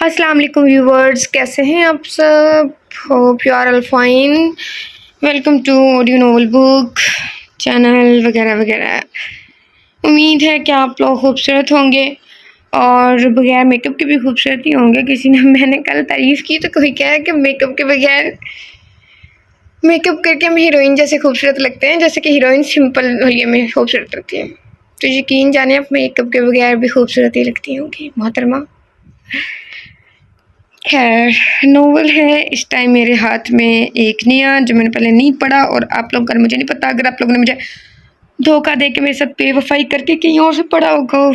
अस्सलाम वालेकुम व्यूवर्स, कैसे हैं आप सब? Hope you are all fine. Welcome to audio novel book channel वगैरह वगैरह। उम्मीद है कि आप लोग खूबसूरत होंगे और बगैर मेकअप के भी खूबसूरत ही होंगे। किसी ने मैंने कल तारीफ़ की तो कोई कहा कि मेकअप के बगैर मेकअप करके हम हीरोइन जैसे खूबसूरत लगते हैं, जैसे कि हीरोइन सिंपल होलिये में खूबसूरत लगती है। तो यकीन जाने आप मेकअप के बगैर भी खूबसूरत ही लगती होंगी मोहतरमा। खैर, नोवेल है इस टाइम मेरे हाथ में एक नया, जो मैंने पहले नहीं पढ़ा और आप लोगों का मुझे नहीं पता। अगर आप लोगों ने मुझे धोखा दे के मेरे साथ बेवफाई करके कहीं और से पढ़ा होगा।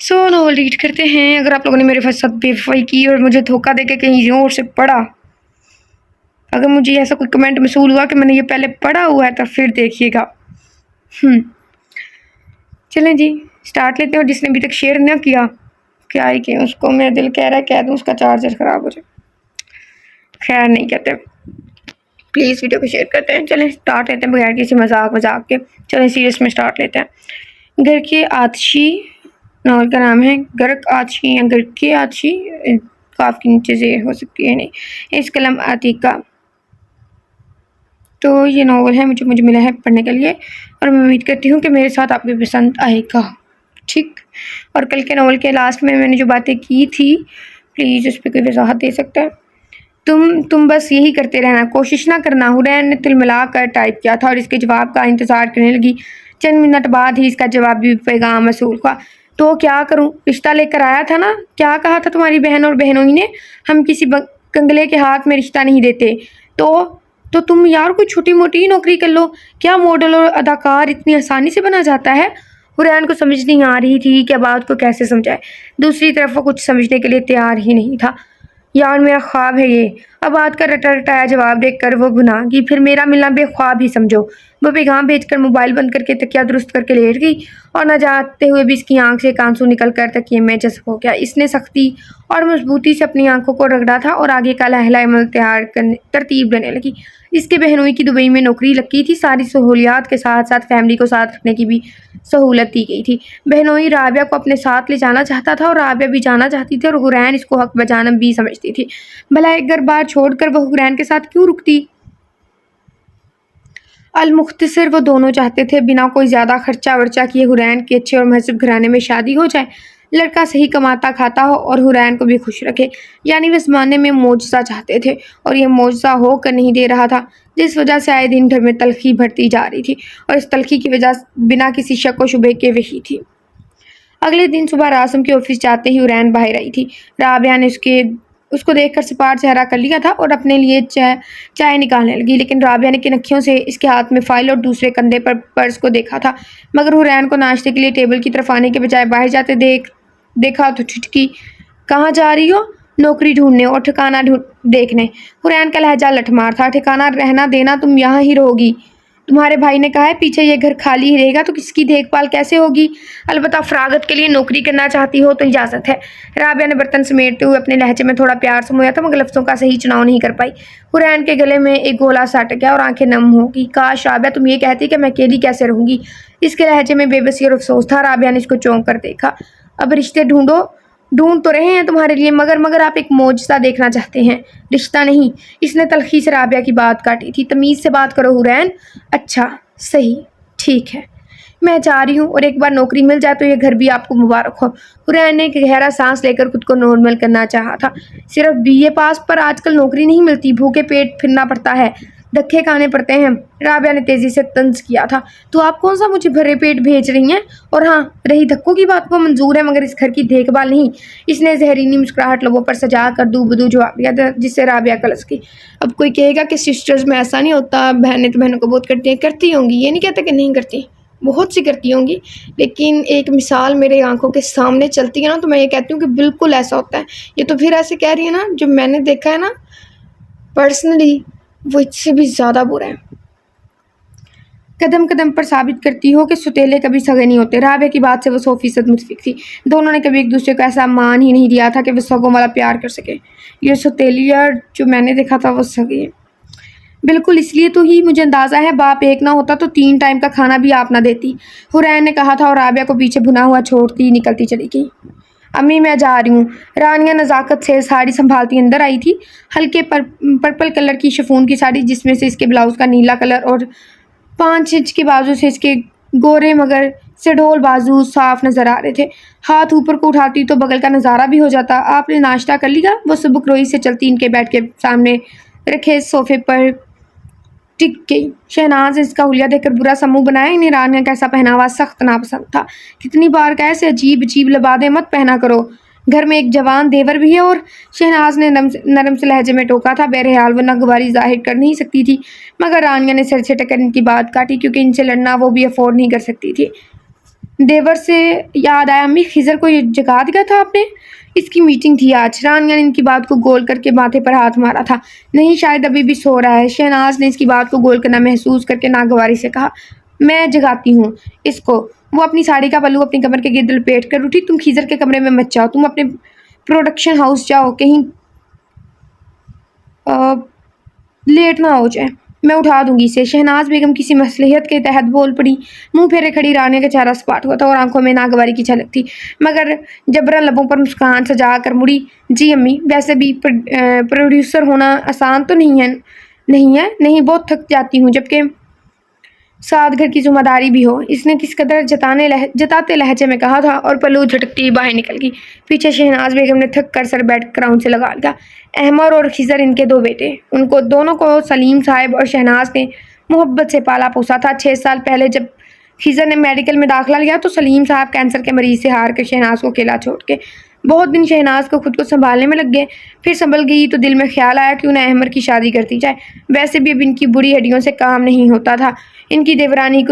सो नोवेल रीड करते हैं। अगर आप लोगों ने मेरे साथ बेवफाई की और मुझे धोखा दे के कहीं और से पढ़ा, अगर मुझे ऐसा कोई कमेंट मसूल हुआ कि मैंने ये पहले पढ़ा हुआ है, तो फिर देखिएगा। चलें जी, स्टार्ट लेते हैं। और जिसने अभी तक शेयर ना किया, क्या ही कि उसको मेरा दिल कह रहा है कह दूँ उसका चार्जर ख़राब हो जाए। खैर नहीं कहते, प्लीज़ वीडियो को शेयर करते हैं। चलें स्टार्ट लेते हैं बगैर किसी मजाक के। चलें सीरियस में स्टार्ट लेते हैं। घर के आतिशी नॉवल का नाम है। गर्क आतिशी या घर के आतिशी, काफ के नीचे से हो सकती है नहीं। इस कलम आतिका। तो ये नॉवल है, मुझे मिला है पढ़ने के लिए और मैं उम्मीद करती हूँ कि मेरे साथ आपको पसंद आएगा। ठीक। और कल के नॉवल के लास्ट में मैंने जो बातें की थी, प्लीज़ उस पर कोई वजाहत दे सकता है? तुम बस यही करते रहना, कोशिश ना करना। हुरैन ने तिलमिला कर टाइप किया था और इसके जवाब का इंतज़ार करने लगी। चंद मिनट बाद ही इसका जवाबी पैगाम मसूल हुआ। तो क्या करूं? रिश्ता लेकर आया था ना? क्या कहा था तुम्हारी बहन और बहनोई ने? हम किसी कंगले के हाथ में रिश्ता नहीं देते। तो तुम यार कोई छोटी मोटी ही नौकरी कर लो। क्या मॉडल और अदाकार इतनी आसानी से बना जाता है? हुरैन को समझ नहीं आ रही थी कि बात को कैसे समझाए। दूसरी तरफ वो कुछ समझने के लिए तैयार ही नहीं था। यार मेरा ख्वाब है ये। अब बात का रटा रटाया जवाब देखकर वो गुनाह की। फिर मेरा मिलना बेख्वाब ही समझो। वो पैगाम भेजकर मोबाइल बंद करके तकिया दुरुस्त करके लेट गई और न जाते हुए भी इसकी आंख से एक आंसू निकल कर तकिए में जज्ब हो गया। इसने सख्ती और मजबूती से अपनी आंखों को रगड़ा था और आगे का लहला अमल तरतीब देने लगी। इसके बहनोई की दुबई में नौकरी लगी थी। सारी सहूलियात के साथ साथ फैमिली को साथ रखने की भी सहूलत दी गई थी। बहनोई राबिया को अपने साथ ले जाना चाहता था और राबिया भी जाना चाहती थी और हुरैन इसको हक बजानब भी समझती थी। भला एक घर बार छोड़कर वह हुरैन के साथ क्यों रुकती? अलमुख्तसर वो दोनों चाहते थे बिना कोई ज़्यादा खर्चा वर्चा किए हुरैन के अच्छे और महजूब घराने में शादी हो जाए। लड़का सही कमाता खाता हो और हुरैन को भी खुश रखे। यानी वे ज़माने में मौजज़ा चाहते थे और ये मौजज़ा होकर नहीं दे रहा था, जिस वजह से आए दिन घर में तलखी बढ़ती जा रही थी और इस तलखी की वजह बिना किसी शक व शुबे के वही थी। अगले दिन सुबह रासम के ऑफिस जाते ही हुरैन बाहर आई थी। राबिया ने उसको देखकर सपाट चेहरा कर लिया था और अपने लिए चाय निकालने लगी, लेकिन राबिया ने किन से इसके हाथ में फाइल और दूसरे कंधे पर पर्स को देखा था। मगर हुरैन को नाश्ते के लिए टेबल की तरफ आने के बजाय बाहर जाते देखा तो ठिठकी। कहाँ जा रही हो? नौकरी ढूंढने और ठिकाना देखने। हुरैन का लहजा लठमार था। ठिकाना रहना देना तुम यहाँ ही रहोगी। तुम्हारे भाई ने कहा है पीछे ये घर खाली ही रहेगा, तो किसकी देखभाल कैसे होगी? अलबत्ता फरागत के लिए नौकरी करना चाहती हो तो इजाज़त है। राबिया ने बर्तन समेटते हुए अपने लहजे में थोड़ा प्यार समोया था, मगर लफ्ज़ों का सही चुनाव नहीं कर पाई। हुरैन के गले में एक गोला सा अटक गया और आंखें नम हो गई। काश राबिया तुम ये कहती कि मैं अकेली कैसे रहूँगी। इसके लहजे में बेबसी और अफसोस था। राबिया ने इसको चौंक कर देखा। अब रिश्ते ढूंढ तो रहे हैं तुम्हारे लिए, मगर आप एक मौजज़ा देखना चाहते हैं, रिश्ता नहीं। इसने तलखी से राबिया की बात काटी थी। तमीज़ से बात करो हुरैन। अच्छा सही, ठीक है, मैं जा रही हूँ और एक बार नौकरी मिल जाए तो ये घर भी आपको मुबारक हो। हुरैन ने एक गहरा सांस लेकर खुद को नॉर्मल करना चाहा था। सिर्फ बीए पास पर आजकल नौकरी नहीं मिलती, भूखे पेट फिरना पड़ता है, धक्के खाने पड़ते हैं। राबिया ने तेजी से तंज किया था। तो आप कौन सा मुझे भरे पेट भेज रही हैं? और हाँ, रही धक्कों की बात को मंजूर है, मगर इस घर की देखभाल नहीं। इसने जहरीली मुस्कुराहट लोगों पर सजा कर दूबदू जवाब दिया, जिससे राबिया कलस गई। अब कोई कहेगा कि सिस्टर्स में ऐसा नहीं होता, बहनें तो बहनों को बहुत करती होंगी। ये नहीं कहते कि नहीं करती, बहुत सी करती होंगी, लेकिन एक मिसाल मेरे आंखों के सामने चलती है ना, तो मैं ये कहती हूँ कि बिल्कुल ऐसा होता है। ये तो फिर ऐसे कह रही है ना, जो मैंने देखा है ना पर्सनली, वो इससे भी ज़्यादा बुरा है। कदम कदम पर साबित करती हो कि सुतेले कभी सगे नहीं होते। राबिया की बात से वो 100% मुतफिक थी। दोनों ने कभी एक दूसरे को ऐसा मान ही नहीं दिया था कि वो सगों वाला प्यार कर सके। ये सुतेलिया जो मैंने देखा था वो सगे है। बिल्कुल, इसलिए तो ही मुझे अंदाज़ा है बाप एक ना होता तो 3 टाइम का खाना भी आप ना देती, हुरैन ने कहा था और राबिया को पीछे भुना हुआ छोड़ती निकलती चली गई। अम्मी मैं जा रही हूँ। रानिया नज़ाकत से साड़ी संभालती अंदर आई थी। हल्के पर्पल कलर की शिफॉन की साड़ी, जिसमें से इसके ब्लाउज का नीला कलर और 5 इंच के बाजू से इसके गोरे मगर से ढोल बाजू साफ नजर आ रहे थे। हाथ ऊपर को उठाती तो बगल का नज़ारा भी हो जाता। आपने नाश्ता कर लिया? वो सुबह से चलती इनके बेड के सामने रखे सोफे पर टिक गई। शहनाज इसका हुलिया देखकर बुरा सा मुंह बनाया। इन्हें रानिया का ऐसा पहनावा सख्त नापसंद था। कितनी बार कहा ऐसे अजीब अजीब लिबादे मत पहना करो, घर में एक जवान देवर भी है। और शहनाज ने नरम से लहजे में टोका था। बहरहाल वो नागवारी जाहिर कर नहीं सकती थी, मगर रानिया ने सिर झटकर इनकी बात काटी, क्योंकि इनसे लड़ना वो भी अफोर्ड नहीं कर सकती थी। देवर से याद आया, अम्मी खिजर को ये जगा दिया था आपने? इसकी मीटिंग थी आज। रानिया ने इनकी बात को गोल करके माथे पर हाथ मारा था। नहीं, शायद अभी भी सो रहा है। शहनाज ने इसकी बात को गोल करना महसूस करके नागवारी से कहा, मैं जगाती हूँ इसको। वो अपनी साड़ी का पल्लू अपनी कमर के गिर्द लपेट कर उठी। तुम खिजर के कमरे में मत जाओ, तुम अपने प्रोडक्शन हाउस जाओ, कहीं लेट ना हो जाए। मैं उठा दूंगी इसे। शहनाज बेगम किसी मसलहत के तहत बोल पड़ी। मुंह फेरे खड़ी रानिया का चेहरा सपाट हुआ था और आंखों में नागवारी की झलक थी, मगर जबरन लबों पर मुस्कान सजा कर मुड़ी। जी अम्मी, वैसे भी प्रोड्यूसर होना आसान तो नहीं है। नहीं, बहुत थक जाती हूँ, जबकि साथ घर की जिम्मेदारी भी हो। इसने किस कदर जताते लहजे में कहा था और पल्लू झटकती बाहर निकल गई। पीछे शहनाज बेगम ने थक कर सर बेड क्राउन से लगा लिया। अहमर और खिजर इनके 2 बेटे, उनको दोनों को सलीम साहब और शहनाज ने मोहब्बत से पाला पोसा था। 6 साल पहले जब खिजर ने मेडिकल में दाखिला लिया तो सलीम साहब कैंसर के मरीज से हार कर शहनाज को अकेला छोड़ के बहुत दिन शहनाज को खुद को संभालने में लग गए। फिर संभल गई तो दिल में ख्याल आया कि उन्हें अहमर की शादी करती जाए। वैसे भी अब इनकी बुरी हड्डियों से काम नहीं होता था। इनकी देवरानी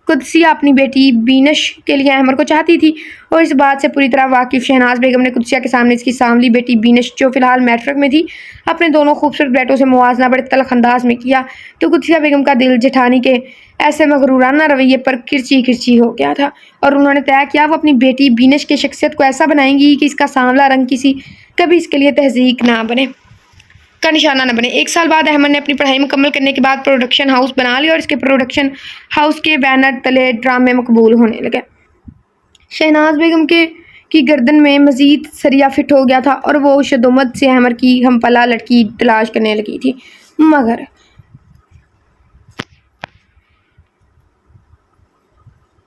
कुदसिया अपनी बेटी बीनश के लिए अहमर को चाहती थी, और इस बात से पूरी तरह वाकिफ शहनाज बेगम ने कुदसिया के सामने इसकी सांवली बेटी बीनश, जो फिलहाल मैट्रिक में थी, अपने दोनों खूबसूरत बेटों से मुवाजना बड़े तल्ख अंदाज में किया। तो कुदसिया बेगम का दिल जेठानी के ऐसे मगरूराना रवैये पर किरची किरची हो गया था, और उन्होंने तय किया वो अपनी बेटी बीनश की शख्सियत को ऐसा बनाएंगी कि इसका सांवला रंग कभी इसके लिए तहजीक ना बने, का निशाना न बने। 1 साल बाद अहमद ने अपनी पढ़ाई मुकम्मल करने के बाद प्रोडक्शन हाउस बना लिया और इसके प्रोडक्शन हाउस के बैनर तले ड्रामे मकबूल होने लगे। शहनाज बेगम की गर्दन में मजीद सरिया फिट हो गया था और वो शदुमत से अहमद की हमपला लड़की तलाश करने लगी थी, मगर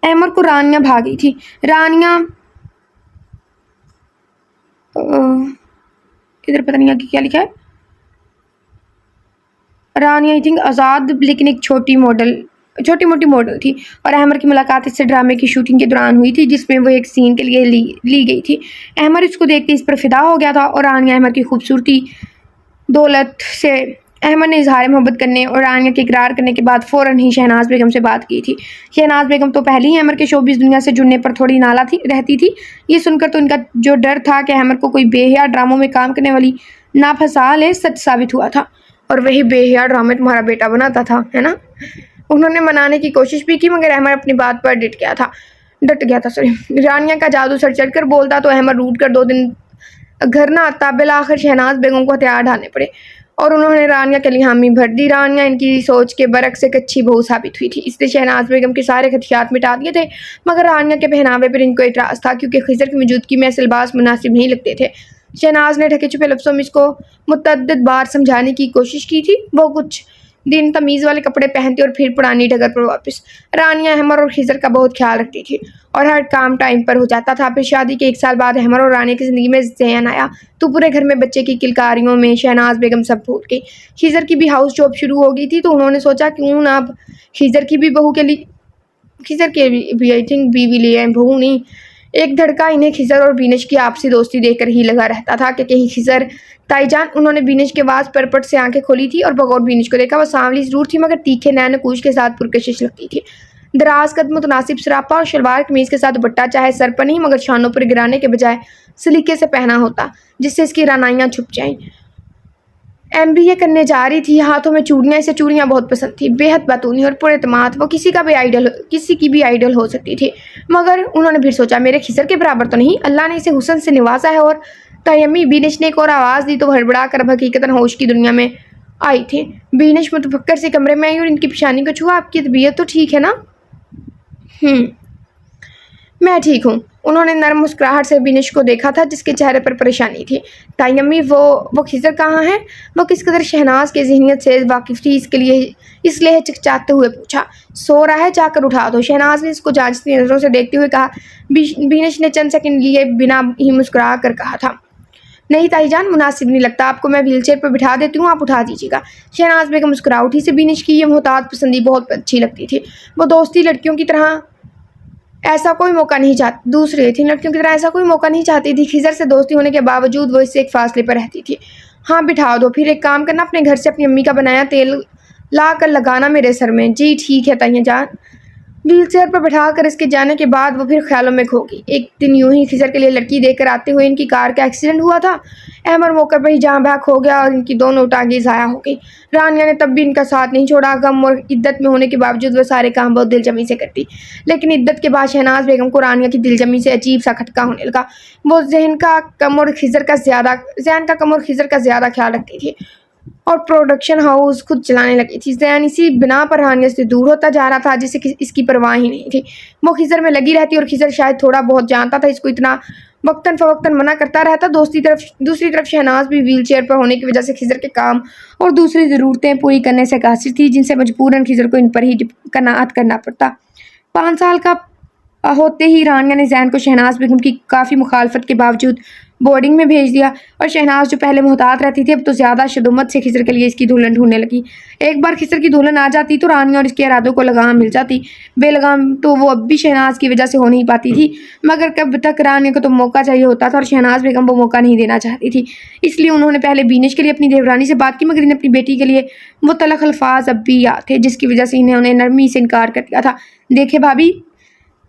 अहमद को रानिया भागी थी। रानिया इधर पता नहीं आगे क्या लिखा है। रानी आई थिंक आज़ाद, लेकिन एक छोटी मोटी मॉडल थी, और अहमर की मुलाकात इससे ड्रामे की शूटिंग के दौरान हुई थी, जिसमें वो एक सीन के लिए ली गई थी। अहमर इसको देखते इस पर फिदा हो गया था, और रानिया अहमर की खूबसूरती दौलत से अहमद ने इजहार मोहब्बत करने और रानिया के इकरार करने के बाद फ़ौरन ही शहनाज बेगम से बात की थी। शहनाज बेगम तो पहले ही अहमद के शोबिस दुनिया से जुड़ने पर थोड़ी नाला रहती थी। ये सुनकर तो इनका जो डर था कि अहमद को कोई बेहया ड्रामों में काम करने वाली ना फंसा ले, सच साबित हुआ था, और वही बेहया ड्रामे तुम्हारा बेटा बनाता था, है ना। उन्होंने मनाने की कोशिश भी की, मगर अहमद अपनी बात पर डट गया था। सॉरी। रानिया का जादू सर चढ़कर बोलता तो अहमद रूट कर 2 दिन घर ना आता। बिलाखिर शहनाज बेगम को हथियार ढालने पड़े और उन्होंने रानिया के लिए हामी भर दी। रानिया इनकी सोच के बरक से कच्ची बहू साबित हुई थी, इसलिए शहनाज बेगम के सारे खदशात मिटा दिए थे। मगर रानिया के पहनावे पर इनको एतराज़ था, क्योंकि खिजर की मौजूदगी में ऐसे लिबास मुनासिब नहीं लगते थे। शहनाज ने ढके छुपे लफ्ज़ों में इसको मुतअद्दिद बार समझाने की कोशिश की थी। वो कुछ दिन तमीज़ वाले कपड़े पहनती और फिर पुरानी डगर पर वापस। रानिया अहमर और खिजर का बहुत ख्याल रखती थी और हर काम टाइम पर हो जाता था। फिर शादी के 1 साल बाद अहमर और रानिया की ज़िंदगी में ज़ैन आया तो पूरे घर में बच्चे की किलकारियों में शहनाज बेगम सब भूल गई। खिजर की भी हाउस जॉब शुरू हो गई थी, तो उन्होंने सोचा क्यों ना अब खिजर की भी आई थिंक बीवी ले आए, बहू नहीं। एक धड़का इन्हें खिजर और बीनश की आपसी दोस्ती देखकर ही लगा रहता था कि कहीं खिजर ताईजान। उन्होंने बीनश के बाद परपट से आंखें खोली थी और बगौर बीनश को देखा। वह सांवली जरूर थी, मगर तीखे नैन नकूश के साथ पुरकशिश लगती थी। दराज कद मुतनासिब सरापा और शलवार कमीज के साथ दुपट्टा चाहे सर पर नहीं मगर शानों पर गिराने के बजाय सलीके से पहना होता, जिससे इसकी रानाइयाँ छुप जाएं। MBA करने जा रही थी, हाथों में चूड़ियाँ। इसे चूड़ियाँ बहुत पसंद थी, बेहद बातूनी और पुरएतमाद। वो किसी की भी आइडल हो सकती थी। मगर उन्होंने फिर सोचा मेरे खिजर के बराबर तो नहीं, अल्लाह ने इसे हुस्न से नवाजा है। और तयम्मी बीनश ने एक और आवाज़ दी तो हड़बड़ा कर अब हकीकतन होश की दुनिया में आई थी। बीनश मुतफक्कर से कमरे में आई और इनकी पेशानी को छुआ। आपकी तबीयत तो ठीक है ना? मैं ठीक हूँ। उन्होंने नर्म मुस्कुराहट से बिनिश को देखा था, जिसके चेहरे पर परेशानी थी। ताई अम्मी, वो खिज़र कहाँ है? वो किस कदर शहनाज की ज़हनियत से वाकिफ़ थी, इसलिए हिचकिचाते हुए पूछा। सो रहा है, जाकर उठा दो। शहनाज ने इसको जांचती नज़रों से देखते हुए कहा। बिनिश ने चंद सेकंड लिए बिना ही मुस्कुरा कर कहा था, नहीं ताईजान, मुनासिब नहीं लगता। आपको मैं व्हीलचेयर पर बिठा देती हूँ, आप उठा दीजिएगा। शहनाज बेगम मुस्कुरा उठी। से बिनिश की ये मोहतात पसंदी बहुत अच्छी लगती थी। वो दोस्ती लड़कियों की तरह ऐसा कोई मौका नहीं चाहती दूसरी थी लड़कियों की तरह ऐसा कोई मौका नहीं चाहती थी। खिज़र से दोस्ती होने के बावजूद वो इससे एक फासले पर रहती थी। हाँ, बिठा दो। फिर एक काम करना, अपने घर से अपनी अम्मी का बनाया तेल ला कर लगाना मेरे सर में। जी ठीक है ताइया जान। व्हीलचेयर पर बैठा कर इसके जाने के बाद वो फिर ख्यालों में खो गई। एक दिन यूं ही खिज़र के लिए लड़की देकर आते हुए इनकी कार का एक्सीडेंट हुआ था। अहमर मौके पर ही जहाँ बहक हो गया और इनकी दोनों टांगें ज़ाया हो गई। रानिया ने तब भी इनका साथ नहीं छोड़ा। गम और इद्दत में होने के बावजूद वह सारे काम बहुत दिलजमी से करती, लेकिन इद्दत के बाद शहनाज बेगम को रानिया की दिलजमी से अजीब सा खटका होने लगा। वो जहन का कम और खिज़र का ज़्यादा ख्याल रखती थी और प्रोडक्शन हाउस खुद चलाने लगी थी। ज़ैन इसी बिना पर हानिया से दूर होता जा रहा था, जिसे इसकी परवाह ही नहीं थी। वो खिज़र में लगी रहती और खिज़र शायद थोड़ा बहुत जानता था, इसको इतना वक्तन फ़वक्तन मना करता रहता। दूसरी तरफ शहनाज भी व्हीलचेयर पर होने की वजह से खिज़र के काम और दूसरी ज़रूरतें पूरी करने से कासिर थी, जिनसे मजबूरन खिज़र को इन पर ही कनाअत करना पड़ता। 5 साल का होते ही रानिया ने ज़ैन को शहनाज बेगम की काफ़ी मुखालफत के बावजूद बोर्डिंग में भेज दिया और शहनाज जो पहले मोहतात रहती थी, अब तो ज़्यादा शदुमत से खिज़र के लिए इसकी दुल्हन ढूंढने लगी। एक बार खिज़र की दुल्हन आ जाती तो रानिया और इसके इरादों को लगाम मिल जाती। बेलगाम तो वो अब भी शहनाज की वजह से हो नहीं पाती थी, मगर कब तक रानिया को तो मौका चाहिए होता था और शहनाज बेगम वो मौका नहीं देना चाहती थी। इसलिए उन्होंने पहले बिनिश के लिए अपनी देवरानी से बात की, मगर इन्हें अपनी बेटी के लिए वो तलख अल्फाज अब भी याद थे, जिसकी वजह से इन्हें उन्हें नरमी से इनकार कर दिया था। देखे भाभी,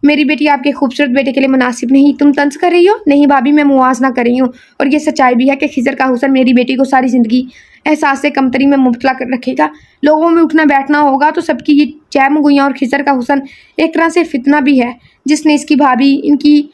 मेरी बेटी आपके खूबसूरत बेटे के लिए मुनासिब नहीं। तुम तंज कर रही हो? नहीं भाभी, मैं मुआवजा कर रही हूँ। और ये सच्चाई भी है कि खिज़र का हुस्न मेरी बेटी को सारी ज़िंदगी एहसास से कमतरी में मुब्तला कर रखेगा। लोगों में उठना बैठना होगा तो सबकी ये चहमगोइयाँ, और खिज़र का हुस्न एक तरह से फितना भी है, जिसने इसकी भाभी इनकी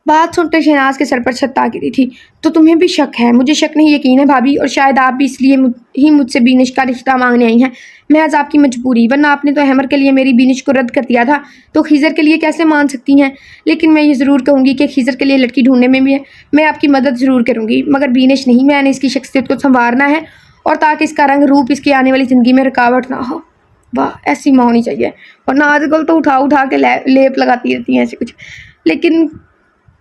बात सुनकर शहनाज के सर पर छत आ गिरी थी। तो तुम्हें भी शक है? मुझे शक नहीं, यकीन है भाभी, और शायद आप भी इसलिए ही मुझसे बिनिश का रिश्ता मांगने आई हैं। महज आपकी मजबूरी, वरना आपने तो अहमर के लिए मेरी बिनिश को रद्द कर दिया था, तो खिज़र के लिए कैसे मान सकती हैं? लेकिन मैं ये ज़रूर कहूँगी कि खिज़र के लिए लड़की ढूंढने में भी मैं आपकी मदद ज़रूर करूँगी, मगर बिनिश नहीं। मैंने इसकी शख्सियत को संवारना है, और ताकि इसका रंग रूप इसकी आने वाली ज़िंदगी में रुकावट ना हो। वाह, ऐसी माँ होनी चाहिए। वरना आजकल तो उठा उठा के लेप लगाती रहती हैं ऐसे कुछ। लेकिन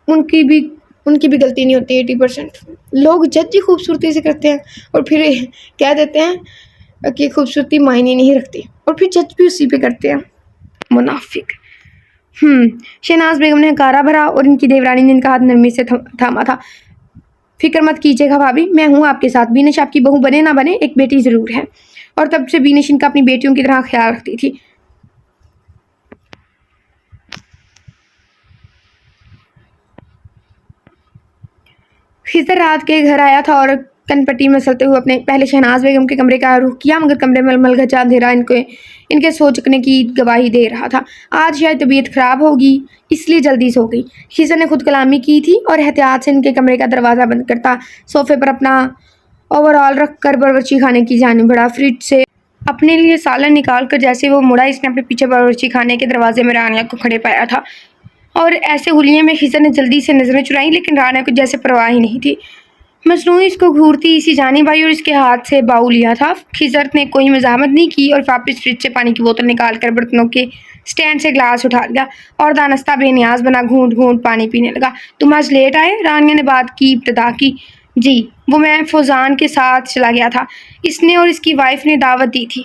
उनकी भी गलती नहीं होती। 80% लोग जज ही खूबसूरती से करते हैं और फिर कह देते हैं कि खूबसूरती मायने नहीं रखती, और फिर जज भी उसी पे करते हैं। मुनाफिक। शहनाज बेगम ने हकारा भरा और इनकी देवरानी ने इनका हाथ नरमी से थामा था। फिक्र मत कीजिएगा भाभी, मैं हूँ आपके साथ। बिनिश आपकी बहू बने ना बने, एक बेटी ज़रूर है। और तब से बिनिश इनका अपनी बेटियों की तरह ख्याल रखती थी। खिज़र रात के घर आया था और कनपट्टी मसलते हुए अपने पहले शहनाज बेगम के कमरे का रुख किया, मगर कमरे में मलगजा अंधेरा इनके सोचने की गवाही दे रहा था। आज शायद तबीयत ख़राब होगी, इसलिए जल्दी सो गई। खिज़र ने खुद कलामी की थी और एहतियात से इनके कमरे का दरवाज़ा बंद करता सोफ़े पर अपना ओवरऑल रख कर बावर्ची खाने की जाने बढ़ा। फ्रिज से अपने लिए सालन निकाल कर जैसे वो मुड़ा, इसने अपने पीछे बावर्ची खाने के दरवाजे में रानिया को खड़े पाया था, और ऐसे हुलिये में खिज़र ने जल्दी से नज़रें चुराई, लेकिन रानिया को जैसे परवाह ही नहीं थी। मजनून इसको घूरती इसी जानिब आई और इसके हाथ से बाऊ लिया था। खिज़र ने कोई मज़ाहमत नहीं की और वापस फ्रिज से पानी की बोतल निकाल कर बर्तनों के स्टैंड से ग्लास उठा लिया और दानस्ता बेनियाज बना घूंट घूंट पानी पीने लगा। तुम आज लेट आए? रानिया ने बात की इब्तदा की। जी, वो मैं फौजान के साथ चला गया था। इसने और इसकी वाइफ ने दावत दी थी।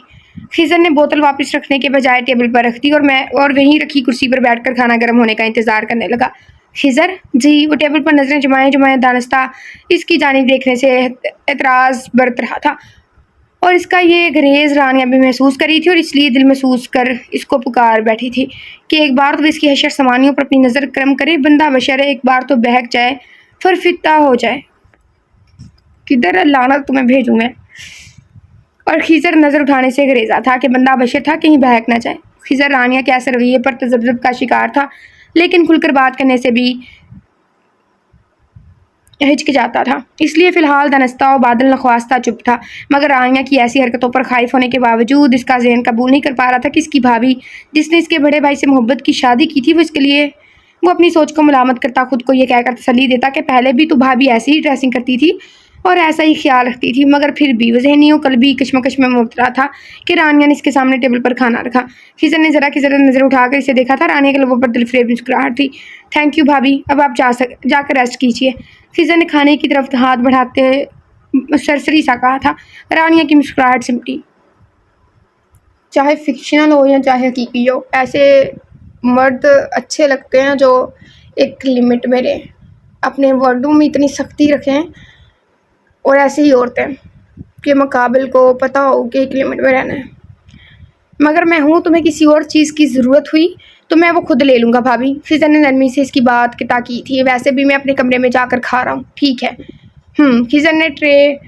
खिज़र ने बोतल वापस रखने के बजाय टेबल पर रख दी और वहीं रखी कुर्सी पर बैठकर खाना गर्म होने का इंतज़ार करने लगा। खिज़र? जी। वो टेबल पर नज़रें जमाए दानिस्ता इसकी जानिब देखने से एतराज़ बरत रहा था, और इसका ये गुरेज़ रानिया भी महसूस करी थी, और इसलिए दिल महसूस कर इसको पुकार बैठी थी कि एक बार तो इसकी हशर समानियों पर अपनी नज़र करम करे। बंदा बशर है, एक बार तो बहक जाए, फिर फित्ता हो जाए। किधर लाना तुम्हें भेजूँ मैं? और खिज़र नज़र उठाने से गुरेज़ा था कि बंदा बशर था, कहीं बहक ना जाए। खिज़र रानिया के ऐसे रवैये पर तज़ब्ज़ुब का शिकार था, लेकिन खुलकर बात करने से भी हिचकिचाता था, इसलिए फिलहाल दनस्ता और बादल नख्वास्ता चुप था। मगर रानिया की ऐसी हरकतों पर खाइफ होने के बावजूद इसका ज़हन कबूल नहीं कर पा रहा था कि इसकी भाभी जिसने इसके बड़े भाई से मोहब्बत की शादी की थी, वो इसके लिए वो अपनी सोच को मुलामत करता खुद को ये कहकर तसल्ली देता कि पहले भी तो भाभी ऐसी ही ड्रेसिंग करती थी और ऐसा ही ख्याल रखती थी। मगर फिर भी वो ज़हनी और कल्बी कश्मकश में मुबतला था कि रानिया ने इसके सामने टेबल पर खाना रखा। खिज़र ने ज़रा की ज़रा नज़र उठाकर इसे देखा था। रानिया के लबों पर दिलफरेब मुस्कुराहट थी। थैंक यू भाभी, अब आप जाकर रेस्ट कीजिए। खिज़र ने खाने की तरफ हाथ बढ़ाते सरसरी सा कहा था। रानिया की मुस्कुराहट सिमटी। चाहे फिक्शनल हो या चाहे हकीकी हो, ऐसे मर्द अच्छे लगते हैं जो एक लिमिट में रहें, अपने वर्डों में इतनी सख्ती रखें, और ऐसे ही औरतें के मुकाबिल को पता हो कि एक लिमिट में रहना है। मगर मैं हूँ, तुम्हें किसी और चीज़ की ज़रूरत हुई तो मैं वो खुद ले लूँगा भाभी। खिज़र ने नरमी से इसकी बात की ताकीद थी। वैसे भी मैं अपने कमरे में जाकर खा रहा हूँ, ठीक है। खिज़र ने ट्रे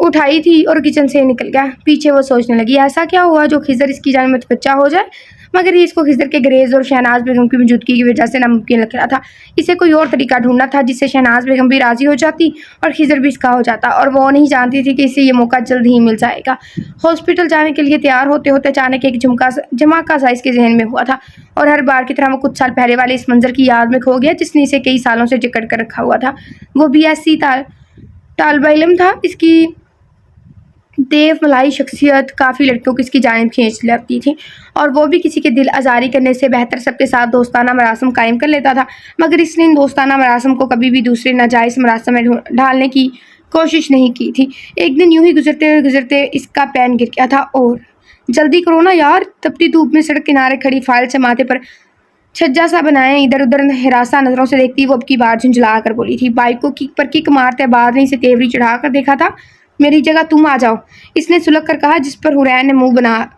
उठाई थी और किचन से निकल गया। पीछे वो सोचने लगी, ऐसा क्या हुआ जो खिज़र इसकी जान में बच्चा हो जाए। मगर ये इसको खिज़र के गरेज और शहनाज बेगम की मौजूदगी की वजह से नामुमकिन लग रहा था। इसे कोई और तरीका ढूंढना था जिससे शहनाज बेगम भी राज़ी हो जाती और खिज़र भी इसका हो जाता, और वो नहीं जानती थी कि इसे ये मौका जल्द ही मिल जाएगा। हॉस्पिटल जाने के लिए तैयार होते होते अचानक एक झमाका सा इसके जहन में हुआ था, और हर बार की तरह वो कुछ साल पहले वाले इस मंजर की याद में खो गया जिसने इसे कई सालों से जकड़ कर रखा हुआ था। वो भी ऐसी तालिबे इल्म था। इसकी देव मलाई शख्सियत काफ़ी लड़कियों को इसकी जानिब खींच लेती थी, और वो भी किसी के दिल आज़ारी करने से बेहतर सबके साथ दोस्ताना मरासम कायम कर लेता था। मगर इसने इन दोस्ताना मरासम को कभी भी दूसरे नाजायज़ मरासम में ढालने की कोशिश नहीं की थी। एक दिन यूं ही गुजरते गुजरते इसका पेन गिर गया था, और जल्दी करो ना यार, तपती धूप में सड़क किनारे खड़ी फाइल से माथे पर छज्जा सा बनाए इधर उधर हिरासा नज़रों से देखती वो अब की बार झुंझला कर बोली थी। बाइक को किक पर किक मारते बाद ने इसे तेवरी चढ़ा कर देखा था। मेरी जगह तुम आ जाओ, इसने सुलग कर कहा, जिस पर हुरैन ने मुंह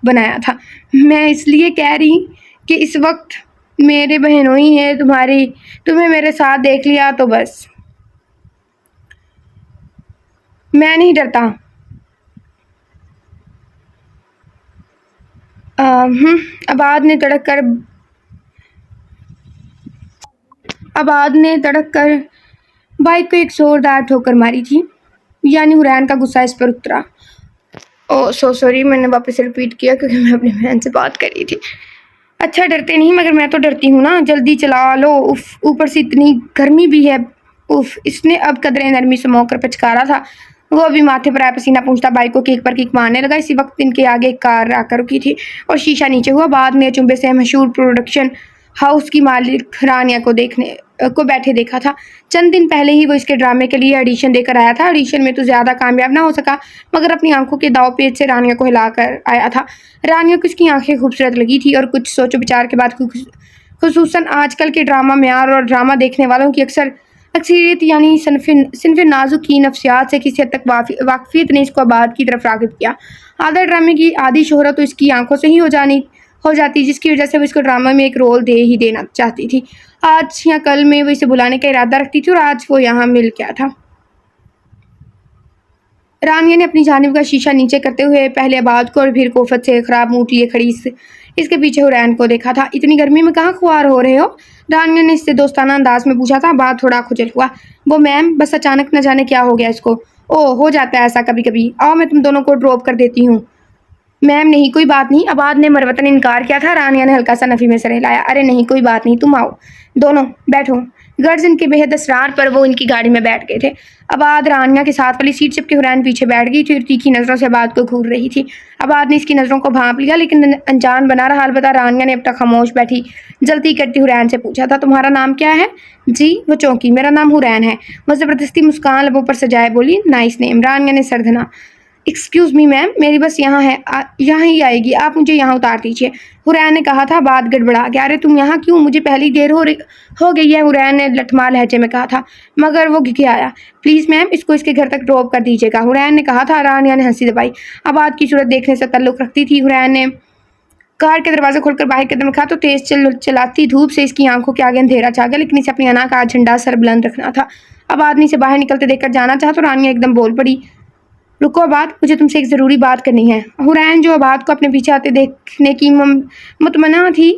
बनाया था। मैं इसलिए कह रही कि इस वक्त मेरे बहनोई है तुम्हारी, तुम्हें मेरे साथ देख लिया तो बस। मैं नहीं डरता। आबाद ने तड़क कर बाइक को एक जोरदार ठोकर मारी थी, यानी हुरैन का गुस्सा इस पर उतरा। ओह सो सॉरी, मैंने वापस रिपीट किया क्योंकि मैं अपनी बहन से बात कर रही थी। अच्छा डरते नहीं, मगर मैं तो डरती हूँ ना, जल्दी चला लो। उफ, ऊपर से इतनी गर्मी भी है। उफ, इसने अब कदरे नरमी से मौकर पचकारा था। वो अभी माथे पर आया पसीना पूंछता बाइक को किक पर किक मारने लगा। इसी वक्त इनके आगे एक कार आकर रुकी थी और शीशा नीचे हुआ। बाद में चुंबे से मशहूर प्रोडक्शन हाउस की मालिक रानिया को बैठे देखा था। चंद दिन पहले ही वो इसके ड्रामे के लिए ऑडिशन देकर आया था। ऑडिशन में तो ज़्यादा कामयाब ना हो सका, मगर अपनी आंखों के दाव पेच से रानिया को हिलाकर आया था। रानिया को इसकी आंखें खूबसूरत लगी थी, और कुछ सोचो विचार के बाद खुसूसन आजकल के ड्रामा म्यार और ड्रामा देखने वालों की अक्सरियत यानी सिनफ नाजुक की नफ्सियात से किसी हद तक वाकफियत ने इसको आबाद की तरफ राग़िब किया। आधा ड्रामे की आधी शोहरत तो इसकी आंखों से ही हो जाती, जिसकी वजह से वो इसको ड्रामा में एक रोल देना चाहती थी। आज या कल में वो इसे बुलाने का इरादा रखती थी, और आज वो यहाँ मिल गया था। रानिया ने अपनी जानिब का शीशा नीचे करते हुए पहले आबाद को और फिर कोफत से खराब मुंह लिए खड़ी इसके पीछे हुरैन को देखा था। इतनी गर्मी में कहाँ खुआर हो रहे हो? रानिया ने इससे दोस्ताना अंदाज में पूछा था। बात थोड़ा खुजल हुआ। वो मैम, बस अचानक न जाने क्या हो गया इसको। ओह, हो जाता है ऐसा कभी कभी। आओ मैं तुम दोनों को ड्रॉप कर देती हूँ। मैम नहीं, कोई बात नहीं। आबाद ने मरवतन इनकार किया था। रानिया ने हल्का सा नफ़ी में सर हिलाया। अरे नहीं, कोई बात नहीं, तुम आओ दोनों बैठो। गर्ज इनके बेहद असरार पर वो इनकी गाड़ी में बैठ गए थे। आबाद रानिया के साथ वाली सीट चिपके हुरैन पीछे बैठ गई थी और तीखी नज़रों से आबाद को घूर रही थी। आबाद ने इसकी नज़रों को भांप लिया, लेकिन अनजान बना रहा। अलबत्ता रानिया ने अब तक खामोश बैठी जल्दी करती हुरैन से पूछा था, तुम्हारा नाम क्या है? जी, वो चौंकी। मेरा नाम हुरैन है। वो ज़बरदस्ती मुस्कान लबों पर सजाए बोली, नाइस नेम। रानिया ने सरधना। एक्सक्यूज़ मी मैम, मेरी बस यहाँ है, यहाँ ही आएगी, आप मुझे यहाँ उतार दीजिए। हुरैन ने कहा था। बात गड़बड़ा गया। अरे तुम यहाँ क्यों? मुझे पहली देर हो गई है, हुरैन ने लठमार लहजे में कहा था, मगर वो घिघियाया। प्लीज़ मैम, इसको इसके घर तक ड्रॉप कर दीजिएगा, हुरैन ने कहा था। रानिया ने हंसी दबाई। आबाद की सूरत देखने से ताल्लुक़ रखती थी। हुरैन ने कार के दरवाज़ा खोलकर बाहर कदम रखा तो तेज़ चलाती धूप से इसकी आंखों के आगे अंधेरा छा गया, लेकिन इसे अपनी अना का झंडा सर बुलंद रखना था। आबाद ने इसे बाहर निकलते देखकर जाना चाहा तो रानिया एकदम बोल पड़ी, रुको आबाद, मुझे तुमसे एक ज़रूरी बात करनी है। हुरैन जो आबाद को अपने पीछे आते देखने की मुतमना थी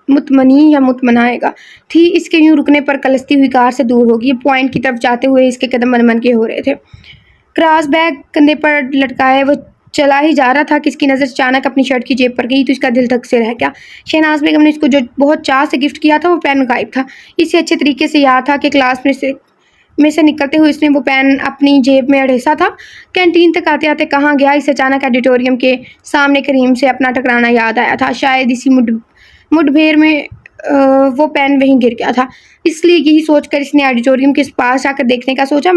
मुतमनी या मुतमनाएगा थी। इसके यूं रुकने पर कलस्ती हुई कार से दूर होगी। पॉइंट की तरफ जाते हुए इसके कदम मनमन के हो रहे थे। क्रॉस बैग कंधे पर लटकाए वो चला ही जा रहा था कि इसकी नज़र अचानक अपनी शर्ट की जेब पर गई तो इसका दिल धक से रह गया। शहनाज बेगम ने इसको जो बहुत चाह से गिफ्ट किया था वो पेन गायब था। इसे अच्छे तरीके से याद था कि क्लास में से निकलते हुए इसने वो पेन अपनी जेब में अड़ेसा था। कैंटीन तक आते आते कहाँ गया, इसे अचानक ऑडिटोरियम के सामने करीम से अपना टकराना याद आया था। शायद इसी मुठभेड़ में वो पेन वहीं गिर गया था। इसलिए यही सोचकर इसने ऑडिटोरियम के पास आकर देखने का सोचा।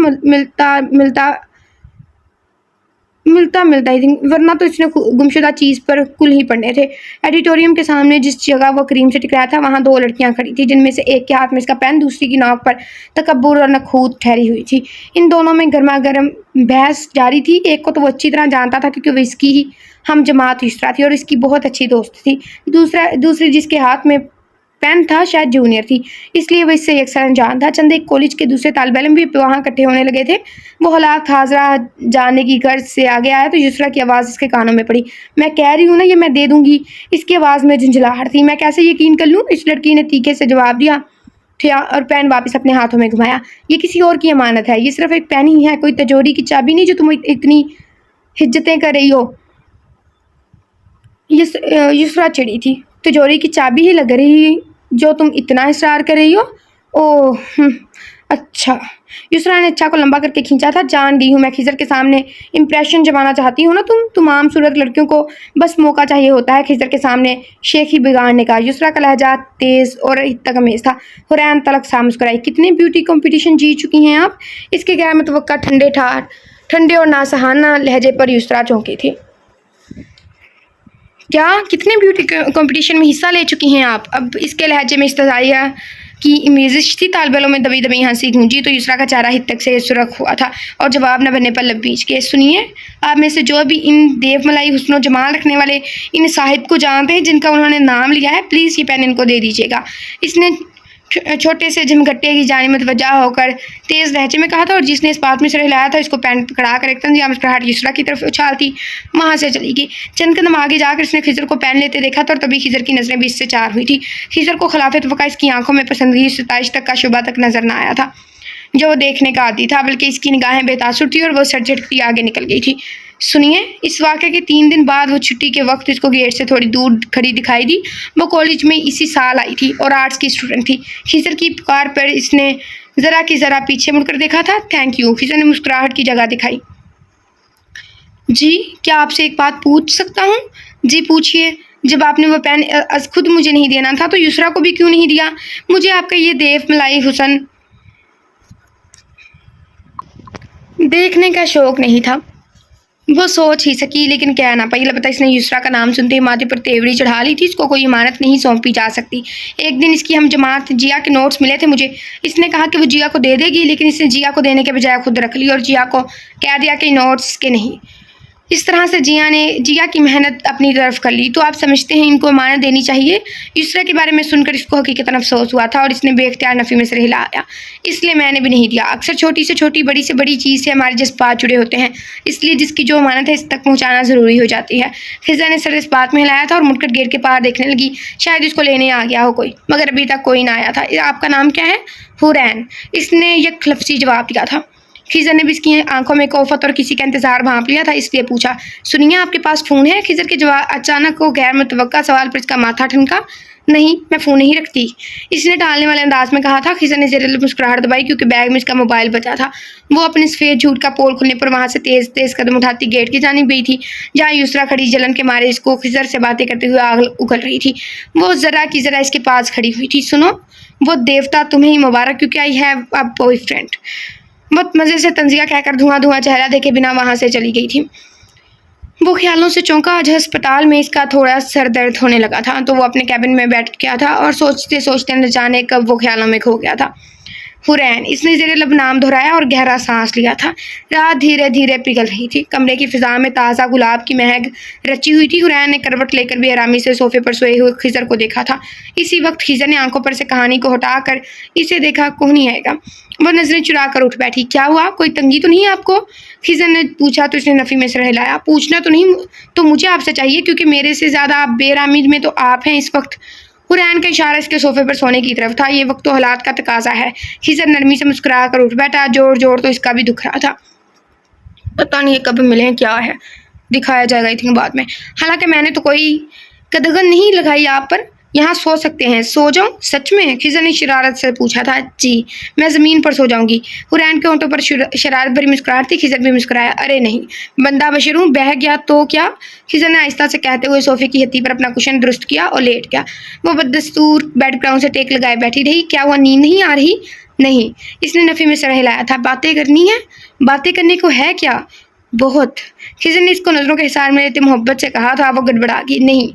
मिलता ही वरना तो इसने गुमशुदा चीज़ पर कुल ही पड़ने थे। एडिटोरियम के सामने जिस जगह वो करीम से टकराया था वहाँ 2 लड़कियाँ खड़ी थी, जिनमें से एक के हाथ में इसका पेन, दूसरी की नाक पर तकब्बुर और नखूत ठहरी हुई थी। इन दोनों में गर्मा गर्म बहस जारी थी। एक को तो वो अच्छी तरह जानता था क्योंकि वो इसकी ही हम जमात युसरा थी और इसकी बहुत अच्छी दोस्त थी। दूसरी जिसके हाथ में पेन था शायद जूनियर थी, इसलिए वो इससे अक्सर अनजान था। चंद एक कॉलेज के दूसरे तालिब इल्म भी वहाँ इकट्ठे होने लगे थे। वो हलाक हाजरा जानने की गर्ज से आगे आया तो युसरा की आवाज़ इसके कानों में पड़ी। मैं कह रही हूँ ना, ये मैं दे दूँगी। इसकी आवाज़ में झुंझलाहट थी। मैं कैसे यकीन कर लूँ? इस लड़की ने तीखे से जवाब दिया और पेन वापस अपने हाथों में घुमाया। ये किसी और की अमानत है, ये सिर्फ एक पेन ही है, कोई तिजोरी की चाबी नहीं जो तुम इतनी हिज्जतें कर रही हो। युसरा चिड़ी थी। तिजोरी की चाबी ही लग रही जो तुम इतना इसरार कर रही हो? ओह अच्छा। युसरा ने अच्छा को लंबा करके खींचा था। जान दी हूँ मैं खिजर के सामने इंप्रेशन जमाना चाहती हो ना तुम आम सूरत लड़कियों को बस मौका चाहिए होता है खिजर के सामने शेखी बिगाड़ने का। युसरा का लहजा तेज़ और तगमेज़ था। हुरैन तलक सा मुस्कुराई। कितने ब्यूटी कंपटीशन जीत चुकी हैं आप? इसके गैर मुतवक्का ठंडे और नासहाना लहजे पर युसरा चौंकी थी। क्या कितने ब्यूटी कंपटीशन में हिस्सा ले चुकी हैं आप? अब इसके लहजे में इस्तज़ाइया की इमेजिश थी। तालिबों में दबी दबी हंसी गूंजी तो युसरा का चेहरा हितक से सुर्ख हुआ था और जवाब न बनने पर लब बीच के। सुनिए, आप में से जो भी इन देवमलाई हुस्न जमाल रखने वाले इन साहिब को जानते हैं जिनका उन्होंने नाम लिया है, प्लीज़ ये पेन इनको दे दीजिएगा। इसने छोटे से झमघट्टे की जानी मुतवज्जा होकर तेज़ लहजे में कहा था और जिसने इस बात में सिर हिलाया था इसको पेन पकड़ा कर एक तंज़ मुस्कुराहट युसरा की तरफ उछालती वहाँ से चली गई। चंद कदम आगे जाकर इसने खिजर को पेन लेते देखा था और तभी खिजर की नज़रें भी इससे चार हुई थी। खिजर को खिलाफत वक़ा इसकी आंखों में पसंदगी सताइश तक का शुबा तक नजर न आया था जो वो देखने का आदी था, बल्कि इसकी निगाहें बेतासुर थी और वो सर झटकती आगे निकल गई थी। सुनिए, इस वाक़े के 3 दिन बाद वो छुट्टी के वक्त इसको गेट से थोड़ी दूर खड़ी दिखाई दी। वो कॉलेज में इसी साल आई थी और आर्ट्स की स्टूडेंट थी। खिजर की पुकार पर इसने ज़रा की ज़रा पीछे मुड़कर देखा था। थैंक यू, खिजर ने मुस्कुराहट की जगह दिखाई। जी, क्या आपसे एक बात पूछ सकता हूँ? जी पूछिए। जब आपने वो पेन खुद मुझे नहीं देना था तो युसरा को भी क्यों नहीं दिया? मुझे आपका ये देवमलाई हुस्न देखने का शौक़ नहीं था। वो सोच ही सकी लेकिन कह ना पाई। अलबत्ता इसने युसरा का नाम सुनते ही माथे पर तेवड़ी चढ़ा ली थी। इसको कोई इमानत नहीं सौंपी जा सकती। एक दिन इसकी हम जमात जिया के नोट्स मिले थे मुझे। इसने कहा कि वो जिया को दे देगी, लेकिन इसने जिया को देने के बजाय खुद रख ली और जिया को कह दिया कि नोट्स के नहीं। इस तरह से जिया की मेहनत अपनी तरफ कर ली। तो आप समझते हैं इनको अमानत देनी चाहिए? युसरा के बारे में सुनकर इसको हकीकतन अफसोस हुआ था और इसने बेख्तियार नफ़ी में सिर हिलाया। इसलिए मैंने भी नहीं दिया। अक्सर छोटी से छोटी, बड़ी से बड़ी चीज़ से हमारे जज्बात जुड़े होते हैं, इसलिए जिसकी जो अमानत है इस तक पहुँचाना ज़रूरी हो जाती है। खिज़ा ने सर इस बात में हिलाया था और मुड़कर गेट के पार देखने लगी। शायद इसको लेने आ गया हो कोई, मगर अभी तक कोई ना आया था। आपका नाम क्या है? हुरैन, इसने यक लफ्ज़ी जवाब दिया था। खिजर ने भी इसकी आंखों में कोफत और किसी का इंतजार भांप लिया था, इसलिए पूछा, सुनिए आपके पास फ़ोन है? खिजर के जवाब अचानक वो गैर मुतवक्का सवाल पर इसका माथा ठनका। नहीं, मैं फ़ोन नहीं रखती, इसने टालने वाले अंदाज में कहा था। खिजर ने ज़रा मुस्कुराहट दबाई क्योंकि बैग में इसका मोबाइल बचा था। वो अपने सफ़ेद झूठ का पोल खुलने पर वहाँ से तेज़ तेज़ कदम उठाती गेट की जानिब गई थी, जहाँ युसरा खड़ी जलन के मारे इसको खिजर से बातें करते हुए आग उगल रही थी। वो ज़रा की ज़रा इसके पास खड़ी हुई थी। सुनो, वो देवता तुम्हें ही मुबारक क्योंकि आई हैव अ बॉयफ्रेंड। बहुत मज़े से तंजिया कहकर धुआं धुआं चेहरा देखे बिना वहाँ से चली गई थी। वो ख्यालों से चौंका। आज अस्पताल में इसका थोड़ा सर दर्द होने लगा था तो वो अपने कैबिन में बैठ गया था और सोचते सोचते न जाने कब वो ख्यालों में खो गया था। हुरैन, इसने ज़ेरे लब नाम दोहराया और गहरा सांस लिया था। रात धीरे धीरे पिघल रही थी। कमरे की फिजा में ताज़ा गुलाब की महक रची हुई थी। हुरैन ने करवट लेकर बेआरामी से सोफे पर सोए हुए खिजर को देखा था। इसी वक्त खिजर ने आंखों पर से कहानी को हटाकर इसे देखा। कौन नहीं आएगा? वो नजरें चुरा कर उठ बैठी। क्या हुआ, कोई तंगी तो नहीं है आपको? खिजर ने पूछा तो इसने नफ़ी में सिर हिलाया। पूछना तो नहीं तो मुझे आपसे चाहिए क्योंकि मेरे से ज़्यादा आप बेरामी में तो आप हैं इस वक्त। हुरैन का इशारा इसके सोफे पर सोने की तरफ था। ये वक्त तो हालात का तकाजा है। खिजर नरमी से मुस्कुरा कर उठ बैठा। जोर जोर तो इसका भी दुख रहा था। पता नहीं ये कब मिले, क्या है, दिखाया जाएगा आई थिंक बाद में। हालांकि मैंने तो कोई कदगन नहीं लगाई आप पर, यहाँ सो सकते हैं। सो जाऊं? सच में? खिजर ने शरारत से पूछा था। जी, मैं ज़मीन पर सो जाऊंगी। हुरैन के होंठों पर शरारत भरी मुस्कुराहट थी। खिजर भी मुस्कुराया। अरे नहीं, बंदा बशर हूँ, बह गया तो क्या? खिजर ने आहिस्ता से कहते हुए सोफे की हत्ती पर अपना कुशन दुरुस्त किया और लेट गया। वो बददस्तूर बेड ग्राउंड से टेक लगाए बैठी रही। क्या हुआ, नींद नहीं आ रही? नहीं, इसने नफे में सर हिलाया था। बातें करनी है? बातें करने को है क्या? बहुत। खिजर ने इसको नज़रों के हिसार में लेते मोहब्बत से कहा था। वो गड़बड़ा गई। नहीं,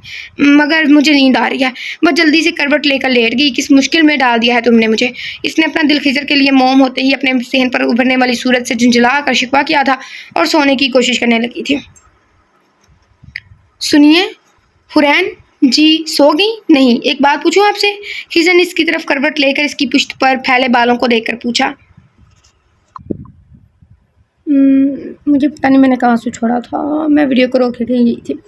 मगर मुझे नींद आ रही है। वह जल्दी से करवट लेकर लेट गई। किस मुश्किल में डाल दिया है तुमने मुझे। इसने अपना दिल खिजर के लिए मोम होते ही अपने सेहन पर उभरने वाली सूरत से झुंझला कर शिकवा किया था और सोने की कोशिश करने लगी थी। सुनिए हुरैन जी, सो गई? नहीं, एक बात पूछूं आपसे? खिजर ने इसकी तरफ करवट लेकर इसकी पुश्त पर फैले बालों को देखकर पूछा। मुझे पता नहीं मैंने कहाँ से छोड़ा था, मैं वीडियो को रोक के गई थी।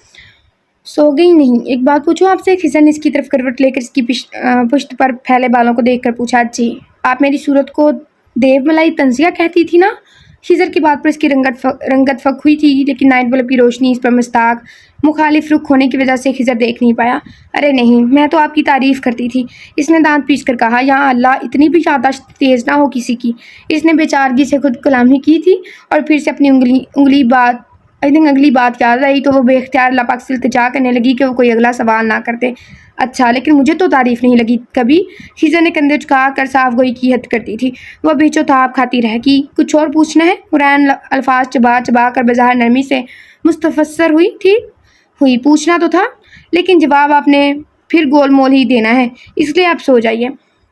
सो गई? नहीं, एक बात पूछूं आपसे? खिजर ने इसकी तरफ करवट लेकर इसकी पुश्त पर फैले बालों को देखकर पूछा। जी, आप मेरी सूरत को देवमलाई तंजिया कहती थी ना? खिजर की बात पर इसकी रंगत फक हुई थी, लेकिन नाइट बल्ब की रोशनी इस पर मुस्ताक मुखालिफ रुख होने की वजह से खिजर देख नहीं पाया। अरे नहीं, मैं तो आपकी तारीफ़ करती थी। इसने दांत पीस कर कहा। या अल्लाह, इतनी भी याददाश्त तेज़ ना हो किसी की। इसने बेचारगी से खुद कलामी की थी और फिर से अपनी अगली बात याद आई तो वो बेख्तियार अल्लाह पाक से इल्तिजा करने लगी कि वो कोई अगला सवाल ना करते। अच्छा, लेकिन मुझे तो तारीफ़ नहीं लगी कभी। खिजर ने कंधे झुका कर साफ गोई की हद करती थी। वह बेचौताब खाती रह गई। कुछ और पूछना है? हुरैन अल्फाज चबा चबा कर बज़ाहिर नरमी से मुस्तफसर हुई। पूछना तो था, लेकिन जवाब आपने फिर गोल मोल ही देना है, इसलिए आप सो जाइए।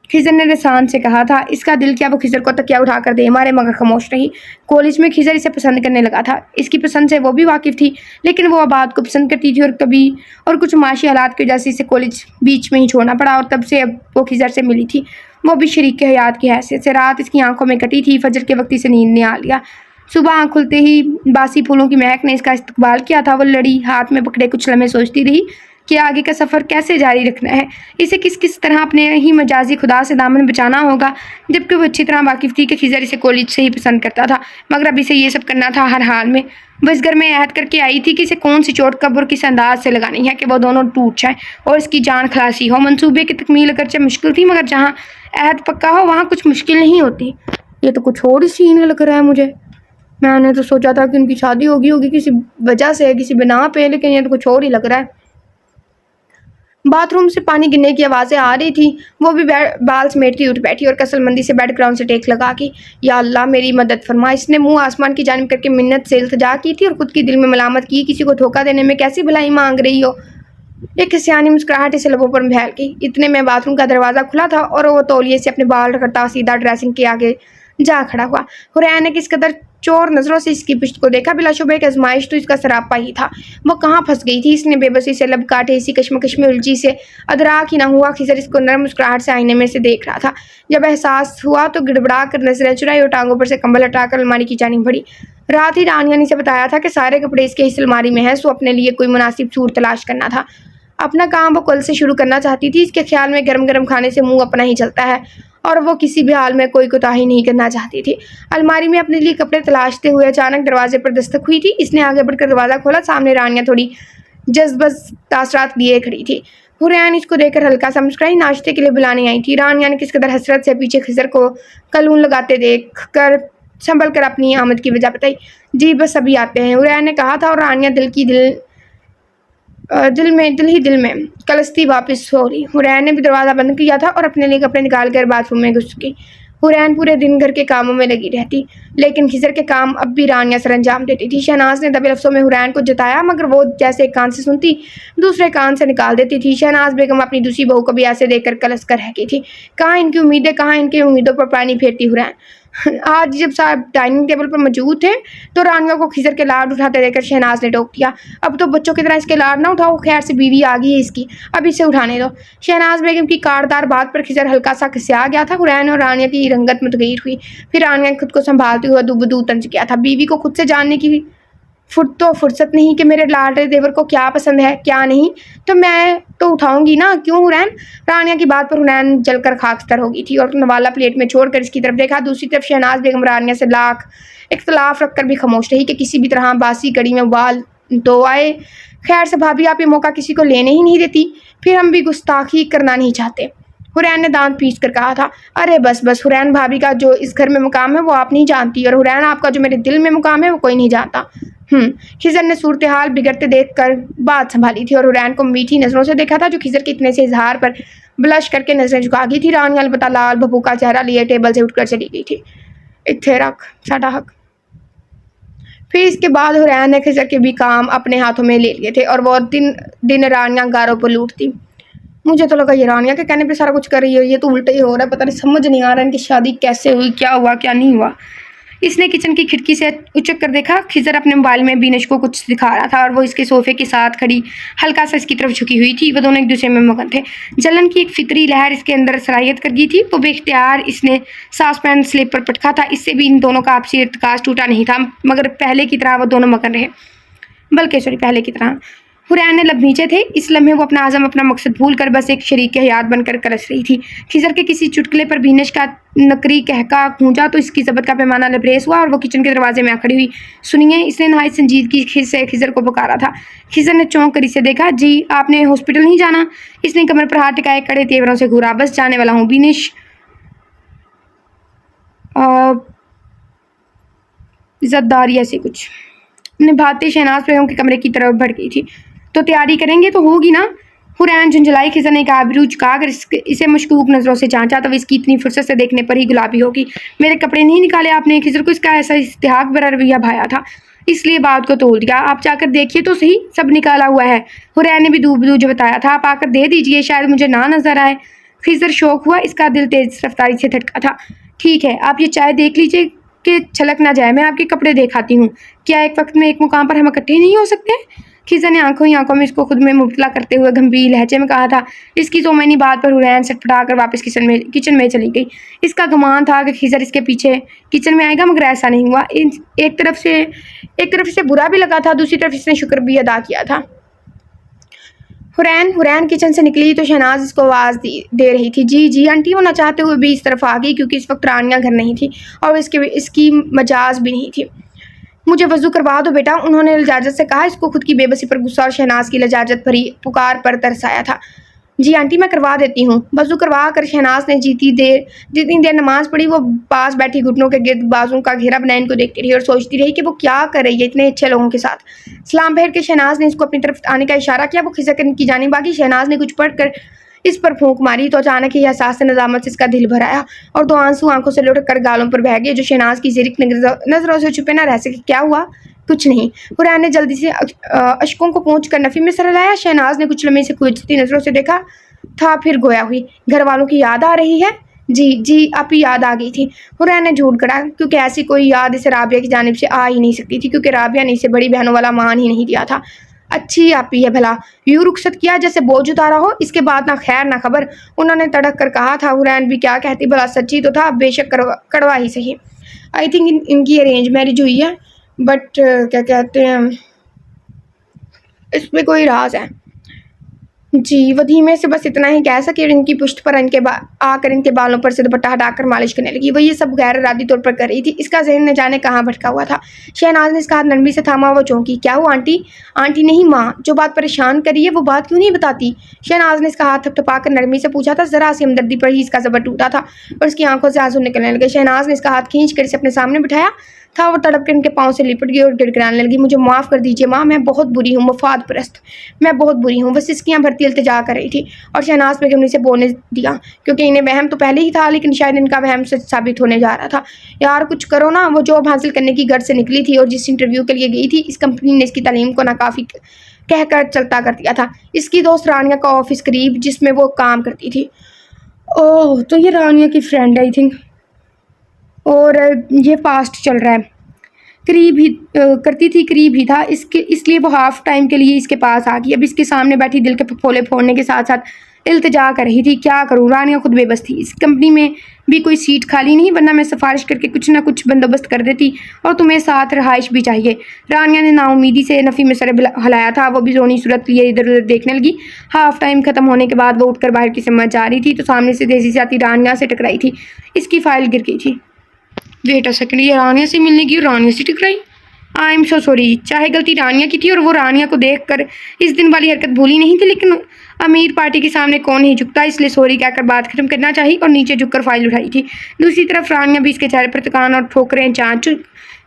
खिजर ने रसान से कहा था। इसका दिल क्या वो खिजर को तकिया उठा कर दे मारे, मगर खामोश रही। कॉलेज में खिजर इसे पसंद करने लगा था। इसकी पसंद से वो भी वाकिफ़ थी, लेकिन वो आबाद को पसंद करती थी और कुछ माशी हालात की वजह से इसे कॉलेज बीच में ही छोड़ना पड़ा और तब से अब वो खिजर से मिली थी, वो भी शरीक हयात की हैसियत से। रात इसकी आंखों में कटी थी। फजर के वक्त इसे नींद ने आ लिया। सुबह आँख खुलते ही बासी फूलों की महक ने इसका इस्तकबाल किया था। वो लड़ी हाथ में पकड़े कुछ लम्हे सोचती रही कि आगे का सफ़र कैसे जारी रखना है। इसे किस किस तरह अपने ही मजाजी खुदा से दामन बचाना होगा, जबकि वो अच्छी तरह वाकिफ़ थी कि खिजर इसे कॉलेज से ही पसंद करता था, मगर अब इसे ये सब करना था हर हाल में। वह इस घर में अहद करके आई थी कि इसे कौन सी चोट कब और किस अंदाज से लगानी है कि वो दोनों टूट जाएं और इसकी जान खलासी हो। मंसूबे की तकमील अगरचे मुश्किल थी, मगर जहाँ अहद पक्का हो वहाँ कुछ मुश्किल नहीं होती। ये तो कुछ और ही सीन लग रहा है मुझे। मैंने तो सोचा था कि उनकी शादी होगी किसी वजह से, किसी बिना पे, लेकिन ये तो कुछ और ही लग रहा है। बाथरूम से पानी गिरने की आवाज़ें आ रही थी। वो भी बाल समेटती उठ बैठी और कसलमंदी से बेड ग्राउंड से टेक लगा की। या अल्लाह, मेरी मदद फरमा। इसने मुंह आसमान की जानिब करके मिन्नत से इल्तिजा की थी और खुद की दिल में मलामत की। किसी को धोखा देने में कैसी भलाई मांग रही हो। एक सियानी मुस्कुराहट इसे लबों पर फैल गई। इतने में बाथरूम का दरवाज़ा खुला था और वो तौलिए से अपने बाल रगड़ता सीधा ड्रेसिंग के आगे जा खड़ा हुआ। हुरैन ने किस कदर चोर नज़रों से इसकी पुश्त को देखा। बिलाशुबह एक आजमाइश तो इसका सरापा ही था। वो कहाँ फंस गई थी। इसने बेबसी से लब काटे, इसी कश्मकश में उलझी से अदराक ही ना हुआ। खिजर इसको नरम मुस्कुराहट से आईने में से देख रहा था। जब एहसास हुआ तो गिड़बड़ा कर नजरें चुराई और टांगों पर से कंबल हटाकर अलमारी की जानी बढ़ी। रात ही रानिया ने इसे बताया था कि सारे कपड़े इसके इस अलमारी में हैं, सो अपने लिए कोई मुनासिब सूर तलाश करना था। अपना काम वो कल से शुरू करना चाहती थी। इसके ख्याल में गर्म गर्म खाने से मुंह अपना ही चलता है और वो किसी भी हाल में कोई कोताही नहीं करना चाहती थी। अलमारी में अपने लिए कपड़े तलाशते हुए अचानक दरवाजे पर दस्तक हुई थी। इसने आगे बढ़कर दरवाज़ा खोला। सामने रानिया थोड़ी जज्बस तासरात लिए खड़ी थी। हुरैन इसको देखकर हल्का सा मुस्कुराई। नाश्ते के लिए बुलाने आई थी। रानिया ने किस कदर हसरत से पीछे खिजर को कलून लगाते देख कर संभल कर अपनी आमद की वजह बताई। जी बस अभी आते हैं, हुरैन ने कहा था और रानिया दिल में कलस्ती वापस हो रही। हुरैन ने भी दरवाज़ा बंद किया था और अपने लिए कपड़े निकाल कर बाथरूम में घुस गई। हुरैन पूरे दिन घर के कामों में लगी रहती, लेकिन खिजर के काम अब भी रानिया सर अंजाम देती थी। शहनाज ने दबे लफ्ज़ों में हुरैन को जताया, मगर वो जैसे एक कान से सुनती दूसरे कान से निकाल देती थी। शहनाज बेगम अपनी दूसरी बहू को भी ऐसे देखकर कलस कर रह गई थी। कहाँ इनकी उम्मीदें, कहाँ इनकी उम्मीदों पर पानी फेरती हुरैन। आज जब साहब डाइनिंग टेबल पर मौजूद थे तो रानिया को खिजर के लाड उठाते देखकर शहनाज ने टोक दिया। अब तो बच्चों की तरह इसके लाड ना उठाओ, खैर से बीवी आ गई है इसकी, अब इसे उठाने दो। शहनाज बेगम की कारदार बात पर खिजर हल्का सा खिसिया गया था। हुरैन और रानिया की रंगत मुतगैर हुई। फिर रानिया ने खुद को संभालते हुए दुबदू तंज किया था। बीवी को खुद से जानने की फुर्सत नहीं कि मेरे लाडले देवर को क्या पसंद है क्या नहीं, तो मैं तो उठाऊंगी ना, क्यों हुरैन? रानिया की बात पर हुरैन जलकर खाकस्तर हो गई थी और नवाला प्लेट में छोड़कर इसकी तरफ देखा। दूसरी तरफ शहनाज बेगम रानिया से लाख इख्तलाफ रखकर भी खामोश रही कि किसी भी तरह बासी कड़ी में उबाल तो आए। खैर से भाभी, आप ये मौका किसी को लेने ही नहीं देती, फिर हम भी गुस्ताखी करना नहीं चाहते। हुरैन ने दांत पीस कर कहा था। अरे बस बस, हुरैन भाभी का जो इस घर में मुकाम है वो आप नहीं जानती, और हुरैन आपका जो मेरे दिल में मुकाम है वो कोई नहीं जानता। खिजर ने सूरत हाल बिगड़ते देखकर बात संभाली थी और हुरैन को मीठी नजरों से देखा था, जो खिजर के इतने से इजहार पर ब्लश करके नजरें झुका गई थी। रानी अलबत्ता लाल भभू का चेहरा लिए टेबल से उठकर चली गई थी। इत्थे रख साडा हक। फिर इसके बाद हुरैन ने खिजर के भी काम अपने हाथों में ले लिए थे और वो दिन दिन रानियां गारों पर लूटती। मुझे तो लगा ये रानिया के कहने पे सारा कुछ कर रही है, ये तो उल्टा ही हो रहा है। पता नहीं, समझ नहीं आ रहा इनकी शादी कैसे हुई, क्या हुआ क्या नहीं हुआ। इसने किचन की खिड़की से उचक कर देखा। खिजर अपने मोबाइल में बीनश को कुछ दिखा रहा था और वो इसके सोफे के साथ खड़ी हल्का सा इसकी तरफ झुकी हुई थी। वो दोनों एक दूसरे में मगन थे। जलन की एक फितरी लहर इसके अंदर सरायत कर गई थी। वो बेख्तियार इसने सासपैन स्लिप पर पटका था। इससे भी इन दोनों का आपसी इर्तिकाज टूटा नहीं था, मगर पहले की तरह वो दोनों मगन रहे, बल्कि पहले की तरह। हुरैन ने लब नीचे थे। इस लम्हे वो अपना आज़म, अपना मकसद भूल कर बस एक शरीक हयात बनकर तरस रही थी। खिजर के किसी चुटकुले पर बीनश का नकरी कहका गूंजा तो इसकी ज़बत का पैमाना लबरेज हुआ और वो किचन के दरवाजे में आ खड़ी हुई। सुनिए, इसने नहायत संजीदगी से खिजर को पुकारा था। खिजर ने चौंक कर इसे देखा। जी, आपने हॉस्पिटल नहीं जाना? इसने कमर पर हाथ टिकाए कड़े तेवरों से घूरा। बस जाने वाला हूँ बीनश। इज्जतदारी ऐसे कुछ निभाते शहनाज बेगम के कमरे की तरफ बढ़ गई थी। तो तैयारी करेंगे तो होगी ना? हुरैन झुंझलाई। खिजर ने कहा आबरू झुकाकर इसे मशकूक नजरों से जांचा तो इसकी इतनी फुर्सत से देखने पर ही गुलाबी होगी। मेरे कपड़े नहीं निकाले आपने? खिजर को इसका ऐसा इस्तेहाक भरा रवैया भाया था, इसलिए बात को तोड़ दिया। आप जाकर देखिए तो सही, सब निकाला हुआ है। हुरैन ने भी दूब बताया था। आप आकर दे दीजिए, शायद मुझे ना नजर आए। खिजर शौक हुआ, इसका दिल तेज रफ्तारी से धड़का था। ठीक है, आप ये चाय देख लीजिए कि छलक ना जाए, मैं आपके कपड़े दिखाती हूँ। क्या एक वक्त में एक मुकाम पर हम इकट्ठे नहीं हो सकते? खिजर ने आंखों ही आंखों में इसको खुद में मुबतला करते हुए गंभीर लहजे में कहा था। इसकी तो मैंने बात पर हुरैन सटपटा कर वापस किचन में चली गई। इसका गुमान था कि खिजर इसके पीछे किचन में आएगा, मगर ऐसा नहीं हुआ। एक तरफ से बुरा भी लगा था, दूसरी तरफ इसने शुक्र भी अदा किया था। हुरैन किचन से निकली तो शहनाज इसको आवाज़ दे रही थी। जी जी आंटी। वो न चाहते हुए भी इस तरफ आ गई, क्योंकि इस वक्त रानिया घर नहीं थी और इसकी मजाज भी नहीं थी। मुझे वज़ू करवा दो बेटा, उन्होंने लजाजत से कहा। इसको खुद की बेबसी पर गुस्सा और शहनाज की लजाजत भरी पुकार पर तरस आया था। जी आंटी, मैं करवा देती हूँ। वज़ू करवा कर शहनाज ने जितनी देर नमाज पढ़ी वो पास बैठी घुटनों के गिर्द बाजू का घेरा बनाए इनको देखती रही और सोचती रही कि वो क्या कर रही है इतने अच्छे लोगों के साथ। सलाम फेर के शहनाज ने इसको अपनी तरफ आने का इशारा किया। वो खिसक की जानिब भागी। शहनाज ने कुछ पढ़कर इस पर फूंक मारी तो अचानक ही एहसास से नज़ामत से इसका दिल भर आया और दो आंसू आंखों से लुढ़क कर गालों पर बह गए, जो शहनाज की ज़िरिक नजरों से छुपे ना रह सके। क्या हुआ? कुछ नहीं। हुरैन ने जल्दी से अशकों को पोंछ कर नफ़ी में सर लाया। शहनाज ने कुछ लम्हे से खुजती नजरों से देखा था, फिर गोया हुई। घर वालों की याद आ रही है? जी, आपकी याद आ गई थी। हुरैन ने झूठ गढ़ा, क्योंकि ऐसी कोई याद इसे राबिया की जानिब से आ ही नहीं सकती थी, क्योंकि राबिया ने इसे बड़ी बहनों वाला मान ही नहीं दिया था। अच्छी आपी है भला, यूँ रुखसत किया जैसे बोझ उतारा हो। इसके बाद ना खैर ना खबर, उन्होंने तड़क कर कहा था। हुरैन भी क्या कहती भला, सच्ची तो था, बेशक कड़वा ही सही। आई थिंक इनकी अरेंज मैरिज हुई है, बट क्या कहते हैं, इसमें कोई राज है। जी, वो धीमे से बस इतना ही कह सके और इनकी पुश्त पर आकर इनके बालों पर से दुपट्टा हटाकर मालिश करने लगी। वो ये सब गैर इरादी तौर पर कर रही थी। इसका जहन न जाने कहाँ भटका हुआ था। शहनाज ने इसका हाथ नरमी से थामा। वो चौंकी। क्या हुआ आंटी? आंटी नहीं माँ, जो बात परेशान करी है वो बात क्यों नहीं बताती? शहनाज ने इसका हाथ थपथपा कर नरमी से पूछा था। जरा सी हमदर्दी पर ही इसका जबर टूटा था और उसकी आंखों से आंसू निकलने लगे। शहनाज ने इसका हाथ खींच कर इसे अपने सामने बिठाया था। वो तड़प कर इनके पाँव से लिपट गई और गिड़गिड़ाने लगी। मुझे माफ़ कर दीजिए माँ, मैं बहुत बुरी हूँ, मफाद परस्त, मैं बहुत बुरी हूँ। बस सिसकियाँ भरती इल्तिजा कर रही थी और शहनाज बेगम ने इसे बोलने दिया, क्योंकि इन्हें वहम तो पहले ही था, लेकिन शायद इनका वहम सच साबित होने जा रहा था। यार कुछ करो ना। वो जॉब हासिल करने की गर्ज से निकली थी और जिस इंटरव्यू के लिए गई थी, इस कंपनी ने इसकी तालीम को नाकाफ़ी कहकर चलता कर दिया था। इसकी दोस्त रानिया का ऑफिस करीब, जिसमें वो काम करती थी। ओह, तो ये रानिया की फ्रेंड आई थिंक, और ये फास्ट चल रहा है। करीब ही करती थी, करीब ही था इसलिए वो हाफ टाइम के लिए इसके पास आ गई। अब इसके सामने बैठी दिल के फफोले फोड़ने के साथ साथ इल्तिजा कर रही थी। क्या करूँ, रानिया खुद बेबस थी। इस कंपनी में भी कोई सीट खाली नहीं, वरना मैं सिफारिश करके कुछ ना कुछ बंदोबस्त कर देती, और तुम्हें साथ रहाइश भी चाहिए। रानिया ने नाउमीदी से नफ़ी में सर हिलाया था। वो भी रोनी सूरत लिए इधर उधर देखने लगी। हाफ टाइम खत्म होने के बाद वो उठकर बाहर की समझ जा रही थी तो सामने से तेजी से आती रानिया से टकराई थी। इसकी फाइल गिर गई थी। वेट अ सेकंड, ये रानिया से मिलने की और रानिया से टकराई? I am so sorry. चाहे गलती रानिया की थी और वो रानिया को देखकर इस दिन वाली हरकत भूली नहीं थी, लेकिन अमीर पार्टी के सामने कौन नहीं झुकता, इसलिए सॉरी कहकर बात खत्म करना चाहिए और नीचे झुककर फाइल उठाई थी। दूसरी तरफ रानिया भी इसके चेहरे पर थकान और ठोकरें जांच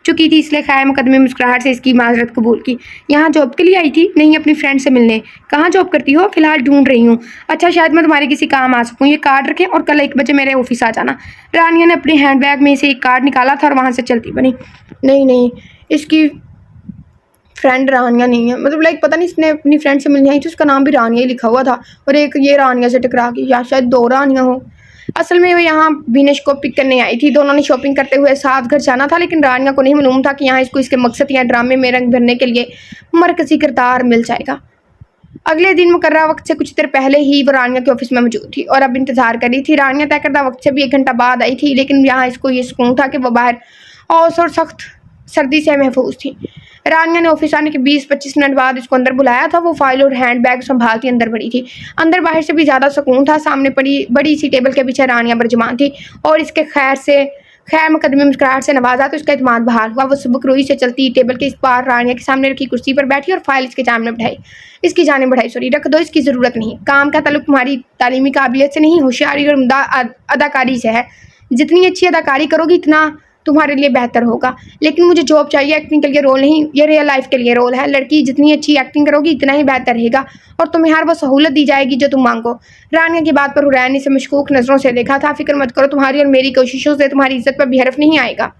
चुकी थी, इसलिए खैर मुकदमे मुस्कुराहट से इसकी माजरत कबूल की। यहाँ जॉब के लिए आई थी? नहीं, अपनी फ्रेंड से मिलने। कहाँ जॉब करती हो? फिलहाल ढूंढ रही हूँ। अच्छा, शायद मैं तुम्हारे किसी काम आ सकूँ। ये कार्ड रखें और कल 1 बजे मेरे ऑफिस आ जाना। रानिया ने अपने हैंडबैग में से एक कार्ड निकाला था और वहाँ से चलती बनी। नहीं नहीं, इसकी फ्रेंड रानिया नहीं है, मतलब लाइक पता नहीं, इसने अपनी फ्रेंड से मिलने आई थी, उसका नाम भी रानिया ही लिखा हुआ था, और एक ये रानिया से टकरा गई, या शायद 2 रानिया हो। असल में वो यहाँ विनेश को पिक करने आई थी। दोनों ने शॉपिंग करते हुए साथ घर जाना था, लेकिन रानिया को नहीं मालूम था कि यहाँ इसको इसके मकसद या ड्रामे में रंग भरने के लिए मरकजी किरदार मिल जाएगा। अगले दिन मुकर्रर वक्त से कुछ देर पहले ही वो रानिया के ऑफिस में मौजूद थी और अब इंतजार कर रही थी। रानिया तय करदा वक्त से भी 1 घंटा बाद आई थी, लेकिन यहाँ इसको ये सुकून था कि वो बाहर औस और सख्त सर्दी से महफूज थी। रानिया ने ऑफिस आने के 20-25 मिनट बाद इसको अंदर बुलाया था। वो फाइल और हैंड बैग संभालती अंदर बढ़ी थी। अंदर बाहर से भी ज़्यादा सुकून था। सामने पड़ी बड़ी सी टेबल के पीछे रानिया बरजमान थी और इसके खैर मुकदमे मुस्कुराहट से नवाजा तो उसका इत्मीनान बहाल हुआ। वो सबक रोई से चलती टेबल के इस पार रानिया के सामने रखी कुर्सी पर बैठी और फाइल इसकी जानिब बढ़ाई। रख दो, इसकी ज़रूरत नहीं। काम का ताल्लुक तुम्हारी तालीमी काबिलियत से नहीं, होशियारी और उम्दा अदाकारी से है। जितनी अच्छी अदाकारी करोगी इतना तुम्हारे लिए बेहतर होगा। लेकिन मुझे जॉब चाहिए, एक्टिंग के लिए रोल नहीं, ये रियल लाइफ के लिए रोल है। लड़की जितनी अच्छी एक्टिंग करोगी इतना ही बेहतर रहेगा और तुम्हें हर वो सहूलत दी जाएगी जो तुम मांगो। रानिया की बात पर हुरैन ने इसे मशकूक नज़रों से देखा था। फिक्र मत करो, तुम्हारी और मेरी कोशिशों से तुम्हारी इज्जत पर भी हर्फ नहीं आएगा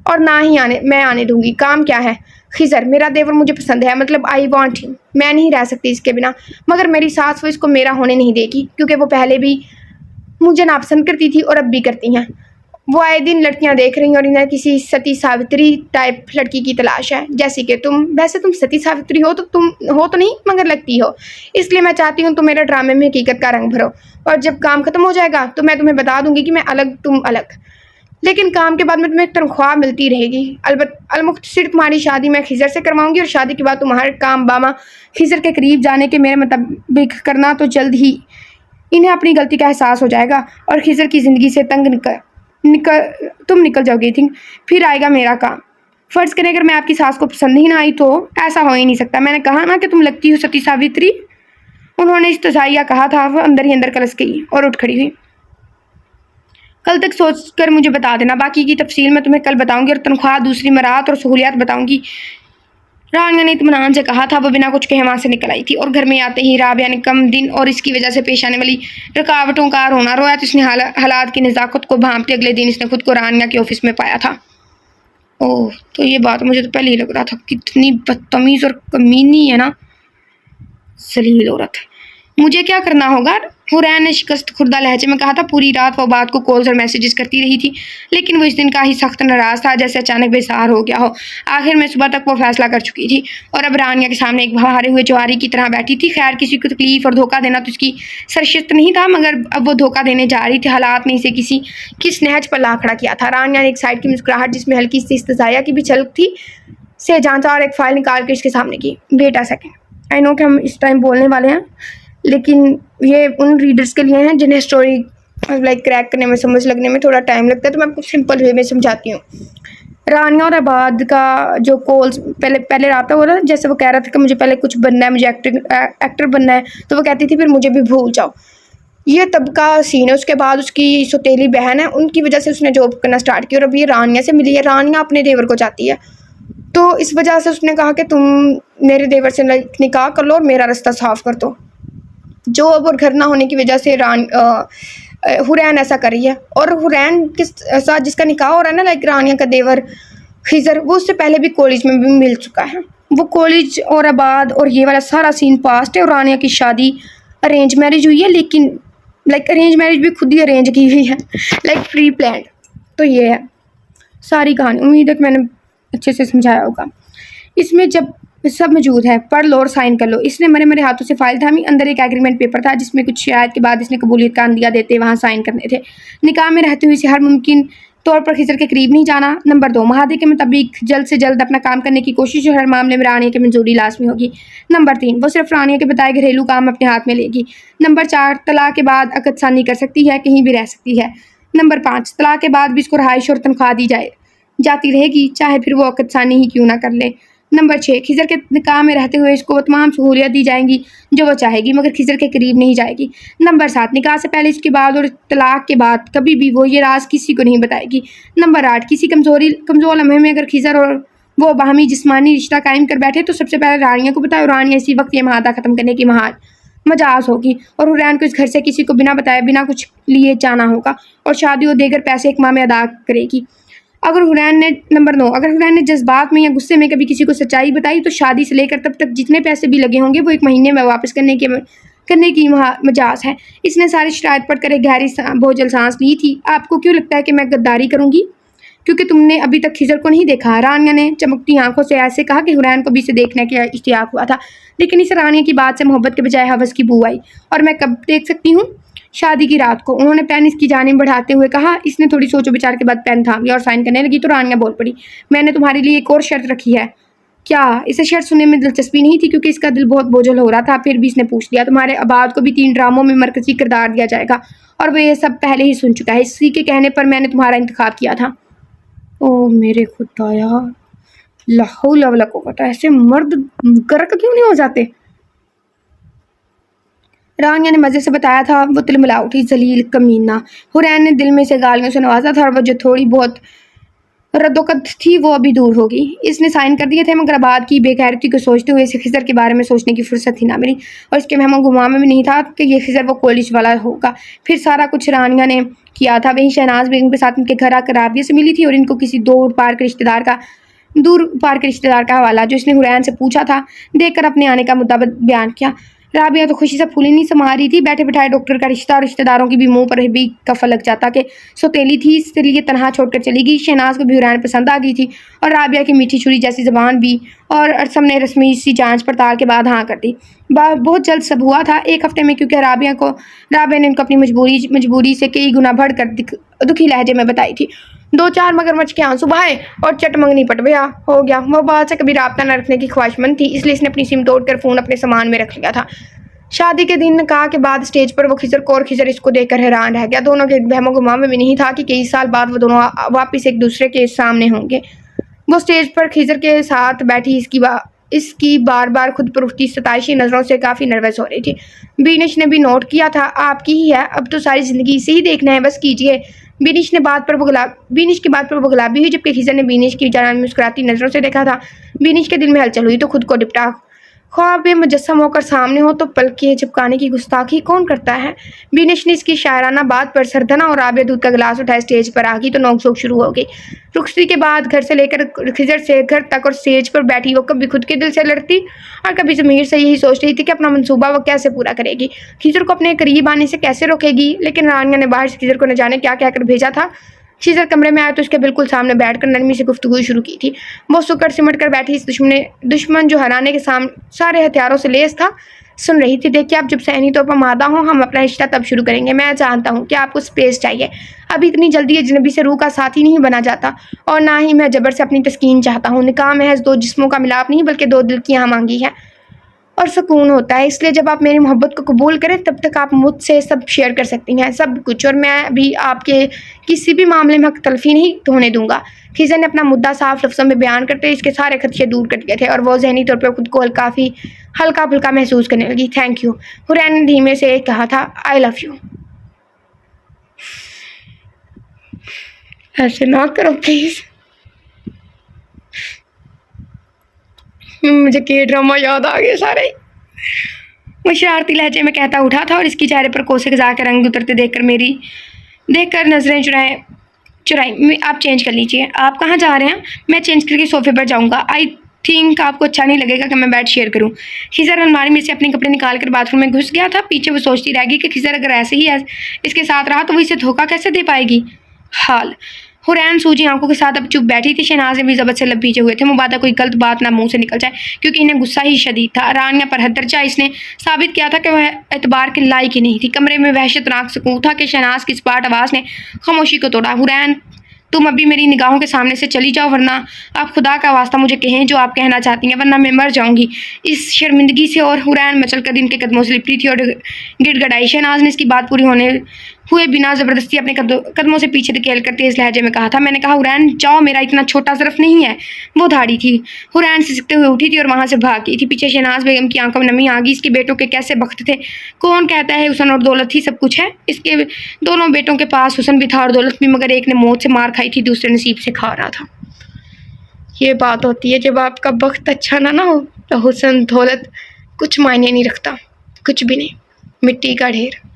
और ना ही मैं आने दूंगी। काम क्या है? खिजर, मेरा देवर मुझे पसंद है, मतलब आई वॉन्ट हिम। मैं नहीं रह सकती इसके बिना, मगर मेरी सास वो इसको मेरा होने नहीं देगी, क्योंकि वो पहले भी मुझे नापसंद करती थी और अब भी करती हैं। वो आए दिन लड़कियां देख रही और इन्हें किसी सती सावित्री टाइप लड़की की तलाश है, जैसी कि तुम। वैसे तुम सती सावित्री हो तो नहीं, मगर लगती हो। इसलिए मैं चाहती हूँ तुम मेरे ड्रामे में हकीकत का रंग भरो, और जब काम खत्म हो जाएगा तो मैं तुम्हें बता दूंगी कि मैं अलग, तुम अलग। लेकिन काम के बाद में तुम्हें तनख्वाह मिलती रहेगी। अलमुख्तसर तुम्हारी शादी मैं खिजर से करवाऊंगी और शादी के बाद तुम्हारे काम बामा खिजर के करीब जाने के मेरे मुताबिक करना, तो जल्द ही इन्हें अपनी गलती का एहसास हो जाएगा और खिजर की ज़िंदगी से तंग तुम निकल जाओगे। थिंक फिर आएगा मेरा काम। फ़र्ज़ करें अगर मैं आपकी सास को पसंद ही ना आई, तो ऐसा हो ही नहीं सकता। मैंने कहा ना कि तुम लगती हो सती सावित्री। उन्होंने इस्तज़ाइया कहा था। वो अंदर ही अंदर कलस गई और उठ खड़ी हुई। कल तक सोच कर मुझे बता देना, बाकी की तफसील मैं तुम्हें कल बताऊंगी और तनख्वाह, दूसरी मराहत और सहूलियात बताऊंगी। रानिया ने इत्मीनान से कहा था। वो बिना कुछ कहे वहाँ से निकल आई थी और घर में आते ही राबिया ने कम दिन और इसकी वजह से पेश आने वाली रुकावटों का रोना रोया तो इसने हालात की नज़ाकत को भांपते अगले दिन इसने खुद को रानिया के ऑफिस में पाया था। ओह, तो ये बात मुझे तो पहले ही लग रहा था। कितनी बदतमीज़ और कमीनी है ना, जलील औरत। मुझे क्या करना होगा? हुरैन ने शिकस्त खुर्दा लहजे में कहा था। पूरी रात वो बात को कॉल्स और मैसेजेस करती रही थी, लेकिन वो इस दिन का ही सख्त नाराज़ था, जैसे अचानक बेसहार हो गया हो। आखिर में सुबह तक वो फैसला कर चुकी थी और अब रानिया के सामने एक हारे हुए जवारी की तरह बैठी थी। खैर, किसी को तकलीफ और धोखा देना तो इसकी सरशिस्त नहीं था, मगर अब वो धोखा देने जा रही थी। हालात ने इसे किस नहज पर ला खड़ा किया था। रानिया ने एक साइड की मुस्कुराहट जिसमें हल्की सी इस्तज़ाया की भी झलक थी से जांचा और एक फ़ाइल निकाल कर इसके सामने की। Wait a second, I know कि हम इस टाइम बोलने वाले हैं, लेकिन ये उन रीडर्स के लिए हैं जिन्हें स्टोरी लाइक क्रैक करने में, समझ लगने में थोड़ा टाइम लगता है, तो मैं आपको सिंपल वे में समझाती हूँ। रानिया और आबाद का जो कॉल्स पहले रहा था, जैसे वो कह रहा था कि मुझे पहले कुछ बनना है, मुझे एक्टर बनना है, तो वो कहती थी फिर मुझे भी भूल जाओ। ये तब का सीन है। उसके बाद उसकी सौतेली बहन है, उनकी वजह से उसने जॉब करना स्टार्ट किया और अब ये रानिया से मिली है। रानिया अपने देवर को चाहती है, तो इस वजह से उसने कहा कि तुम मेरे देवर से निकाह कर लो और मेरा रास्ता साफ कर दो। जॉब और घर ना होने की वजह से हुरैन ऐसा कर रही है। और हुरैन के साथ जिसका निकाह हो रहा है ना, लाइक रानिया का देवर खिजर, वो उससे पहले भी कॉलेज में भी मिल चुका है। वो कॉलेज और आबाद और ये वाला सारा सीन पास्ट है। और रानिया की शादी अरेंज मैरिज हुई है, लेकिन लाइक अरेंज मैरिज भी खुद ही अरेंज की हुई है, लाइक प्री प्लान्ड। तो ये है सारी कहानी। उम्मीद है कि मैंने अच्छे से समझाया होगा। इसमें जब सब मौजूद है, पढ़ लो और साइन कर लो। इसने मरे मेरे हाथों से फाइल थामी। अंदर एक एग्रीमेंट पेपर था जिसमें कुछ शिकायत के बाद इसने कबूलियत का अंदिया देते वहाँ साइन करने थे। निकाह में रहते हुए इसे हर मुमकिन तौर पर खिजर के करीब नहीं जाना। नंबर 2, महादे के मुताबिक जल्द से जल्द अपना काम करने की कोशिश और हर मामले में रानिया की मंजूरी लाजमी होगी। नंबर 3, वो सिर्फ रानिया के बताए घरेलू काम अपने हाथ में लेगी। नंबर 4, तलाक के बाद अकदसानी कर सकती है, कहीं भी रह सकती है। नंबर 5, तलाक के बाद भी इसको रहाइश और तनख्वाह दी जाती रहेगी, चाहे फिर वो अकदसानी ही क्यों ना कर ले। नंबर 6, खिजर के निकाह में रहते हुए इसको वो तमाम सहूलियत दी जाएंगी जो वो चाहेगी, मगर खिजर के करीब नहीं जाएगी। नंबर 7, निकाह से पहले, इसके बाद और तलाक के बाद कभी भी वो ये राज किसी को नहीं बताएगी। नंबर 8, किसी कमज़ोर लम्हे में अगर खिजर और वो बाहमी जिस्मानी रिश्ता कायम कर बैठे तो सबसे पहले रानिया को बताए और रानिया इसी वक्त ये महादा ख़त्म करने की मजाज होगी और हुरैन को इस घर से किसी को बिना बताए बिना कुछ लिए जाना होगा और शादी और देकर पैसे एक माह में अदा करेगी। नंबर 9, अगर हुरैन ने जज्बात में या गुस्से में कभी किसी को सच्चाई बताई तो शादी से लेकर तब तक जितने पैसे भी लगे होंगे वो 1 महीने में वापस करने की मजाज है। इसने सारी शराइत पढ़कर एक गहरी बोझल सांस ली थी। आपको क्यों लगता है कि मैं गद्दारी करूंगी? क्योंकि तुमने अभी तक खिजर को नहीं देखा। रानिया ने चमकती आंखों से ऐसे कहा कि हुरैन को भी इसे देखने का इश्तियाक हुआ था, लेकिन इस रानिया की बात से मोहब्बत के बजाय हवस की बू आई। और मैं कब देख सकती हूँ? शादी की रात को। उन्होंने पेन इसकी जानिब बढ़ाते हुए कहा। इसने थोड़ी सोचो विचार के बाद पेन थाम लिया और साइन करने लगी तो रानिया बोल पड़ी, मैंने तुम्हारे लिए एक और शर्त रखी है। क्या? इसे शर्त सुनने में दिलचस्पी नहीं थी क्योंकि इसका दिल बहुत बोझल हो रहा था। फिर भी इसने पूछ लिया, तुम्हारे आबाद को भी 3 ड्रामों में मरकजी किरदार दिया जाएगा और वो ये सब पहले ही सुन चुका है। इसी के कहने पर मैंने तुम्हारा इंतखाब किया था। ओह मेरे खुदाया, ला हौला वला कुव्वता, ऐसे मर्द गर्क क्यों नहीं हो जाते? रानिया ने मज़े से बताया था। वो तिलमिला उठी, जलील कमीना। हुरैन ने दिल में से गालियों से नवाजा था और वो जो थोड़ी बहुत रद्दोकद थी वो अभी दूर होगी। इसने साइन कर दिए थे मगर आबाद की बेगैरती को सोचते हुए इसे खिजर के बारे में सोचने की फुर्सत ही ना मिली और इसके महमा गुमा में भी नहीं था कि ये खिजर वो कॉलेज वाला होगा। फिर सारा कुछ रानिया ने किया था। वहीं शहनाज बेगम के साथ इनके घर आकर राबिया से मिली थी और इनको किसी दूर पार के रिश्तेदार का हवाला जो इसने हुरैन से पूछा था देखकर अपने आने का मुद्दा बयान किया। राबिया तो खुशी से फूली नहीं समा रही थी। बैठे बिठाए डॉक्टर का रिश्ता और रिश्तेदारों की भी मुंह पर भी कफा लग जाता कि सौतेली थी, इसलिए तनहा छोड़कर चली गई। शहनाज को भी हुरैन पसंद आ गई थी और राबिया की मीठी छुरी जैसी ज़बान भी, और अरसम ने रस्मी सी जांच पड़ताल के बाद हाँ कर दी। बहुत जल्द सब हुआ था, 1 हफ्ते में, क्योंकि राबिया ने उनको अपनी मजबूरी से कई गुना बढ़कर दुखी लहजे में बताई थी। 2-4 मगरमच्छ के आंसू बहाए और चटमंगनी पटवया हो गया। वो बात से कभी राब्ता न रखने की ख्वाहिशमंद थी, इसलिए इसने अपनी सिम तोड़कर फ़ोन अपने सामान में रख लिया था। शादी के दिन निकाह के बाद स्टेज पर वो खिजर को और खिजर इसको देखकर हैरान रह गया। दोनों के बहमो गुमा में भी नहीं था कि कई साल बाद वो दोनों वापस एक दूसरे के सामने होंगे। वो स्टेज पर खिजर के साथ बैठी इसकी बार बार खुद पर उठती सताइशी नज़रों से काफ़ी नर्वस हो रही थी। बीनिश ने भी नोट किया था, आपकी ही है, अब तो सारी ज़िंदगी इसे ही देखना है, बस कीजिए। बीनिश की बात पर वो गुलाबी हुई जबकि खिजर ने बीनिश की जान मुस्कुराती नज़रों से देखा था। बीनिश के दिल में हलचल हुई तो खुद को डिपटा। ख्वाब में मुजस्सम होकर सामने हो तो पलकें झपकाने की गुस्ताखी कौन करता है? बीनिश ने इसकी शायराना बात पर सरधना और आबे दूध का गिलास उठाया स्टेज पर आ गई तो नोक-झोंक शुरू हो गई। रुखसती के बाद घर से लेकर खिजर से घर तक और स्टेज पर बैठी वो कभी खुद के दिल से लड़ती और कभी ज़मीर से यही सोच रही थी कि अपना मंसूबा वो कैसे पूरा करेगी, खिजर को अपने करीब आने से कैसे रोकेगी। लेकिन रानिया ने बाहर से खिजर को न जाने क्या कहकर भेजा था। खिजर कमरे में आया तो उसके बिल्कुल सामने बैठकर नरमी से गुफ्तगू शुरू की थी। वो सुकड़ सिमट कर बैठी इस दुश्मन जो हराने के सारे हथियारों से लेस था सुन रही थी। देखिए, आप जब सहनी तौर पर मादा हो हम अपना रिश्ता तब शुरू करेंगे। मैं जानता हूँ कि आपको स्पेस चाहिए, अभी इतनी जल्दी अजनबी से रूह का साथी नहीं बना जाता और ना ही मैं जबर से अपनी तस्कीन चाहता हूँ। निकाह महज 2 जिस्मों का मिलाप नहीं बल्कि 2 दिल की यहाँ मांगी है और सुकून होता है। इसलिए जब आप मेरी मोहब्बत को कबूल करें तब तक आप मुझसे सब शेयर कर सकती हैं, सब कुछ, और मैं भी आपके किसी भी मामले में हक तलफी नहीं होने दूंगा। खिजर ने अपना मुद्दा साफ लफ्ज़ों में बयान करते इसके सारे खदशे दूर कर दिए थे और वो जहनी तौर पर खुद को काफ़ी हल्का फुल्का महसूस करने लगी। थैंक यू, हुरैन ने धीमे से कहा था। I love you. ऐसे ना करो प्लीज़, मुझे के ड्रामा याद आ गए सारे। वो शरारती लहजे में कहता उठा था और इसकी चेहरे पर कोसे खजा के रंग उतरते देखकर नजरें चुराई। आप चेंज कर लीजिए। आप कहाँ जा रहे हैं? मैं चेंज करके सोफे पर जाऊँगा। आई थिंक आपको अच्छा नहीं लगेगा कि मैं बेड शेयर करूँ। खिजर अलमारी में से अपने कपड़े निकाल कर बाथरूम में घुस गया था। पीछे वो सोचती रह गई कि खिजर अगर ऐसे ही इसके साथ रहा तो वो इसे धोखा कैसे दे पाएगी। हाल हुरैन सूजी आंखों के साथ अब चुप बैठी थी। शहनाज ने भी जबत से लब भींचे हुए थे। मुबादा कोई गलत बात ना मुंह से निकल जाए, क्योंकि इन्हें गुस्सा ही शदीद था। रानिया पर हद दर्जा इसने साबित किया था कि वह एतबार के लायक ही नहीं थी। कमरे में वहशतनाक सुकून था कि शहनाज की स्पाट आवाज़ ने खामोशी को तोड़ा। हुरैन, तुम अभी मेरी निगाहों के सामने से चली जाओ, वरना आप खुदा का वास्ता मुझे कहें जो आप कहना चाहती हैं, वरना मैं मर जाऊंगी इस शर्मिंदगी से। और हुरैन मचलकर इनके कदमों से लिपटी थी और गिड़गड़ाई। शहनाज ने इसकी बात पूरी होने हुए बिना ज़बरदस्ती अपने कदमों से पीछे धकेल कर तेज़ लहजे में कहा था, मैंने कहा हुरैन जाओ, मेरा इतना छोटा ज़रफ़ नहीं है। वो धाड़ी थी। हुरैन सिसकते हुए उठी थी और वहाँ से भाग गई थी। पीछे शहनाज बेगम की आंखों में नमी आ गई। इसके बेटों के कैसे बख्त थे। कौन कहता है हुसन और दौलत ही सब कुछ है। इसके दोनों बेटों के पास हुसन भी था और दौलत भी, मगर एक ने मौत से मार खाई थी, दूसरे नसीब से खा रहा था। ये बात होती है जब आपका बख्त अच्छा ना हो तो हुसन दौलत कुछ मायने नहीं रखता, कुछ भी नहीं, मिट्टी का ढेर।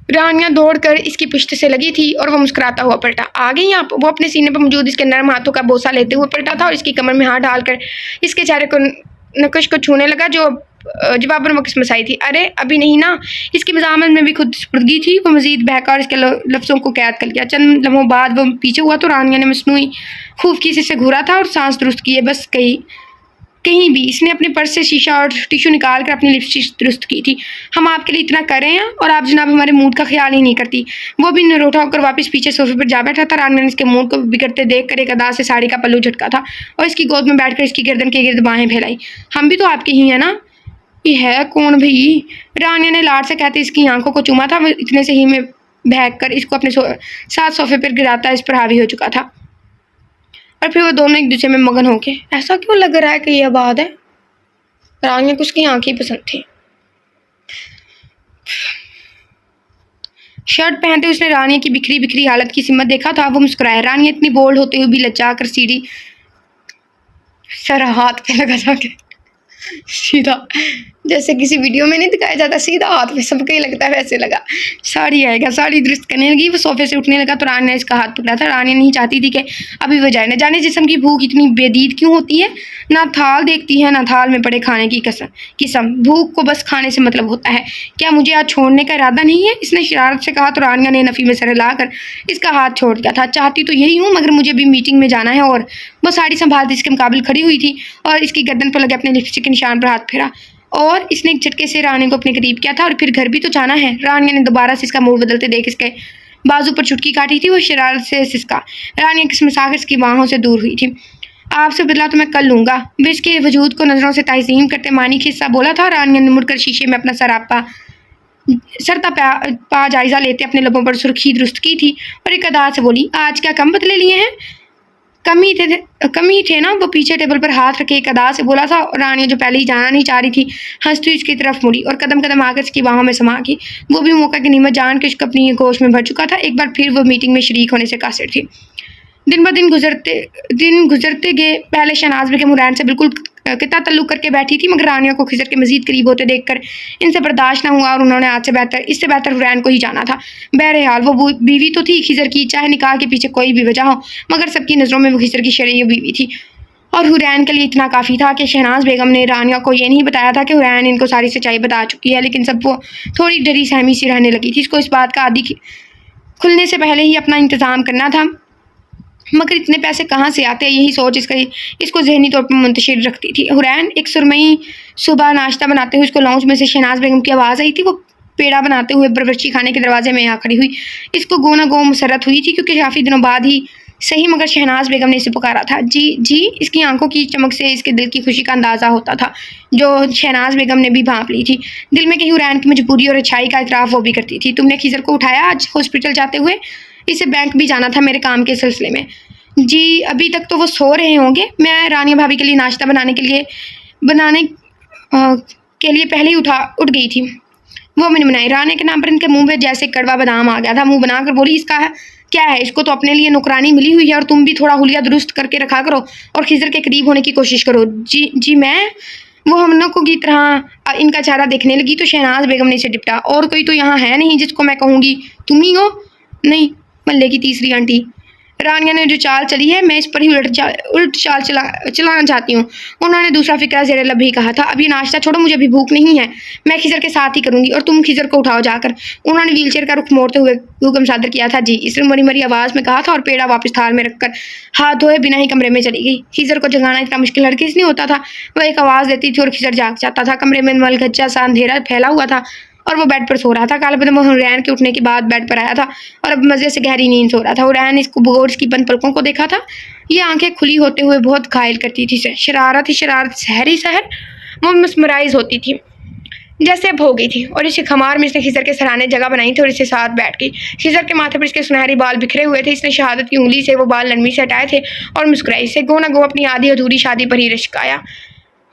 रानिया दौड़कर इसकी पुश्त से लगी थी और वह मुस्कुराता हुआ पलटा। आ गई आप? वो अपने सीने पर मौजूद इसके नरम हाथों का बोसा लेते हुए पलटा था और इसकी कमर में हाथ डालकर इसके चेहरे को नकश को छूने लगा, जो जवाबन वक्स मसाई थी। अरे अभी नहीं ना। इसकी मज़ामत में भी खुद सुपुर्दगी थी। वो मज़ीद बहका और इसके लफ्ज़ों को कैद कर लिया। चंद लम्हों बाद वो पीछे हुआ तो रानिया ने मसनूई खूबकी से घूरा था और सांस दुरुस्त किए। बस कहीं भी इसने अपने पर्स से शीशा और टिश्यू निकाल कर अपनी लिपस्टिक दुरुस्त की थी। हम आपके लिए इतना कर रहे हैं और आप जनाब हमारे मूड का ख्याल ही नहीं करती। वो भी नरोठा होकर वापस पीछे सोफे पर जा बैठा था। रानिया ने इसके मूड को बिगड़ते देख कर एक अदा से साड़ी का पल्लू झटका था और इसकी गोद में बैठकर इसकी गर्दन के गिर्द बाहें फैलाई। हम भी तो आपके ही हैं ना। ये है कौन भाई? रानिया ने लाड से कहते इसकी आंखों को चूमा था। वो इतने से ही में बहक कर इसको अपने साथ सोफे पर गिराता इस पर हावी हो चुका था और फिर वो दोनों एक दूसरे में मगन होके, ऐसा क्यों लग रहा है कि यह बात है? रानिया को उसकी आंखें पसंद थी। शर्ट पहनते उसने रानिया की बिखरी बिखरी हालत की सिमत देखा था। वो मुस्कुराया। रानिया इतनी बोल्ड होते हुए भी लज्जा कर सीढ़ी सर हाथ पे लगा जाके सीधा, जैसे किसी वीडियो में नहीं दिखाया जाता, सीधा हाथ पे सबको ही लगता है, वैसे लगा। साड़ी आएगा, साड़ी दुरुस्त करने लगी। वो सोफे से उठने लगा तो रानिया ने इसका हाथ पकड़ा था। रानिया नहीं चाहती थी कि अभी वो जाए। न जाने जिस्म की भूख इतनी बेदीद क्यों होती है। ना थाल देखती है, ना थाल में पड़े खाने की किस्म। भूख को बस खाने से मतलब होता है। क्या मुझे आज छोड़ने का इरादा नहीं है? इसने शरारत से कहा तो रानिया ने नफ़ी में सर हिलाकर इसका हाथ छोड़ दिया था। चाहती तो यही हूँ, मगर मुझे भी मीटिंग में जाना है। और वो साड़ी संभालती इसके मुकाबले खड़ी हुई थी और इसकी गर्दन पर लगे अपने लिपस्टिक के निशान पर हाथ फेरा और इसने एक झटके से रानी को अपने करीब किया था। और फिर घर भी तो जाना है। रानिया ने दोबारा से इसका मूड बदलते देख इसके बाजू पर चुटकी काटी थी। वो शरारत से सिसका। रानिया किस्म सागर इसकी बाहों से दूर हुई थी। आपसे बदला तो मैं कल लूँगा। विश के वजूद को नज़रों से ताज़ीम करते मानी खिस्सा बोला था। रानिया ने मुड़कर शीशे में अपना सरता पा जायज़ा लेते अपने लबों पर सुर्खी दुरुस्त की थी और एक अदा से बोली, आज क्या कम बदले लिए हैं? कम ही थे ना। वो पीछे टेबल पर हाथ रखे एक अदा से बोला था। रानिया जो पहले ही जाना नहीं चाह रही थी, हंसती हुई उसकी तरफ मुड़ी और कदम कदम आकर उसकी बाहों में समा गई। वो भी मौका की नीमत जान के उसको अपनी गोश में भर चुका था। एक बार फिर वो मीटिंग में शरीक होने से कासिर थी। दिन ब दिन गुजरते गए। पहले शहनाज बेगम हुरैन से बिल्कुल कितना तल्लुक करके बैठी थी, मगर रानिया को खिजर के मजीद करीब होते देखकर इनसे बर्दाश्त न हुआ और उन्होंने इससे बेहतर हुरैन को ही जाना था। बहरहाल वो बीवी तो थी खिजर की, चाहे निकाह के पीछे कोई भी वजह हो, मगर सबकी नज़रों में वो खिजर की शरई बीवी थी। और हुरैन के लिए इतना काफ़ी था कि शहनाज बेगम ने रानिया को ये नहीं बताया था कि हुरैन इनको सारी सच्चाई बता चुकी है। लेकिन सब वो थोड़ी डरी सहमी सी रहने लगी थी। इसको इस बात का आदि खुलने से पहले ही अपना इंतज़ाम करना था, मगर इतने पैसे कहाँ से आते हैं, यही सोच इसको जहनी तौर पर मुंतशिर रखती थी। हुरैन, एक सुरमई सुबह नाश्ता बनाते हुए उसको लाउंज में से शहनाज बेगम की आवाज़ आई थी। वो पेड़ा बनाते हुए बरबर्ची खाने के दरवाजे में यहाँ खड़ी हुई। इसको गो न गो मुसरत हुई थी, क्योंकि काफ़ी दिनों बाद ही सही मगर शहनाज बेगम ने इसे पुकारा था। जी। इसकी आंखों की चमक से इसके दिल की खुशी का अंदाज़ा होता था, जो शहनाज बेगम ने भी भांप ली थी। दिल में कहीं हुरैन की मजबूरी और अच्छाई का इतराफ़ वो भी करती थी। तुमने खिजर को उठाया आज हॉस्पिटल जाते हुए? इसे बैंक भी जाना था मेरे काम के सिलसिले में। जी, अभी तक तो वो सो रहे होंगे। मैं रानिया भाभी के लिए नाश्ता बनाने के लिए पहले ही उठ गई थी। वो मैंने बनाई। रानिया के नाम पर इनके मुंह में जैसे कड़वा बादाम आ गया था। मुंह बनाकर बोली, इसका क्या है? इसको तो अपने लिए नौकरानी मिली हुई है और तुम भी थोड़ा हुलिया दुरुस्त करके रखा करो और खिजर के करीब होने की कोशिश करो। जी मैं। वो हम लोगों की तरह इनका चेहरा देखने लगी तो शहनाज बेगम ने इसे डिपटा। और कोई तो यहाँ है नहीं जिसको मैं कहूँगी तुम ही हो? नहीं, मल्ले की तीसरी आंटी। रानिया ने जो चाल चली है, मैं इस पर ही उल्ट चाल चलाना चाहती हूँ। उन्होंने दूसरा फिक्रा ज़ेरे लब ही कहा था। अब ये नाश्ता छोड़ो, मुझे अभी भूख नहीं है। मैं खिजर के साथ ही करूँगी और तुम खिजर को उठाओ जाकर। उन्होंने व्हीलचेयर का रुख मोड़ते हुए हुक्म सादर किया था। जी, इसने मरी मरी आवाज़ में कहा था और पेड़ा वापस थाल में रखकर हाथ धोए बिना ही कमरे में चली गई। खिजर को जगाना इतना मुश्किल हरगिज़ नहीं होता था। वह एक आवाज़ देती थी और खिजर जाग जाता था। कमरे में मलगज्जा सा अंधेरा फैला हुआ था और वो बेड पर सो रहा था। काला बदन हुरैन के उठने के बाद बेड पर आया था और अब मज़े से गहरी नींद सो रहा था। हुरैन इसको गौर की बंद पलकों को देखा था। ये आंखें खुली होते हुए बहुत घायल करती थी इसे। शरारत ही शरारत, सहर ही सहर। वो मिसमराइज होती थी जैसे अब हो गई थी और इस खमार में इसने खिजर के सराहने जगह बनाई थी और इसके साथ बैठ गई। खिजर के माथे पर इसके सुनहरे बाल बिखरे हुए थे। इसने शहादत की उंगली से वो बाल नरमी से हटाए थे और मुस्कुराई। इसे गो न गो अपनी आधी अधूरी शादी पर ही रिश्क आया।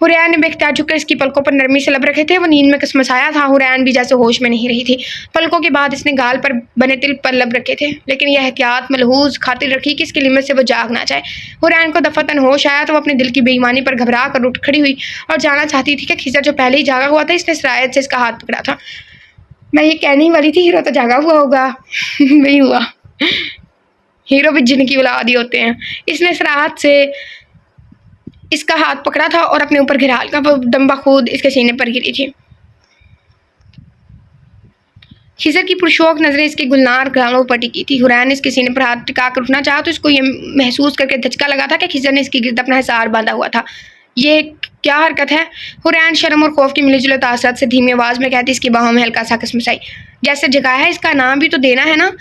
हुरैन ने बेख्तियार झुककर इसकी पलकों पर नरमी से लब रखे थे। वो नींद में कसमसाया था। हुरैन भी जैसे होश में नहीं रही थी। पलकों के बाद इसने गाल पर बने तिल पर लब रखे थे, लेकिन यह एहतियात मलहूज खातिर रखी कि इसकी लिमिट से वो जाग ना जाए। हुरैन को दफतन होश आया तो वो अपने दिल की बेईमानी पर घबरा कर उठ खड़ी हुई और जाना चाहती थी कि खिजर जो पहले ही जागा हुआ था, इसने सरायत से इसका हाथ पकड़ा था। मैं ये कहने ही वाली थी, हीरो तो जागा हुआ होगा। वही हुआ। हीरो भी जिन की औलाद ही होते हैं। इसने सराहत से इसका हाथ पकड़ा था और अपने ऊपर घिरा लिया। वो दम्बा खुद इसके सीने पर गिरी थी। खिजर की पुरशौक नजरें इसके गुलनार गालों पर टिकी थी। हुरैन ने इसके सीने पर हाथ टिका कर उठना चाहा तो इसको ये महसूस करके धचका लगा था कि खिजर ने इसकी गिरद अपना हिसार बांधा हुआ था। ये क्या हरकत है? हुरैन शर्म और खौफ की मिलीजुली तासरात से धीमी आवाज में कहती इसकी बाहों में हल्का सा कसमसाई। जैसे जगाया है, इसका नाम भी तो देना है ना।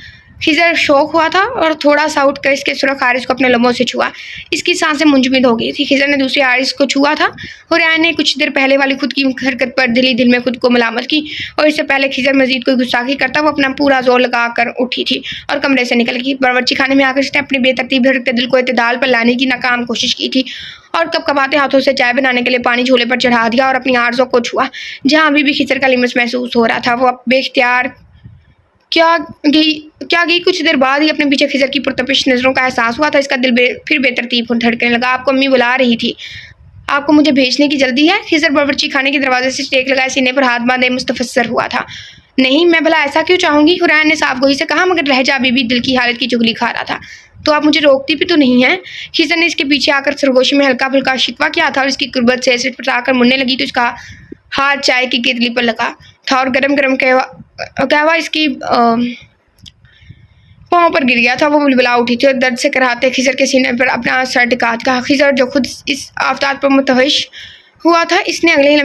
खिजर शौक हुआ था और थोड़ा सा उठकर इसके सुरख आरिस को अपने लबों से छुआ। इसकी सांसें मुंजमद हो गई थी। खिजर ने दूसरी आरिस को छुआ था। हुरैन ने कुछ देर पहले वाली खुद की हरकत पर दिल में खुद को मलामत की और इससे पहले खिजर मजीद कोई गुस्ताखी करता वो अपना पूरा जोर लगा कर उठी थी और कमरे से निकल गई। बावर्ची खाने में आकर इसने अपनी बेतरतीब भड़कते दिल को इत्तेदाल पर लाने की नाकाम कोशिश की थी और कपकपाते हाथों से चाय बनाने के लिए पानी झूले पर चढ़ा दिया और अपनी आरज़ों को छुआ जहाँ अभी भी खिजर का लिमस महसूस हो रहा था। वो अब बेख्तियार क्या गई कुछ देर बाद ही अपने पीछे खिजर की पुरतपिश नजरों का एहसास हुआ था। इसका दिल फिर बेतरतीब धड़कने लगा। आपको अम्मी बुला रही थी, आपको मुझे भेजने की जल्दी है? खिजर बावर्ची खाने के दरवाजे से टेक लगाए सीने पर हाथ बांधे मुस्तफसर हुआ था। नहीं, मैं भला ऐसा क्यों चाहूंगी? हुरैन ने साफ गोई से कहा, मगर लहजा अभी भी दिल की हालत की चुगली खा रहा था। तो आप मुझे रोकती भी तो नहीं है? खिजर ने इसके पीछे आकर सरगोशी में हल्का फुल्का शिकवा किया था और इसकी कुर्बत से सिर पटाकर मुड़ने लगी तो इसका हाथ चाय की केतली पर लगा था और गरम गरम कहवा इसकी पाँव पर गिर गया था। वो बुलबुला उठी थी और दर्द से कराहते खिजर के सीने पर अपना सर टिका था। खिजर जो खुद इस आफताब पर मुतवश हुआ था, इसने अगले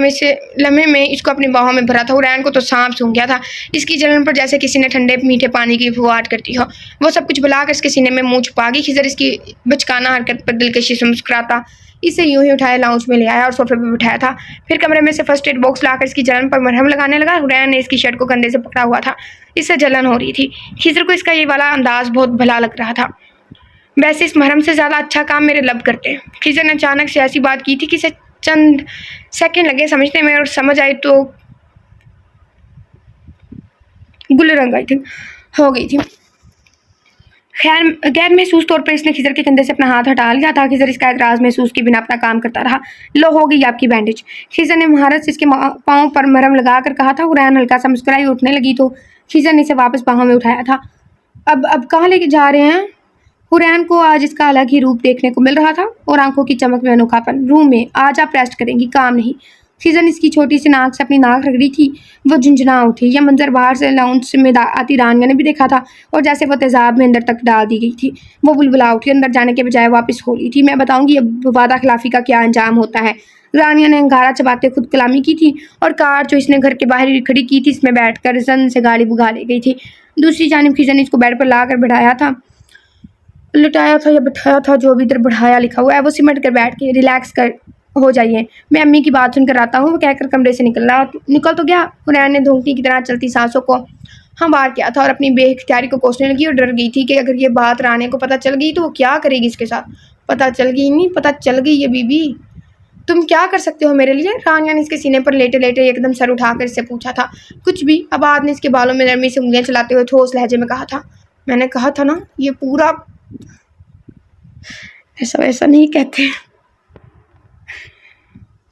लम्हे में इसको अपनी बाहों में भरा था। हुरैन को तो सांप सूंघ गया था। इसकी जलन पर जैसे किसी ने ठंडे मीठे पानी की फुहार करती हो। वो सब कुछ बुलाकर इसके सीने में मुँह छुपा गई। खिजर इसकी बचकाना हरकत पर दिलकशी से मुस्कुराता इसे यूं ही उठाया लाउंज में ले आया और सोफे पर बिठाया था। फिर कमरे में से फर्स्ट एड बॉक्स लाकर इसकी जलन पर मरहम लगाने लगा। हुरैन ने इसकी शर्ट को कंधे से पकड़ा हुआ था। इससे जलन हो रही थी। खिजर को इसका ये वाला अंदाज बहुत भला लग रहा था। वैसे इस मरहम से ज़्यादा अच्छा काम मेरे लब करते। खिजर ने अचानक से ऐसी बात की थी कि इसे चंद सेकंड लगे समझने में और समझ आई तो गुल रंग आई थी हो गई थी। खैर गैर महसूस तौर पर इसने खिजर के कंधे से अपना हाथ हटा लिया था। खिजर इसका एतराज़ महसूस के बिना अपना काम करता रहा। लो, हो गई आपकी बैंडेज। खिजर ने महारत से इसके पाँव पर मरहम लगाकर कहा था। हुरैन हल्का सा मुस्कुराई उठने लगी तो खिजर ने इसे वापस बाहों में उठाया था। अब कहाँ लेके जा रहे हैं? हुरैन को आज इसका अलग ही रूप देखने को मिल रहा था और आंखों की चमक में अनोखापन। रूम में आज आप रेस्ट करेंगी, काम नहीं। खिजर इसकी छोटी सी नाक से अपनी नाक रगड़ी थी। वो झुंझुना उठी। यह मंजर बाहर से लाउंज में आती रानिया ने भी देखा था और जैसे वो तेजाब में अंदर तक डाल दी गई थी। वो बुलबुला उठी, अंदर जाने के बजाय वापस हो रही थी। मैं बताऊंगी अब वादा खिलाफी का क्या अंजाम होता है। रानिया ने अंगारा चबाते खुद कलामी की थी और कार जो इसने घर के बाहर खड़ी की थी इसमें बैठकर जन से गाड़ी भुगा ले गई थी। दूसरी जानिब खिजर ने इसको बेड पर ला कर बिठाया था, लुटाया था या बिठाया था, जो भी इधर बढ़ाया लिखा हुआ है। वो सिमट कर बैठ के रिलैक्स कर हो जाइए, मैं अम्मी की बात सुनकर आता हूँ। वो कहकर कमरे से निकल तो गया। हुरैन ने धोंकी की तरह चलती सांसों को हमवार किया था और अपनी बेख्तियारी को कोसने लगी और डर गई थी कि अगर ये बात राने को पता चल गई तो वो क्या करेगी इसके साथ। पता चल गई नहीं, पता चल गई ये बीबी, तुम क्या कर सकते हो मेरे लिए? रानिया ने इसके सीने पर लेटे लेटे एकदम सर उठाकर इससे पूछा था। कुछ भी। आबाद ने इसके बालों में नरमी से उंगलियां चलाते हुए ठोस लहजे में कहा था, मैंने कहा था ना ये पूरा ऐसा वैसा नहीं कहते।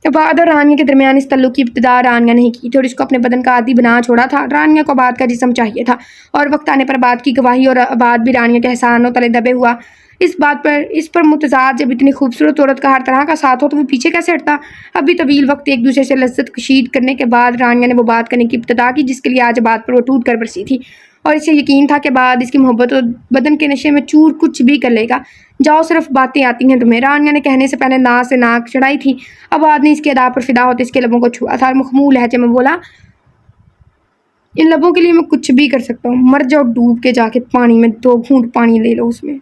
अबाद और रानिया के दरमियान इस तल्लुक की इब्तिदा रानिया नहीं की थी और इसको अपने बदन का आदि बना छोड़ा था। रानिया को अबाद का जिस्म चाहिए था और वक्त आने पर अबाद की गवाही और अबाद भी रानिया के एहसानों तले दबे हुआ। इस पर मुतजाद जब इतनी खूबसूरत औरत का हर तरह का साथ हो तो वो पीछे कैसे हटता। अभी तवील वक्त एक दूसरे से लज्जत कशीद करने के बाद रानिया ने वो बात करने की इब्तिदा की जिसके लिए आज अबाद पर वो टूट कर बरसी थी और इसे यकीन था कि बाद इसकी मोहब्बत और बदन के नशे में चूर कुछ भी कर लेगा। जाओ सिर्फ बातें आती हैं तुम्हें, रानिया ने कहने से पहले ना से नाक चढ़ाई थी। अबाद ने इसके अदा पर फिदा होते इसके लबों को छुआ था और मखमूल लहजे में बोला, इन लबों के लिए मैं कुछ भी कर सकता हूँ, मर जाओ डूब के जाके पानी में, 2 घूंट पानी ले लो उसमें।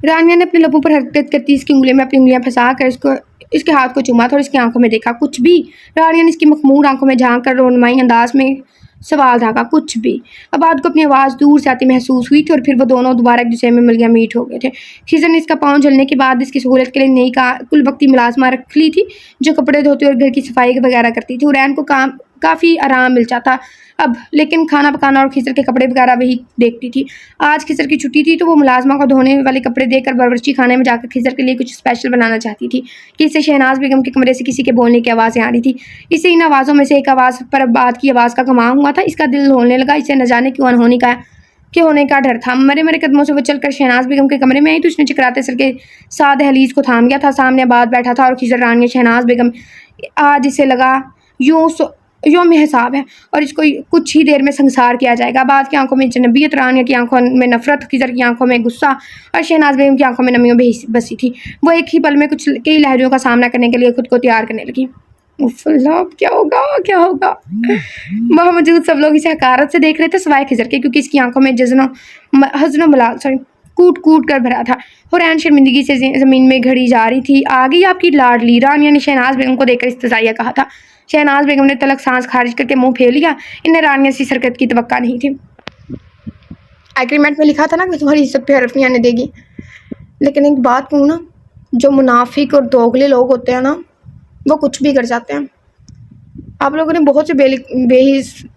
रानिया ने अपने लबों पर हरकत करती इसकी उंगलियों में अपनी उंगलियां फंसा कर इसके हाथ को चूमा था और इसकी आंखों में देखा। कुछ भी। रानिया ने इसकी मखमूर आंखों में झांक कर रोनमाई अंदाज में सवाल था, कुछ भी। अबाद को अपनी आवाज़ दूर से आती महसूस हुई थी और फिर वो दोनों दोबारा एक दूसरे में मिल गया मीट हो गए थे। खिजर ने इसका पाँव जलने के बाद इसकी सहूलत के लिए नई का कुल वक्ती मुलाजमा रख ली थी जो कपड़े धोती और घर की सफाई वगैरह करती थी। हुरैन को काम काफ़ी आराम मिल जाता अब, लेकिन खाना पकाना और खिजर के कपड़े वगैरह वही देखती थी। आज खिजर की छुट्टी थी तो वो मुलाजमा को धोने वाले कपड़े देकर बावर्ची खाने में जाकर खिजर के लिए कुछ स्पेशल बनाना चाहती थी कि इससे शहनाज बेगम के कमरे से किसी के बोलने की आवाज़ें आ रही थी। इसे इन आवाज़ों में से एक आवाज़ पर अबाद की आवाज़ का कमाल हुआ था। इसका दिल होने लगा। इसे न जाने क्यों होने का डर था। मरे मरे कदमों से वो चलकर शहनाज बेगम के कमरे में आई तो उसने चकराते सर के साथ दहलीज को थाम गया था। सामने अबाद बैठा था और खिजर रानिया शहनाज बेगम। आज इसे लगा योम हिसाब है और इसको कुछ ही देर में संसार किया जाएगा। अबाद की आंखों में जन्नबियत, रानिया की आंखों में नफरत, खिजर की आंखों में गुस्सा और शहनाज बेगम की आंखों में नमियों बसी थी। वो एक ही पल में कई लहजों का सामना करने के लिए खुद को तैयार करने लगी। क्या होगा क्या होगा। वहाँ मौजूद सब लोग इसे हकारत से देख रहे थे सिवाय खिजर के, क्योंकि इसकी आंखों में हज़्नो मलाल कूट कूट कर भरा था। हुरैन शर्मिंदगी से ज़मीन में घड़ी जा रही थी। आ गई आपकी लाडली, रानिया ने शहनाज बेगम को देखकर इस्तज़ाइया कहा था। शहनाज बेगम ने तलक सांस खारिज करके मुंह फेर लिया। इन्हें रानिया से सरकत की तवक्का नहीं थी। एग्रीमेंट में लिखा था ना कि तुम्हारी इज्जत पे हरफ नहीं आने देगी। लेकिन एक बात कहूँ ना, जो मुनाफिक और दोगले लोग होते हैं ना, वो कुछ भी कर जाते हैं। आप लोगों ने बहुत से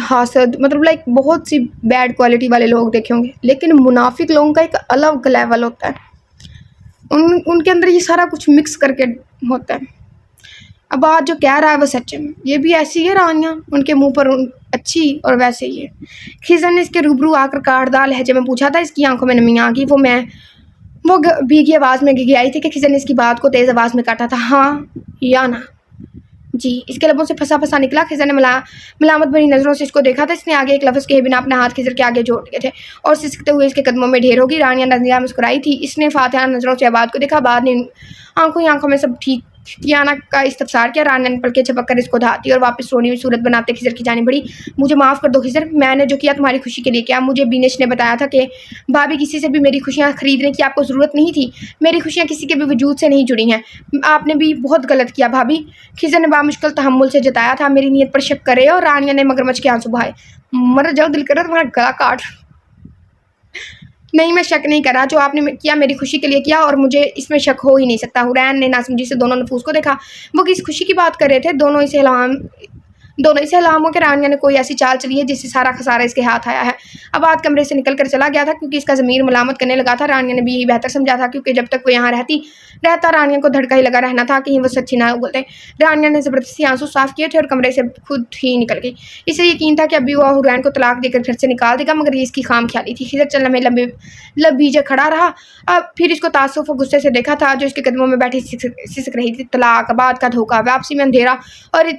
हासद मतलब लाइक बहुत सी बैड क्वालिटी वाले लोग देखे होंगे, लेकिन मुनाफिक लोगों का एक अलग लेवल होता है। उनके अंदर ये सारा कुछ मिक्स करके होता है। अब आज जो कह रहा है वो सच है। ये भी ऐसी है रानिया, उनके मुंह पर अच्छी और वैसे ही है। खिजर ने इसके रूबरू आकर काटदार लहजे में पूछा था। इसकी आंखों में नमी आ गई। वो भीगी आवाज़ में गिगी आई थी कि खिजर ने इसकी बात को तेज़ आवाज़ में काटा था। हाँ या ना जी। इसके लबों से फंसा फंसा निकला। खिजर ने मलामत भरी नज़रों से इसको देखा था। इसने आगे एक लफ्ज़ कहे बिना अपने हाथ खिजर के आगे जोड़ दिए थे और सिसकते हुए इसके कदमों में ढेर होगी। रानिया नज़िया मुस्कुराई थी। इसने फातिहा नज़रों से आबाद को देखा। आबाद ने आंखों में सब ठीक कियाना का इस्तफसार किया। रानिया ने पलके झपक कर इसको धाती और वापस रोनी हुई सूरत बनाते खिजर की जाने बढ़ी। मुझे माफ़ कर दो खिजर, मैंने जो किया तुम्हारी खुशी के लिए किया। मुझे बिनेश ने बताया था कि भाभी किसी से भी मेरी खुशियाँ खरीदने की आपको ज़रूरत नहीं थी। मेरी खुशियाँ किसी के भी वजूद से नहीं जुड़ी हैं। आपने भी बहुत गलत किया भाभी। खिजर ने बामुश्किल तहम्मुल से जताया था। मेरी नीयत पर शक करे। और रानिया ने मगरमच्छ के आंसू बहाए। मर जाओ, दिल करे तुम्हारा गला काट। नहीं, मैं शक नहीं करा। जो आपने किया मेरी खुशी के लिए किया और मुझे इसमें शक हो ही नहीं सकता। हुरैन ने नासमझी से दोनों नफूस को देखा। वो किस खुशी की बात कर रहे थे। दोनों इसे हलाम होकर रानिया ने कोई ऐसी चाल चली है जिससे सारा खसारा इसके हाथ आया है। अबाद कमरे से निकल कर चला गया था क्योंकि इसका ज़मीर मलामत करने लगा था। रानिया ने भी यही बेहतर समझा था क्योंकि जब तक वो यहाँ रहता रानिया को धड़का ही लगा रहना था कहीं वो सच्ची ना बोलते। रानिया ने ज़बरदस्ती आंसू साफ किए थे और कमरे से खुद ही निकल गई। इसे यकीन था कि अभी वह हुरैन को तलाक देकर घर से निकाल देगा, मगर ये इसकी खाम ख्याली थी। खिजर चलने में लबीजे खड़ा रहा। अब फिर इसको तासुफ और गुस्से से देखा था जो इसके कदमों में बैठी सिसक रही थी। तलाक, अबाद का धोखा, वापसी में अंधेरा और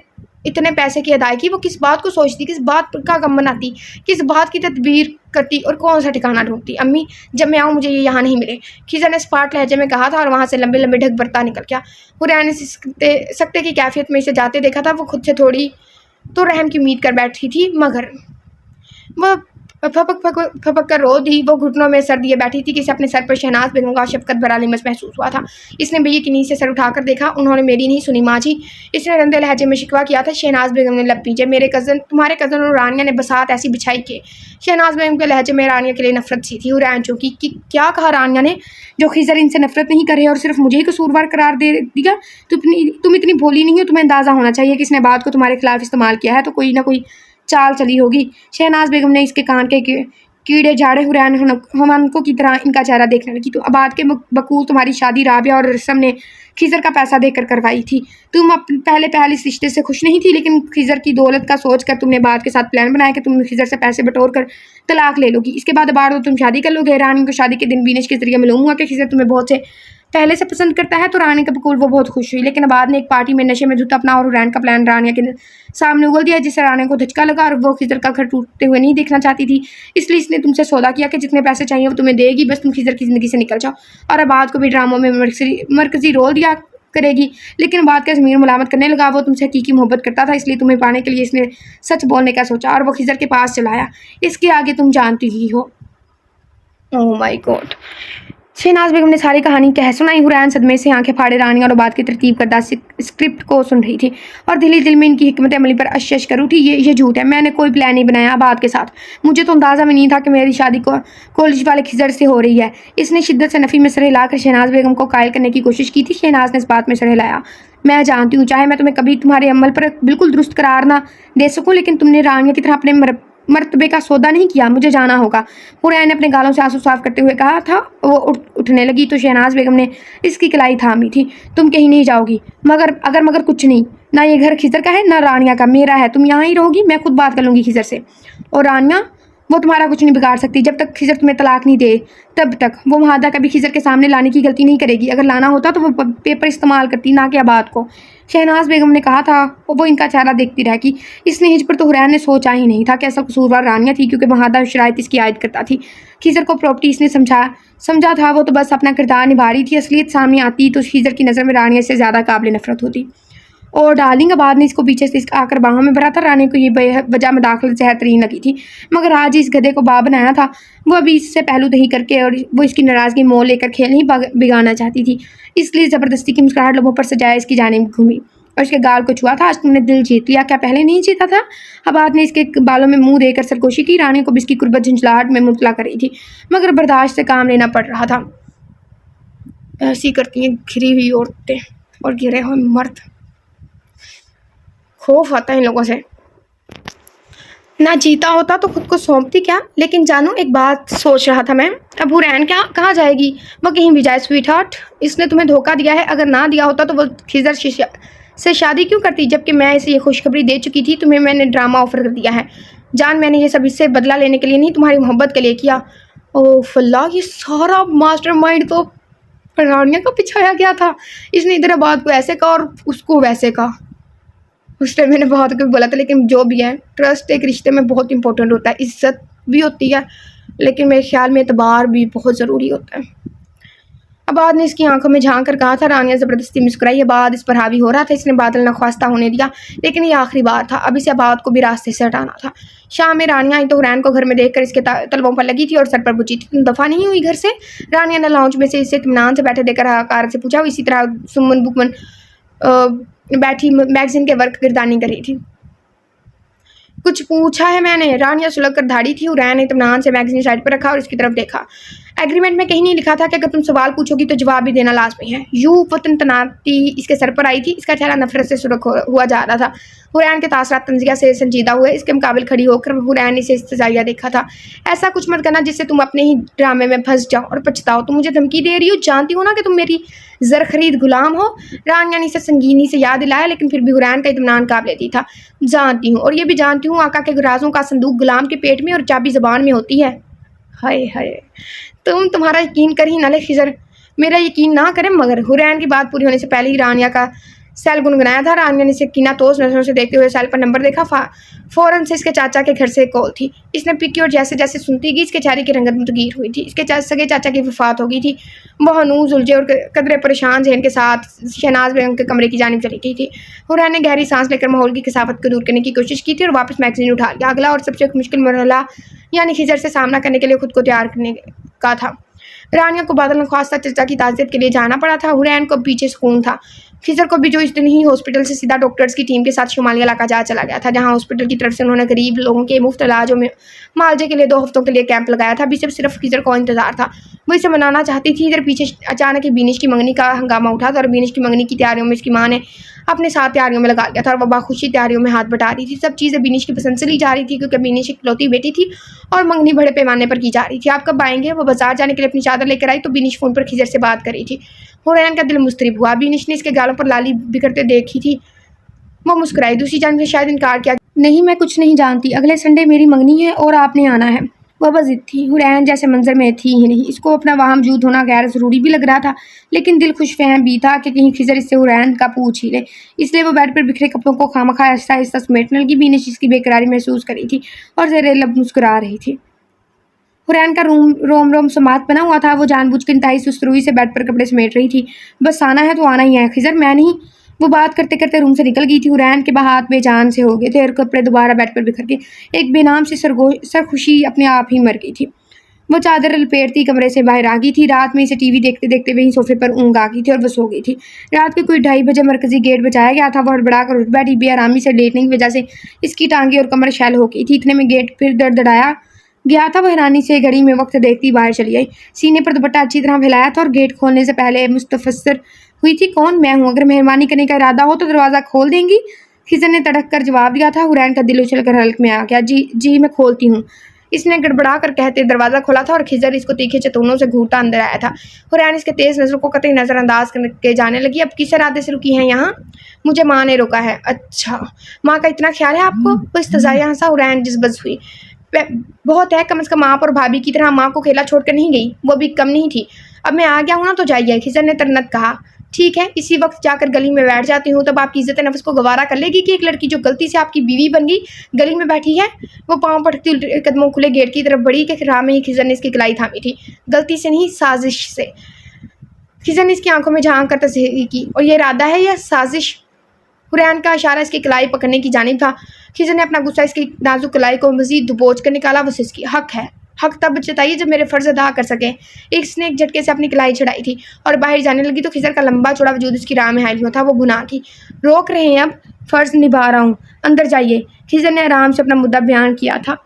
इतने पैसे की अदायगी। वो किस बात को सोचती, किस बात का गम मनाती, किस बात की तदबीर करती और कौन सा ठिकाना ढूंढती। अम्मी, जब मैं आऊँ मुझे ये यहाँ नहीं मिले, खिजर ने स्पाट लहजे में कहा था और वहाँ से लंबे लंबे ढक बरता निकल गया। हुरैन ने सकते की कैफियत में इसे जाते देखा था। वो खुद से थोड़ी तो रहम की उम्मीद कर बैठी थी, मगर वह फपक कर रो दी। वो घुटनों में सर दिए बैठी थी कि इसे अपने सर पर शहनाज बेगम का शफकत भरा लिमस महसूस हुआ था। इसने बेयकीनी से सर उठाकर देखा। उन्होंने मेरी नहीं सुनी माँ जी। इसने रंदे लहजे में शिकवा किया था। शहनाज बेगम ने लब पीछे। तुम्हारे कज़न और रानिया ने बसात ऐसी बिछाई के। शहनाज बेगम के लहजे में रानिया के लिए नफरत सी थी। हुरैन चौंकी कि क्या कहा रानिया ने, जो खिजर इनसे नफरत नहीं करे और सिर्फ मुझे ही कसूरवार करार दे दिया। तुम इतनी भोली नहीं हो। तुम्हें अंदाज़ा होना चाहिए कि इसने बात को तुम्हारे खिलाफ इस्तेमाल किया है तो कोई ना कोई चाल चली होगी। शहनाज बेगम ने इसके कान के कीड़े झाड़े हुरैन हमनको की तरह इनका चेहरा देखने लगी। तो अबाद के बकूल तुम्हारी शादी राबिया और रसम ने खिजर का पैसा देकर करवाई थी। तुम पहले इस रिश्ते से खुश नहीं थी, लेकिन खिजर की दौलत का सोच कर तुमने अबाद के साथ प्लान बनाया कि तुम खिजर से पैसे बटोर कर तलाक ले लोगी। इसके बाद अबाद और तुम शादी कर लोगे। रानी को शादी के दिन बीनिश के जरिए मालूम हुआ कि खिजर तुम्हें बहुत से पहले से पसंद करता है, तो रानी का बकूल वो बहुत खुश हुई। लेकिन बाद ने एक पार्टी में नशे में धुत अपना और हुरैन का प्लान रानिया के सामने उगल दिया, जिससे रानी को धचका लगा और वो खिजर का घर टूटते हुए नहीं देखना चाहती थी। इसलिए इसने तुमसे सौदा किया कि जितने पैसे चाहिए वो तुम्हें देगी, बस तुम खिजर की ज़िंदगी से निकल जाओ। और अबाद को भी ड्रामों में मरकजी रोल दिया करेगी। लेकिन बाद का ज़मीर मुलामत करने लगा, वो तुमसे हकीकी मोहब्बत करता था, इसलिए तुम्हें पाने के लिए इसने सच बोलने का सोचा और वो खिजर के पास चलाया। इसके आगे तुम जानती ही हो। Oh my god. Shahnaz Begum ने सारी कहानी कह सुनाई। हुरैन सदमे से आंखें फाड़े रानी और अबाद की तरतीब करदा स्क्रिप्ट को सुन रही थी और दिल में इनकी हिकमत अमली पर अशश कर उठी। ये झूठ है, मैंने कोई प्लान नहीं बनाया अबाद के साथ। मुझे तो अंदाज़ा भी नहीं था कि मेरी शादी कॉलेज वाले खिजर से हो रही है। इसने शिद्दत से नफ़ी में सर हिलाकर शहनाज बेगम को कायल करने की कोशिश की थी। शहनाज ने इस बात में सर हिलाया। मैं जानती हूँ, चाहे मैं तुम्हें कभी तुम्हारे अमल पर बिल्कुल दुरुस्त करार ना दे सकूँ, लेकिन तुमने रानिया की तरह अपने मर्तबे का सौदा नहीं किया। मुझे जाना होगा। हुरैन ने अपने गालों से आंसू साफ करते हुए कहा था। वो उठने लगी तो शहनाज बेगम ने इसकी कलाई थामी थी। तुम कहीं नहीं जाओगी। मगर कुछ नहीं। ना ये घर खिजर का है, ना रानिया का, मेरा है। तुम यहाँ ही रहोगी। मैं खुद बात कर लूँगी खिजर से। और रानिया, वो तुम्हारा कुछ नहीं बिगाड़ सकती। जब तक खिजर तुम्हें तलाक नहीं दे तब तक वो महादा कभी खिजर के सामने लाने की गलती नहीं करेगी। अगर लाना होता तो वो पेपर इस्तेमाल करती, ना कि अबाद को। शहनाज बेगम ने कहा था। वो इनका चेहरा देखती रह गई। इस हिज पर तो हुरैन ने सोचा ही नहीं था कि ऐसा कसूरवार रानिया थी, क्योंकि महादा शराइत इसकी आयद करता थी। खिजर को प्रॉपर्टी इसने समझा था। वो तो बस अपना किरदार निभा रही थी। असलियत सामने आती तो खिजर की नज़र में रानिया से ज़्यादा काबिल नफरत होती। और डार्लिंग आबाद ने इसको पीछे से आकर बाहों में भरा था। रानी को ये बेवजह मदाखलत जहतरीन लगी थी, मगर आज इस गधे को बाप बनाया था। वो अभी इससे पहलू दही करके और वो इसकी नाराज़गी मोल लेकर खेल नहीं बिगाड़ना चाहती थी, इसलिए ज़बरदस्ती की मुस्कुराहट लोगों पर सजाए इसकी जानिब घूमी और इसके गाल को छुआ था। आज तुमने दिल जीत लिया, क्या पहले नहीं जीता था? आबाद ने इसके बालों में मुंह देकर सरगोशी की। रानी को भी इसकी कुर्बत झंझलाहट में मुबतला कर रही थी, मगर बर्दाश्त से काम लेना पड़ रहा था। ऐसी करती हैं घिरी हुई औरतें और घिरे हुए मर्द। खौफ आता है इन लोगों से। ना जीता होता तो खुद को सौंपती क्या। लेकिन जानू, एक बात सोच रहा था मैं, अब हुरैन क्या कहाँ जाएगी? वो कहीं भी जाए स्वीट हार्ट। इसने तुम्हें धोखा दिया है। अगर ना दिया होता तो वो खिजर से शादी क्यों करती, जबकि मैं इसे ये खुशखबरी दे चुकी थी। तुम्हें मैंने ड्रामा ऑफर कर दिया है। जान, मैंने ये सब इससे बदला लेने के लिए नहीं, तुम्हारी मोहब्बत के लिए किया। ओह फल्लाह, ये सारा मास्टरमाइंड तो रानिया का पिछाया गया था। इसने इधर बात को ऐसे कहा और उसको वैसे कहा। उस टाइम मैंने बहुत कुछ बोला था, लेकिन जो भी है, ट्रस्ट एक रिश्ते में बहुत इंपॉर्टेंट होता है। इज्जत भी होती है, लेकिन मेरे ख्याल में एतबार भी बहुत ज़रूरी होता है। आबाद ने इसकी आंखों में झांक कर कहा था। रानिया ज़बरदस्ती मुस्कुराई। आबाद इस पर हावी हो रहा था। इसने बादल नख्वास्ता होने दिया, लेकिन ये आखिरी बार था। अब इसे आबाद को भी रास्ते से हटाना था। शाम में रानिया आई तो हुरैन को घर में देखकर इसके तलवों पर लगी थी और सर पर बुझी थी। तुम दफ़ा नहीं हुई घर से? रानिया ने लाउंज में से इसे इत्मीनान से बैठे देकर हकार से पूछा। इसी तरह सुमन बुकमन बैठी मैगजीन के वर्क गिरदानी कर रही थी। कुछ पूछा है मैंने? रानिया सुलग कर धाड़ी थी। हुरैन ने इत्मीनान से मैगजीन साइड पर रखा और इसकी तरफ देखा। एग्रीमेंट में कहीं नहीं लिखा था कि अगर तुम सवाल पूछोगी तो जवाब भी देना लाजमी है। यूं वतन तनाती इसके सर पर आई थी। इसका चेहरा नफरत से सुर्ख हुआ जा रहा था। हुरैन के तासरात तंजिया से संजीदा हुए इसके मुकाबले खड़ी होकर हुरैन ने इसे इस्तेज़ाइया देखा था। ऐसा कुछ मत करना जिससे तुम अपने ही ड्रामे में फंस जाओ और पछताओ। तुम मुझे धमकी दे रही हो, जानती हो ना कि तुम मेरी ज़र खरीद गुलाम हो। रानिया ने इसे संगीनी से याद दिलाया, लेकिन फिर भी हुरैन का इत्मीनान काबिल ही था। जानती हूँ, और ये भी जानती हूँ आका के राज़ों का संदूक गुलाम के पेट में और चाबी ज़बान में होती है। हाय हाय, तुम्हारा यकीन कर ही ना ले खिजर, मेरा यकीन ना करे। मगर हुरैन की बात पूरी होने से पहले ही रानिया का सेल गुनगुनाया था। रानिया ने इसे कीनातोस नजरों से देखते हुए सेल पर नंबर देखा। फ़ौरन से इसके चाचा के घर से कॉल थी। इसने पिक की और जैसे जैसे सुनती गई इसके चेहरे की रंगत मुतगीर हुई थी। इसके सगे चाचा की वफात हो गई थी। वो हनूज उलझे और कदरे परेशान जहन के साथ शहनाज बेगम के कमरे की जानिब चली गई थी। हुरैन ने गहरी सांस लेकर माहौल की कसावत को दूर करने की कोशिश की थी और वापस मैगजीन उठा लिया। अगला और सबसे मुश्किल मरहला यानी खिजर से सामना करने के लिए खुद को तैयार करने का था। रानिया को बादल नख्वास्ता चचा की ताज़ियत के लिए जाना पड़ा था। हुरैन को पीछे सुकून था। खिजर को भी, जो इस दिन ही हॉस्पिटल से सीधा डॉक्टर्स की टीम के साथ शुमाली इलाका जा चला गया था, जहां हॉस्पिटल की तरफ से उन्होंने गरीब लोगों के मुफ्त इलाज और मालजे के लिए 2 हफ्तों के लिए कैंप लगाया था। अभी सिर्फ खिजर को इंतजार था। वो इसे मनाना चाहती थी। इधर पीछे अचानक ही बीनिश की मंगनी का हंगामा उठा था और बीनिश की मंगनी की तैयारियों में इसकी माँ ने अपने साथ तैयारियों में लगा लिया था और वह बाखुशी तैयारियों में हाथ बटा रही थी। सब चीज़ें बीनिश की पसंद से ली जा रही थी क्योंकि बीनिश इकलौती बेटी थी और मंगनी बड़े पैमाने पर की जा रही थी। आप कब आएंगे? वो बाजार जाने के लिए अपनी चादर लेकर आई तो बीनिश फ़ोन पर खिजर से बात कर रही थी। हुरैन का दिल मुस्तरिब हुआ। बीनिश ने इसके गालों पर लाली बिखरते देखी थी। वो मुस्कुराई। दूसरी जान से शायद इनकार किया। नहीं, मैं कुछ नहीं जानती। अगले संडे मेरी मंगनी है और आपने आना है। वह बस ज़िद थी। हुरैन जैसे मंजर में थी ही नहीं। इसको अपना वहाँ मौजूद होना गैर ज़रूरी भी लग रहा था, लेकिन दिल खुशफहम भी था कि कहीं खिजर इससे हुरैन का पूछ ही ले। इसलिए वो बेड पर बिखरे कपड़ों को खामखा आहिस्ता आहिस्ता समेटने लगी। बीनिश इसकी बेकरारी महसूस कर रही थी और ज़ेरे लब मुस्कुरा रही थी। हुरैन का रोम रोम समात बना हुआ था। वो जानबूझकर इंतहाई सुस्त रूई से बेड पर कपड़े समेट रही थी। बस आना है तो आना ही है खिजर, मैं नहीं। वो बात करते करते रूम से निकल गई थी। हुरैन के हाथ बेजान से हो गए थे और कपड़े दोबारा बेड पर बिखर के एक बेनाम सी सरखुशी अपने आप ही मर गई थी। वो चादर लपेटती कमरे से बाहर आ गई थी। रात में इसे टीवी देखते देखते वहीं सोफे पर ऊँघ आ गई थी और वो सो गई थी। रात के कोई 2:30 बजे मरकजी गेट बजाया गया था। वो हड़बड़ाकर उठ बैठी। बेआरामी से लेटने की वजह से इसकी टांगें और कमर शैल हो गई थी। इतने में गेट फिर दड़दड़ाया गया था। वो हैरानी से घड़ी में वक्त देखती बाहर चली आई। सीने पर दुपट्टा अच्छी तरह फैलाया था और गेट खोलने से पहले मुस्तफसर हुई थी। कौन? मैं हूँ। अगर मेहरबानी करने का इरादा हो तो दरवाज़ा खोल देंगी? खिजर ने तड़क कर जवाब दिया था। हुरैन का दिल उछल कर हल्क में आ गया। जी जी, मैं खोलती हूँ, इसने गड़बड़ा कर कहते दरवाज़ा खोला था और खिजर इसको तीखे चतुनों से घूरता अंदर आया था। हुरैन इसके तेज़ नज़रों को कतई नज़रअंदाज करके जाने लगी। अब किस इरादे से रुकी हैं यहाँ? मुझे माँ ने रोका है। अच्छा, माँ का इतना ख्याल है आपको? वो इस्तज़ाया हंसा। हुरैन जिज़्बज़ हुई। बहुत है, कम से कम आप और भाभी की तरह माँ को अकेला छोड़कर नहीं गई। वो भी कम नहीं थी। अब मैं आ गया हूँ ना तो जाइए, खिजर ने तरनत कहा। ठीक है, इसी वक्त जाकर गली में बैठ जाती हूँ, तब आपकी इज्जत नफ्स को गवारा कर लेगी कि एक लड़की जो गलती से आपकी बीवी बन गई गली में बैठी है। वो पाँव पटकती कदमों खुले गेट की तरफ बढ़ी कि राह में ही खिजर ने इसकी कलाई थामी थी। गलती से नहीं, साजिश से। खिजर ने इसकी आंखों में झांक कर तस्दीक की। और ये इरादा है या साजिश? हुरैन का इशारा इसकी कलाई पकड़ने की जानिब था। खिजर ने अपना गुस्सा इसकी नाजुक कलाई को मजीद दबोच कर निकाला। वो सिसकी। हक है, हक तब जताइए जब मेरे फ़र्ज़ अदा कर सके। इसने एक झटके से अपनी कलाई छुड़ाई थी और बाहर जाने लगी तो खिजर का लंबा चौड़ा वजूद इसकी राह में हायल हुआ था। वो गुनाह की। रोक रहे हैं? अब फ़र्ज़ निभा रहा हूँ, अंदर जाइए। खिजर ने आराम से अपना मुद्दा बयान किया था।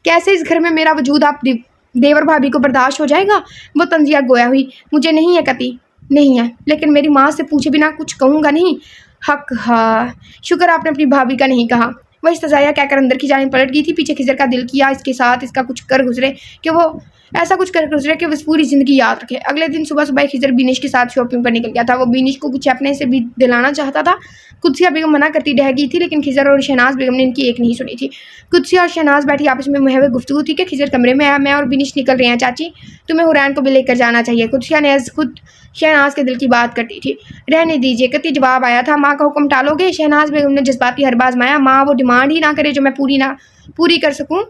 कैसे इस घर में मेरा वजूद आप देवर भाभी को बर्दाश्त हो जाएगा? वो तंजिया गोया हुई। मुझे नहीं है, कति नहीं है, लेकिन मेरी माँ से पूछे बिना कुछ कहूँगा नहीं। हक, हाँ, शुक्र आपने अपनी भाभी का नहीं कहा। वह इस्तज़ाया कहकर अंदर की जानिब पलट गई थी। पीछे खिजर का दिल किया इसके साथ इसका कुछ कर गुजरे कि वो ऐसा कुछ कर गुजरे कि वो पूरी ज़िंदगी याद रखे। अगले दिन सुबह सुबह खिजर बीनिश के साथ शॉपिंग पर निकल गया था। वो बीनिश को कुछ अपने से भी दिलाना चाहता था। कुदसिया बेगम मना करती रह गई थी, लेकिन खिजर और शहनाज बेगम ने इनकी एक नहीं सुनी थी। कुदसिया और शहनाज बैठी आपस में मुहव्वह गुफ्तगू थी कि खिजर कमरे में आया। मैं और बीनिश निकल रहे हैं चाची, तुम्हें हुरैन को भी लेकर जाना चाहिए। कुदसिया ने खुद शहनाज के दिल की बात करती थी। रहने दीजिए, कति जवाब आया था। माँ का हुक्म टालोगे? शहनाज बेगम ने जज्बाती हरबा आजमाया। माँ वो डिमांड ही ना करे जो मैं पूरी कर सकूँ।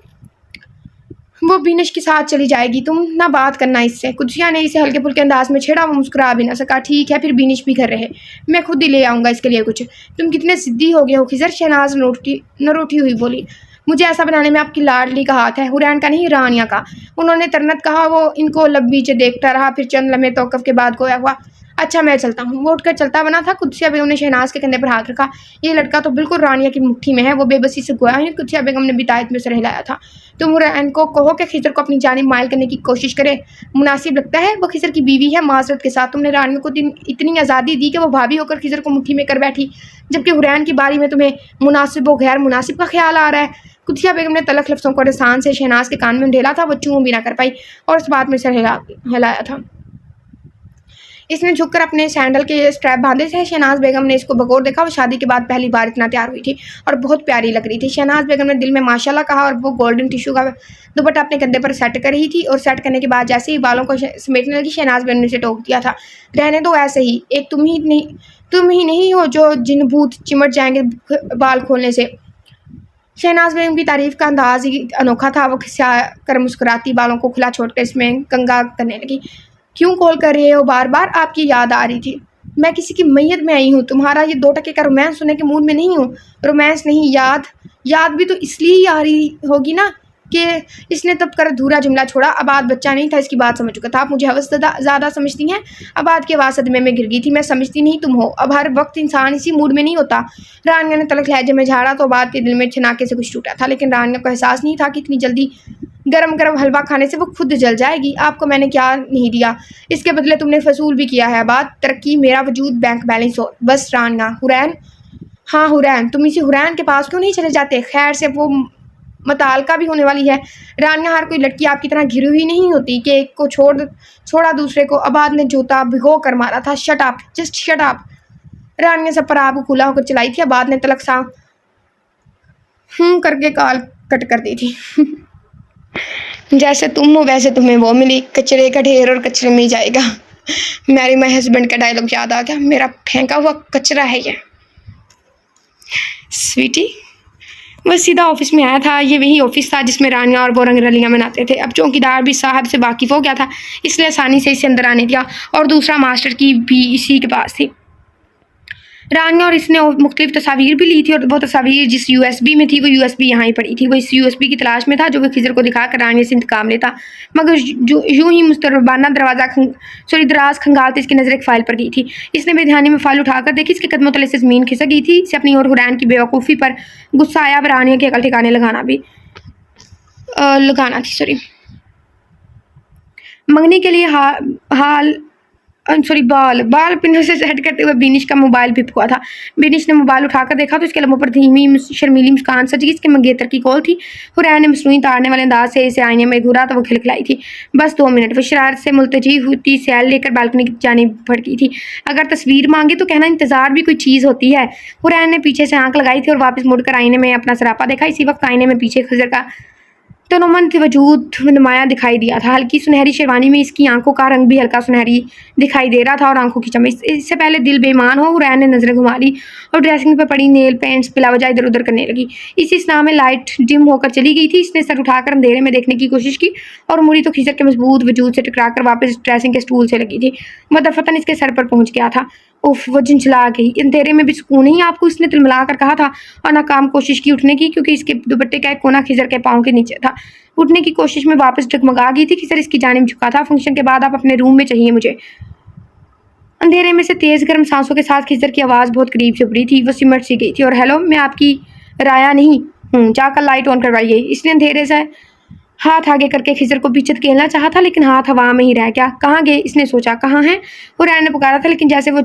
वो बीनिश के साथ चली जाएगी, तुम ना बात करना इससे। कुदसिया ने इसे हल्के फुल्के अंदाज में छेड़ा। वो मुस्कुरा भी ना सका। ठीक है, फिर बीनिश भी घर रहे, मैं खुद ही ले आऊँगा इसके लिए कुछ। तुम कितने ज़िद्दी हो गए हो खिजर, शहनाज न रूठी हुई बोली। मुझे ऐसा बनाने में आपकी लाडली का हाथ है, हुरैन का नहीं, रानिया का। उन्होंने तरनत कहा। वो इनको लब नीचे देखता रहा, फिर चंद लम्हे तौक़ुफ़ के बाद गोया हुआ। अच्छा, मैं चलता हूँ। वो उठकर चलता बना था। कुदसिया बेगम ने शहनाज के कंधे पर हाथ रखा। ये लड़का तो बिल्कुल रानिया की मुट्ठी में है। वो बेबसी से गोया है। कुदसिया बेगम ने बितायत में सर हिलाया था। तुम हुरैन को कहो कि खिजर को अपनी जानिब माइल करने की कोशिश करे, मुनासिब लगता है? वो खिजर की बीवी है। माजरत के साथ तुमने रानिया को इतनी आज़ादी दी कि वो भाभी होकर खिजर को मुट्ठी में कर बैठी, जबकि हुरैन की बारी में तुम्हें मुनासिब व गैर मुनासिब का ख्याल आ रहा है। कुदसिया बेगम ने तलख लफ्ज़ों को रसान से शहनाज के कान में ढेला था। वो चूं भी ना कर पाई और इस बात में सर हिलाया था। इसने झुककर अपने सैंडल के स्ट्रैप बांधे थे। शहनाज बेगम ने इसको बगौर देखा। वो शादी के बाद पहली बार इतना तैयार हुई थी और बहुत प्यारी लग रही थी। शहनाज बेगम ने दिल में माशाल्लाह कहा और वो गोल्डन टिश्यू का दुपट्टा अपने कंधे पर सेट कर रही थी और सेट करने के बाद जैसे ही बालों को समेटने लगी, शहनाज बेगम ने उसे टोक दिया था। रहने दो ऐसे ही, एक तुम ही नहीं हो जो जिन भूत चिमट जाएंगे बाल खोलने से। शहनाज बेगम की तारीफ़ का अंदाज ही अनोखा था। वो खिसिया कर मुस्कुराती बालों को खुला छोड़कर इसमें कंगा करने लगी। क्यों कॉल कर रहे हो बार बार? आपकी याद आ रही थी। मैं किसी की मैयत में आई हूँ। तुम्हारा ये 2 टके का रोमांस सुनने के मूड में नहीं हूँ। रोमांस नहीं, याद भी तो इसलिए ही आ रही होगी ना कि इसने तब कर अधूरा जुमला छोड़ा। आबाद बच्चा नहीं था, इसकी बात समझ चुका था। आप मुझे हवस ज़्यादा समझती हैं। आबाद की आवाज़ सदमे में गिर गई थी। मैं समझती नहीं, तुम हो। अब हर वक्त इंसान इसी मूड में नहीं होता। रानिया ने तलख लहजे में झाड़ा तो आबाद के दिल में छनाके से कुछ टूटा था, लेकिन रानिया को एहसास नहीं था कि इतनी जल्दी गरम गरम हलवा खाने से वो खुद जल जाएगी। आपको मैंने क्या नहीं दिया, इसके बदले तुमने फसूल भी किया है। बात तरक्की, मेरा वजूद, बैंक बैलेंस और बस। रानिया, हुरैन, हाँ हुरैन, तुम इसी हुरैन के पास क्यों नहीं चले जाते? खैर से वो मुतालका भी होने वाली है। रानिया, हर कोई लड़की आपकी तरह घिरी हुई नहीं होती कि एक को छोड़ा दूसरे को। आबाद ने जूता भिगो कर मारा था। Shut up, just shut up. Rania सब पर आपको खुला होकर चलाई थी। आबाद ने तलक सा करके कॉल कट कर दी थी। जैसे तुम हो वैसे तुम्हें वो मिली, कचरे का ढेर और कचरे में ही जाएगा। मैरी माय हस्बैंड का डायलॉग याद आ गया। मेरा फेंका हुआ कचरा है ये। स्वीटी, वह सीधा ऑफिस में आया था। ये वही ऑफिस था जिसमें रानिया और वो रंगरलियां मनाते थे। अब चौकीदार भी साहब से वाकिफ हो गया था, इसलिए आसानी से इसे अंदर आने दिया। और दूसरा मास्टर की भी इसी के पास थी। रानिया और इसने मुख्तलिफ तस्वीर भी ली थी, और वो तस्वीर जिस यूएसबी में थी वो यूएसबी यहाँ ही पड़ी थी। वो इस यूएसबी की तलाश में था जो वो खिजर को दिखाकर रानिया से इंतकाम लेता। मगर यूं ही मुस्तरबाना दराज खंगालते इसकी नज़र एक फाइल पर गई थी। इसने बेध्यानी में फाइल उठाकर देखी। इसके कदमों तले से ज़मीन खिसक गई थी। इसे अपनी और हुरैन की बेवकूफ़ी पर गुस्सा आया। अब रानिया के अकल ठिकाने लगाना थी। मंगनी के लिए बाल पिनों से सेट करते हुए बिनिश का मोबाइल भी हुआ था। बिनिश ने मोबाइल उठाकर देखा तो इसके लम्बों पर धीमी शर्मीली मुस्कान सजी। इसके मंगेतर की कॉल थी। हुरैन ने मसनूई ताड़ने वाले अंदाज से इसे आईने में घूरा तो वो खिलखिलाई थी। बस 2 मिनट। वो शरारत से मुल्तजी हुई सैल लेकर बालकनी की जानिब भड़की थी। अगर तस्वीर मांगे तो कहना इंतजार भी कोई चीज़ होती है। हुरैन ने पीछे से आंख लगाई थी और वापस मुड़कर आईने में अपना सरापा देखा। इसी वक्त आईने में पीछे खिजर का तनोमंत वजूद नुमाया दिखाई दिया था। हल्की सुनहरी शेरवानी में इसकी आंखों का रंग भी हल्का सुनहरी दिखाई दे रहा था और आंखों की चमक। इससे पहले दिल बेईमान हो, हुरैन ने नजरें घुमा ली और ड्रेसिंग पर पड़ी नेल पेंट्स बिला वजह इधर उधर करने लगी। इसी स्नाह में लाइट डिम होकर चली गई थी। इसने सर उठाकर अंधेरे में देखने की कोशिश की और मुड़ी तो खिजर के मजबूत वजूद से टकराकर वापस ड्रेसिंग के स्टूल से लगी थी। वह दफतन इसके सर पर पहुंच गया था। उफ, वो झंझला गई। अंधेरे में भी सुकून नहीं आपको, इसने तिलमिला कर कहा था और नाकाम कोशिश की उठने की, क्योंकि इसके दुपट्टे का एक कोना खिजर के पाँव के नीचे था। उठने की कोशिश में वापस डगमगा गई थी। खिजर इसकी जानिब झुका था। फंक्शन के बाद आप अपने रूम में चाहिए मुझे। अंधेरे में से तेज गर्म सांसों के साथ खिजर की आवाज़ बहुत करीब से उभरी थी। वो सिमट सी गई थी। और हेलो, मैं आपकी राया नहीं हूँ, जाकर लाइट ऑन करवाइए। इसने अंधेरे से हाथ आगे करके खिजर को पीछे धकेलना चाहा था, लेकिन हाथ हवा में ही रह गया। कहाँ गए? इसने सोचा। कहाँ है? हुरैन ने पुकारा था, लेकिन जैसे वो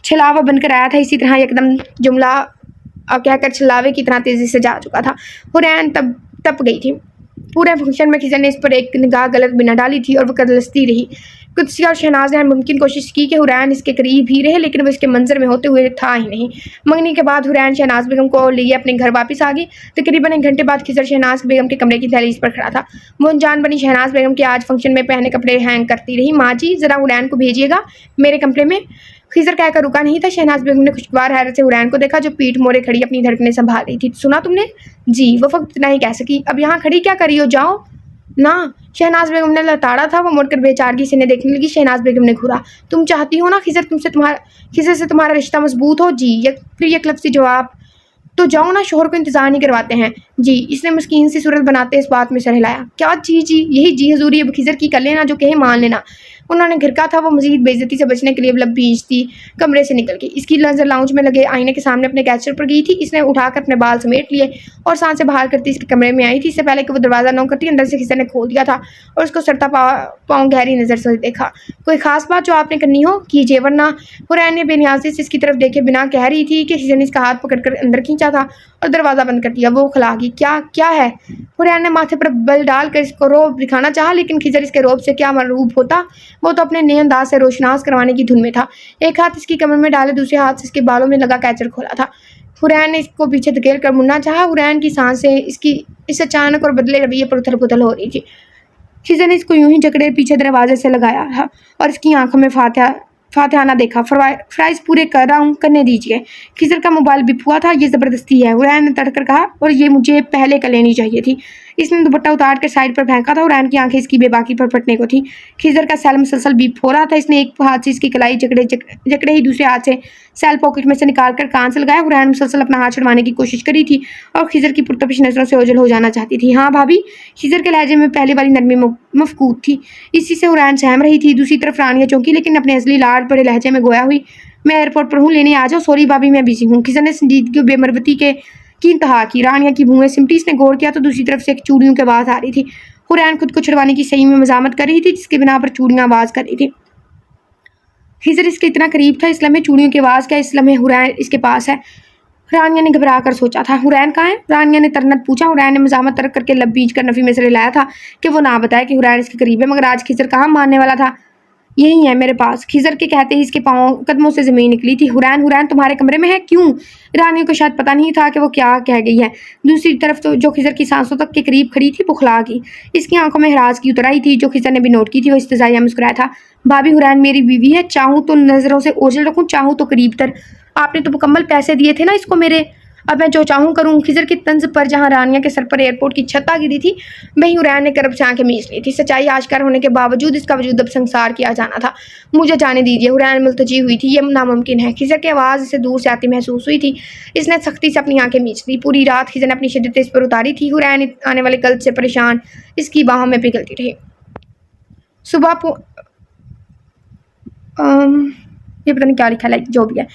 छलावा बनकर आया था इसी तरह एकदम जुमला कहकर छलावे की तरह तेजी से जा चुका था। हुरैन तप गई थी। पूरे फंक्शन में खिजर ने इस पर एक निगाह गलत बिना डाली थी और वह कदलस्ती रही। कुदसी और शहनाज ने मुमकिन कोशिश की कि हुरैन इसके करीब ही रहे, लेकिन वो इसके मंजर में होते हुए था ही नहीं। मंगनी के बाद हुरैन शहनाज बेगम को लिए अपने घर वापस आ गई। तकरीबन 1 घंटे बाद खिजर शहनाज बेगम के कमरे की दहलीज पर खड़ा था। वो अनजान बनी शहनाज बेगम के आज फंक्शन में पहने कपड़े हैंग करती रही। माँ जी, ज़रा हुरैन को भेजिएगा मेरे कमरे में। खिजर कहकर रुका नहीं था। शहनाज बेगम ने खुशगवार हैरत से हुरैन को देखा जो पीठ मोड़े खड़ी अपनी धड़कनें संभाल रही थी। सुना तुमने? जी। वो फक्त इतना ही कह सकी। अब यहाँ खड़ी क्या करी हो, जाओ ना। शहनाज बेगम ने लताड़ा था। वो मुड़कर बेचारगी से देखने लगी। शहनाज बेगम ने घूरा। तुम चाहती हो ना खिजर से तुम्हारा रिश्ता मजबूत हो? जी। फिर एक लफ्ज़ी जवाब। तो जाओ ना, शोहर को इंतजार नहीं करवाते हैं। जी। इसने मस्कीन सी सूरत बनाते इस बात में सर हिलाया। क्या जी? यही जी हजूरी। अब खिजर की कर लेना, जो कहे मान लेना। उन्होंने घर का था। वो मजीद बेइज्जती से बचने के लिए लब भींचती कमरे से निकल गई। इसकी नजर लाउंज में लगे आईने के सामने अपने कैचर पर गई थी। इसने उठाकर अपने बाल समेट लिए और सांसें बाहर करती इसके कमरे में आई थी। इससे पहले कि वो दरवाज़ा नॉक करती, अंदर से खिजर ने खोल दिया था और उसको सरता पाँव गहरी नज़र से देखा। कोई खास बात जो आपने करनी हो कीजिए, वरना। हुरैन ने बेनियाजी से इसकी तरफ देखे बिना कह रही थी कि खिजर ने इसका हाथ पकड़कर अंदर खींचा था और दरवाज़ा बंद कर दिया। वो खिला गई। क्या है? हुरैन ने माथे पर बल डालकर इसको रोब दिखाना चाहा, लेकिन खिजर इसके रोब से क्या मरऊब होता। वो तो अपने नए अंदाज से रोशनास करवाने की धुन में था। एक हाथ इसकी कमर में डाले, दूसरे हाथ से इसके बालों में लगा कैचर खोला था। हुरैन ने इसको पीछे धकेल कर मुड़ना चाहा। हुरैन की सांसें इस अचानक और बदले रवैये पर उथल पुथल हो रही थी। खिजर ने इसको यूं ही जकड़े पीछे दरवाजे से लगाया था और इसकी आंखों में फातिहाना देखा। फ्राइज पूरे कर रहा हूँ, करने दीजिए। खिजर का मोबाइल बिप हुआ था। ये ज़बरदस्ती है, हुरैन ने तड़कर कहा, और ये मुझे पहले कर लेनी चाहिए थी। इसने दुपट्टा उतार कर साइड पर फेंका था। हुरैन की आंखें इसकी बेबाकी पर फटने को थी। खिजर का सैल मुसलसल बीप हो रहा था। इसने एक हाथ से इसकी कलाई जकड़े ही दूसरे हाथ से सैल पॉकेट में से निकाल कर कान से लगाया। हुरैन मुसलसल अपना हाथ छुड़वाने की कोशिश करी थी और खिजर की पुरतपिश नजरों से ओझल हो जाना चाहती थी। हाँ भाभी। खिजर के लहजे में पहले वाली नरमी मफकूद थी। इसी से हुरैन सहम रही थी। दूसरी तरफ रानिया चौंकी, लेकिन अपने असली लाड बड़े लहजे में गोया हुई। मैं एयरपोर्ट पर हूँ, लेने आ जाओ। सॉरी भाभी, मैं बिजी हूँ। खिजर ने संजीदगी बेमरवती के की इंतहा की। रानिया की भूएं सिमटी, इसने गौर किया तो दूसरी तरफ से एक चूड़ियों की आवाज़ आ रही थी। हुरैन खुद को छुड़वाने की सही में मजामत कर रही थी, जिसके बिना पर चूड़ियाँ आवाज़ कर रही थी। खिज़र इसके इतना करीब था, इस लम्हे चूड़ियों की आवाज़ क्या, इस लम्हे हुरैन इसके पास है। रानिया ने घबरा कर सोचा था, हुरैन कहाँ है? रानिया ने तरनत पूछा। हुरैन ने मजामत तर्क करके लब बीच कर नफी में से रिलाया था कि वो ना बताए कि हुरैन इसके करीब है, मगर आज खिज़र कहाँ मानने वाला था। यही है मेरे पास। खिज़र के कहते ही इसके पाँव कदमों से ज़मीन निकली थी। हुरैन, हुरैन तुम्हारे कमरे में है? क्यों? रानिया को शायद पता नहीं था कि वो क्या कह गई है। दूसरी तरफ तो जो खिज़र की सांसों तक के करीब खड़ी थी बुखला गई। इसकी आंखों में हराज की उतर आई थी, जो खिज़र ने भी नोट की थी। वो इस्तज़ाइया मुस्कुराया था। भाभी, हुरैन मेरी बीवी है, चाहूँ तो नज़रों से ओझल रखूँ, चाहूँ तो करीब तर। आपने तो मुकम्मल पैसे दिए थे ना इसको मेरे, अब मैं जो चाहूँ करूँ। खिज़र की तंज पर जहाँ रानिया के सर पर एयरपोर्ट की छत आ गिरी थी, वहीं हुरैन ने करब से आंखें मीच ली थी। सच्चाई आश्कार होने के बावजूद इसका वजूद अब संसार किया जाना था। मुझे जाने दीजिए, हुरैन मुल्तजी हुई थी, ये नामुमकिन है। खिज़र की आवाज़ इसे दूर से आती महसूस हुई थी। इसने सख्ती से अपनी आंखें मीच ली। पूरी रात खिज़र ने अपनी शिद्दत इस पर उतारी थी। हुरैन आने वाले कल से परेशान इसकी बाहों में पिघलती रही। सुबह ये पता नहीं क्या लिखा है, जो भी है।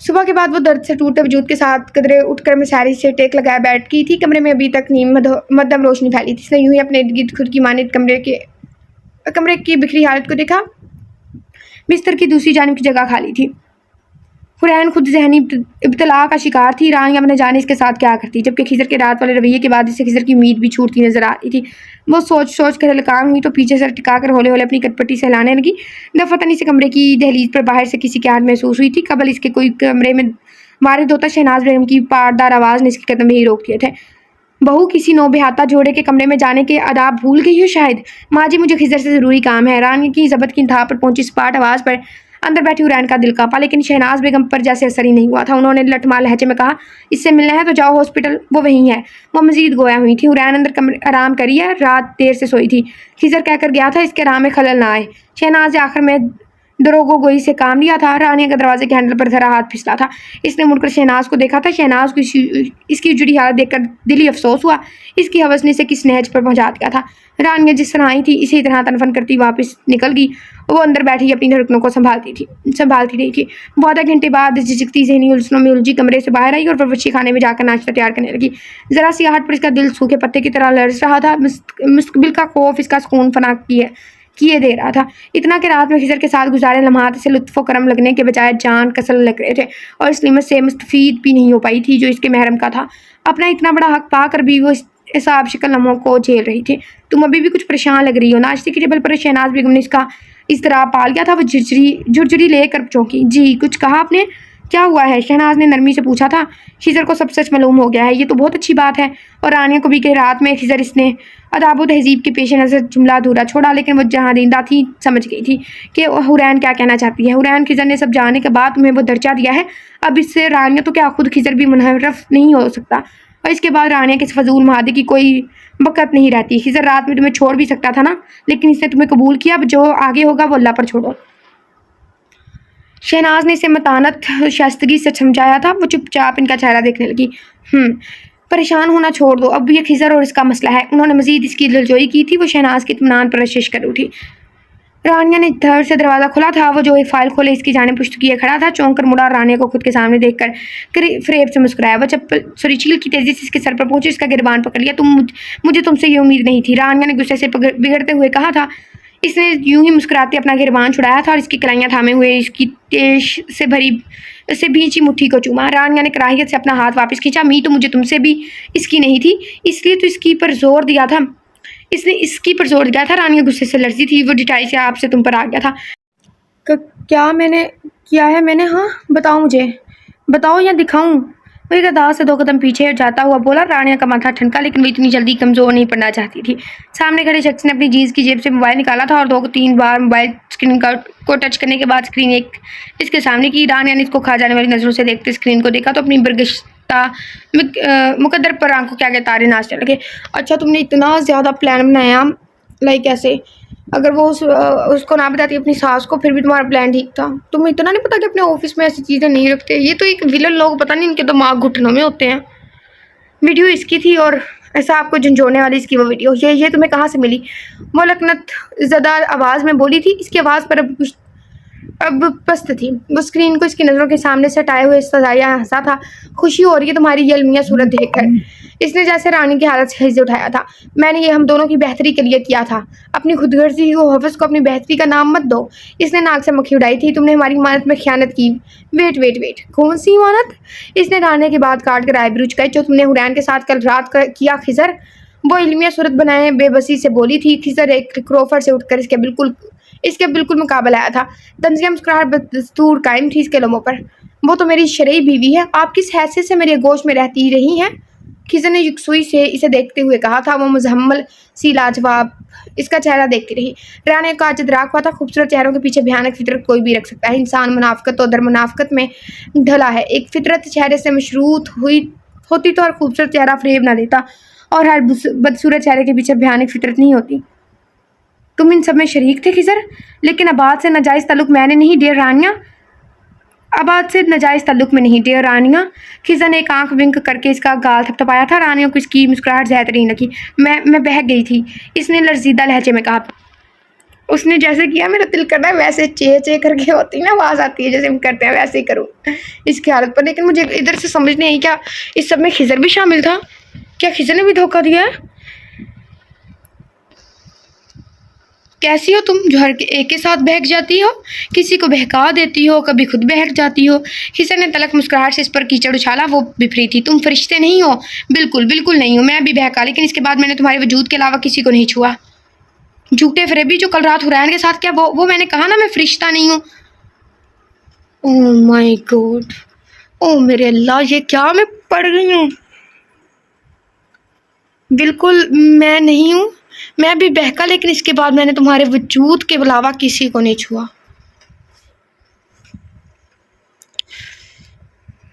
सुबह के बाद वो दर्द से टूटे वजूद के साथ कदरे उठकर मिसारी से टेक लगाए बैठ की थी। कमरे में अभी तक नीम मध्यम रोशनी फैली थी। इसने यूं ही अपने इर्द गिर्द खुद की मानित कमरे की बिखरी हालत को देखा। बिस्तर की दूसरी जानिब की जगह खाली थी। हुरैन खुद जहनी इब्तला का शिकार थी। रानिया अपने जाने इसके साथ क्या करती, जबकि खिज़र के रात वाले रवैये के बाद इसे खिज़र की उम्मीद भी छूटती नजर आ रही थी। वो सोच सोच कर हलकान हुई तो पीछे सर टिकाकर हौले हौले अपनी कटपटी सहलाने लगी। दफतन इसे कमरे की दहलीज पर बाहर से किसी की आहट महसूस हुई थी। कबल इसके कोई कमरे में वारिद होता शहनाज बेगम की पारदार आवाज़ ने इसके कदम ही रोक दिए थे। बहू, किसी नौबेहाता जोड़े के कमरे में जाने के आदाब भूल गई हो शायद। माँ जी, मुझे खिज़र से ज़रूरी काम है। रानिया की ज़बत की इंतहा पर पहुंची सपाट आवाज़ पर अंदर बैठी हुरैन का दिल कांपा, लेकिन शहनाज बेगम पर जैसे असर ही नहीं हुआ था। उन्होंने लठमाल लहजे में कहा, इससे मिलना है तो जाओ हॉस्पिटल, वो वहीं है। वो मजीद गोया हुई थी। हुरैन अंदर कमरे आराम करी है, रात देर से सोई थी। खिज़र कहकर गया था इसके आराम में खलल ना आए। शहनाज ने आखिर में दरोगो गोई से काम लिया था। रानिया के दरवाजे के हैंडल पर धरा हाथ फिसला था। इसने मुड़कर शहनाज को देखा था। शहनाज को इसकी उजड़ी हालत देखकर दिली अफसोस हुआ। इसकी हवस ने इसे किस नहज पर पहुंचा दिया था। रानिया जिस तरह आई थी इसी तरह तनफन करती वापस निकल गई। वो अंदर बैठी अपनी धड़कनों को संभालती रही थी। वो आधा घंटे बाद झिझकती ज़हनी उलझनों में उलझी कमरे से बाहर आई और बावर्ची खाने में जाकर नाश्ता तैयार करने लगी। जरा सी आहट पर इसका दिल सूखे पत्ते की तरह लरस रहा था। मुस्तकबिल का खौफ इसका सुकून फना किए दे रहा था। इतना कि रात में खिज़र के साथ गुजारे लम्हात से लुत्फ़ व करम लगने के बजाय जान कसल लग रहे थे, और इस निमत से मुस्तफ़ीद भी नहीं हो पाई थी जो इसके महरम का था। अपना इतना बड़ा हक पाकर भी वो हिसाब शिकल लम्हों को झेल रही थी। तुम अभी भी कुछ परेशान लग रही हो। नाश्ते की टेबल पर शहनाज बेगम ने इसका इस तरह पाल गया था। वो झुरझुरी लेकर चौंकी। जी, कुछ कहा आपने? क्या हुआ है? शहनाज ने नरमी से पूछा था। खिज़र को सब सच मालूम हो गया है, ये तो बहुत अच्छी बात है। और रानिया को भी कि रात में खिज़र इसने अदाब व तहज़ीब के पेश नज़र जुमला अधूरा छोड़ा, लेकिन वो जहाँ दींदा थी समझ गई थी कि हुरैन क्या कहना चाहती है। हुरैन, खिज़र ने सब जानने के बाद तुम्हें वो दर्जा दिया है, अब इससे रानिया तो क्या खुद खिज़र भी मुनहरफ नहीं हो सकता। और इसके बाद रानिया के फजूल महादे की कोई बकत नहीं रहती। खिज़र रात में तुम्हें छोड़ भी सकता था ना, लेकिन इसने तुम्हें कबूल किया। अब जो आगे होगा वो अल्लाह पर छोड़ो। शहनाज ने इसे मतानत शाइस्तगी से समझाया था। वो चुपचाप इनका चेहरा देखने लगी। परेशान होना छोड़ दो, अब ये खिज़र और इसका मसला है। उन्होंने मजीद इसकी दिलजोई की थी। वो शहनाज के इत्मीनान पर रशिश कर उठी। रानिया ने धड़ से दरवाज़ा खुला था। वो जो एक फ़ाइल खोले इसकी जानिब पुश्त किए खड़ा था। चौंक कर मुड़ा और रानिया को खुद के सामने देखकर फ्रेब से मुस्कुराया। वो चील की तेज़ी से इसके सर पर पहुंची, इसका गिरबान पकड़ लिया। मुझे तुमसे ये उम्मीद नहीं थी। रानिया ने गुस्से से बिगड़ते हुए कहा था। इसने यूं ही मुस्कुराते अपना गिरबान छुड़ाया था और इसकी कलाइयाँ थामे हुए इसकी तेज से भींची मुट्ठी को चूमा। रानिया ने कराहियत से अपना हाथ वापस खींचा। मी तो मुझे तुमसे भी इसकी नहीं थी, इसलिए तो इसकी पर जोर दिया था। इसने इसकी पर जोर दिया था। रानिया गुस्से से लरजी थी। वो डिटाई से आपसे तुम पर आ गया था। क्या मैंने किया है? मैंने? हाँ, बताओ मुझे, बताओ या दिखाऊं? वो एक अदा से 2 कदम पीछे जाता हुआ बोला। रानिया का माथा ठनका, लेकिन वो इतनी जल्दी कमज़ोर नहीं पड़ना चाहती थी। सामने खड़े शख्स ने अपनी जीन्स की जेब से मोबाइल निकाला था और 2-3 बार मोबाइल स्क्रीन को टच करने के बाद स्क्रीन एक इसके सामने की। रानिया ने इसको खा जाने वाली नज़रों से देखते स्क्रीन को देखा तो अपनी बरगश्ता मुकद्दर पर आंखों के आगे तारे नाचने लगे। अच्छा, तुमने इतना ज़्यादा प्लान बनाया, लाइक ऐसे? अगर वो उसको ना बताती अपनी सास को, फिर भी तुम्हारा प्लान ठीक था। तुम्हें इतना नहीं पता कि अपने ऑफिस में ऐसी चीज़ें नहीं रखते। ये तो एक विलन लोग, पता नहीं इनके दिमाग घुटनों में होते हैं। वीडियो इसकी थी और ऐसा आपको झंझोड़ने वाली इसकी वो वीडियो। ये तुम्हें कहाँ से मिली? वो लकनत ज़दा आवाज़ में बोली थी। इसकी आवाज़ पर अब कुछ अब पस्त थी। वो स्क्रीन को इसकी नज़रों के सामने से हटाए हुए सजाया हंसा था। खुशी हो रही है तुम्हारी ये अलमिया सूरत देखकर। इसने जैसे रानी की हालत से हिस्से उठाया था। मैंने ये हम दोनों की बेहतरी के लिए किया था। अपनी खुदगर्जी को हवस को अपनी बेहतरी का नाम मत दो। इसने नाक से मक्खी उड़ाई थी। तुमने हमारी इमानत में खयानत की। वेट वेट वेट, कौन सी इमानत? इसने रानी की बात काट कर आईब्रो चुकाई। जो तुमने हुरैन के साथ कल रात किया खिजर। वो इल्मिया सूरत बनाए बेबसी से बोली थी। खिजर एक क्रोफर से उठकर इसके बिल्कुल मुकाबला आया था। तंजिया मुस्कुराहट बदस्तूर कायम थी इसके लबों पर। वो तो मेरी शरई बीवी है। आप किस हैसियत से मेरे गोश में रहती रही हैं? खिजर ने यकसुई से इसे देखते हुए कहा था। वो मुजम्मल सी लाजवाब इसका चेहरा देखती रही। रानी का इदराक हुआ था खूबसूरत चेहरों के पीछे भयानक फितरत कोई भी रख सकता है। इंसान मुनाफकत और दर मुनाफकत में ढला है। एक फितरत चेहरे से मशरूत होती तो हर खूबसूरत चेहरा फरेब ना देता, और हर बदसूरत चेहरे के पीछे भयानक फितरत नहीं होती। तुम इन सब में शरीक थे खिजर, लेकिन अबाद से नाजायज़ ताल्लुक मैंने नहीं डियर रानिया। आबाद से नाजायज़ ताल्लुक में नहीं डियर रानिया। खिजर ने एक आंख विंक करके इसका गाल थपथपाया था। रानियों को इसकी मुस्कुराहट ज़्यादा लगी। मैं बहक गई थी। इसने लरजीदा लहजे में कहा। उसने जैसे किया मेरा दिल करना है वैसे चे चे करके होती ना आवाज़ आती है जैसे हम करते हैं वैसे ही करूँ इसकी हालत पर। लेकिन मुझे इधर से समझ नहीं आई क्या इस सब में खिजर भी शामिल था? क्या खिजर ने भी धोखा दिया है? कैसी हो तुम जो हर एक के साथ बहक जाती हो, किसी को बहका देती हो, कभी खुद बहक जाती हो। खिजर ने तलक मुस्कुराहट से इस पर कीचड़ उछाला। वो बिफरी थी। तुम फरिश्ते नहीं हो। बिल्कुल बिल्कुल नहीं हो। मैं भी बहका, लेकिन इसके बाद मैंने तुम्हारे वजूद के अलावा किसी को नहीं छुआ। झूठे फरेबी जो कल रात हुरैन के साथ क्या वो मैंने कहा ना मैं फरिश्ता नहीं हूँ। ओह माय गॉड, ओह मेरे अल्लाह, ये क्या मैं पड़ गई हूँ। बिल्कुल मैं नहीं हूँ। मैं भी बहका, लेकिन इसके बाद मैंने तुम्हारे वजूद के अलावा किसी को नहीं छुआ।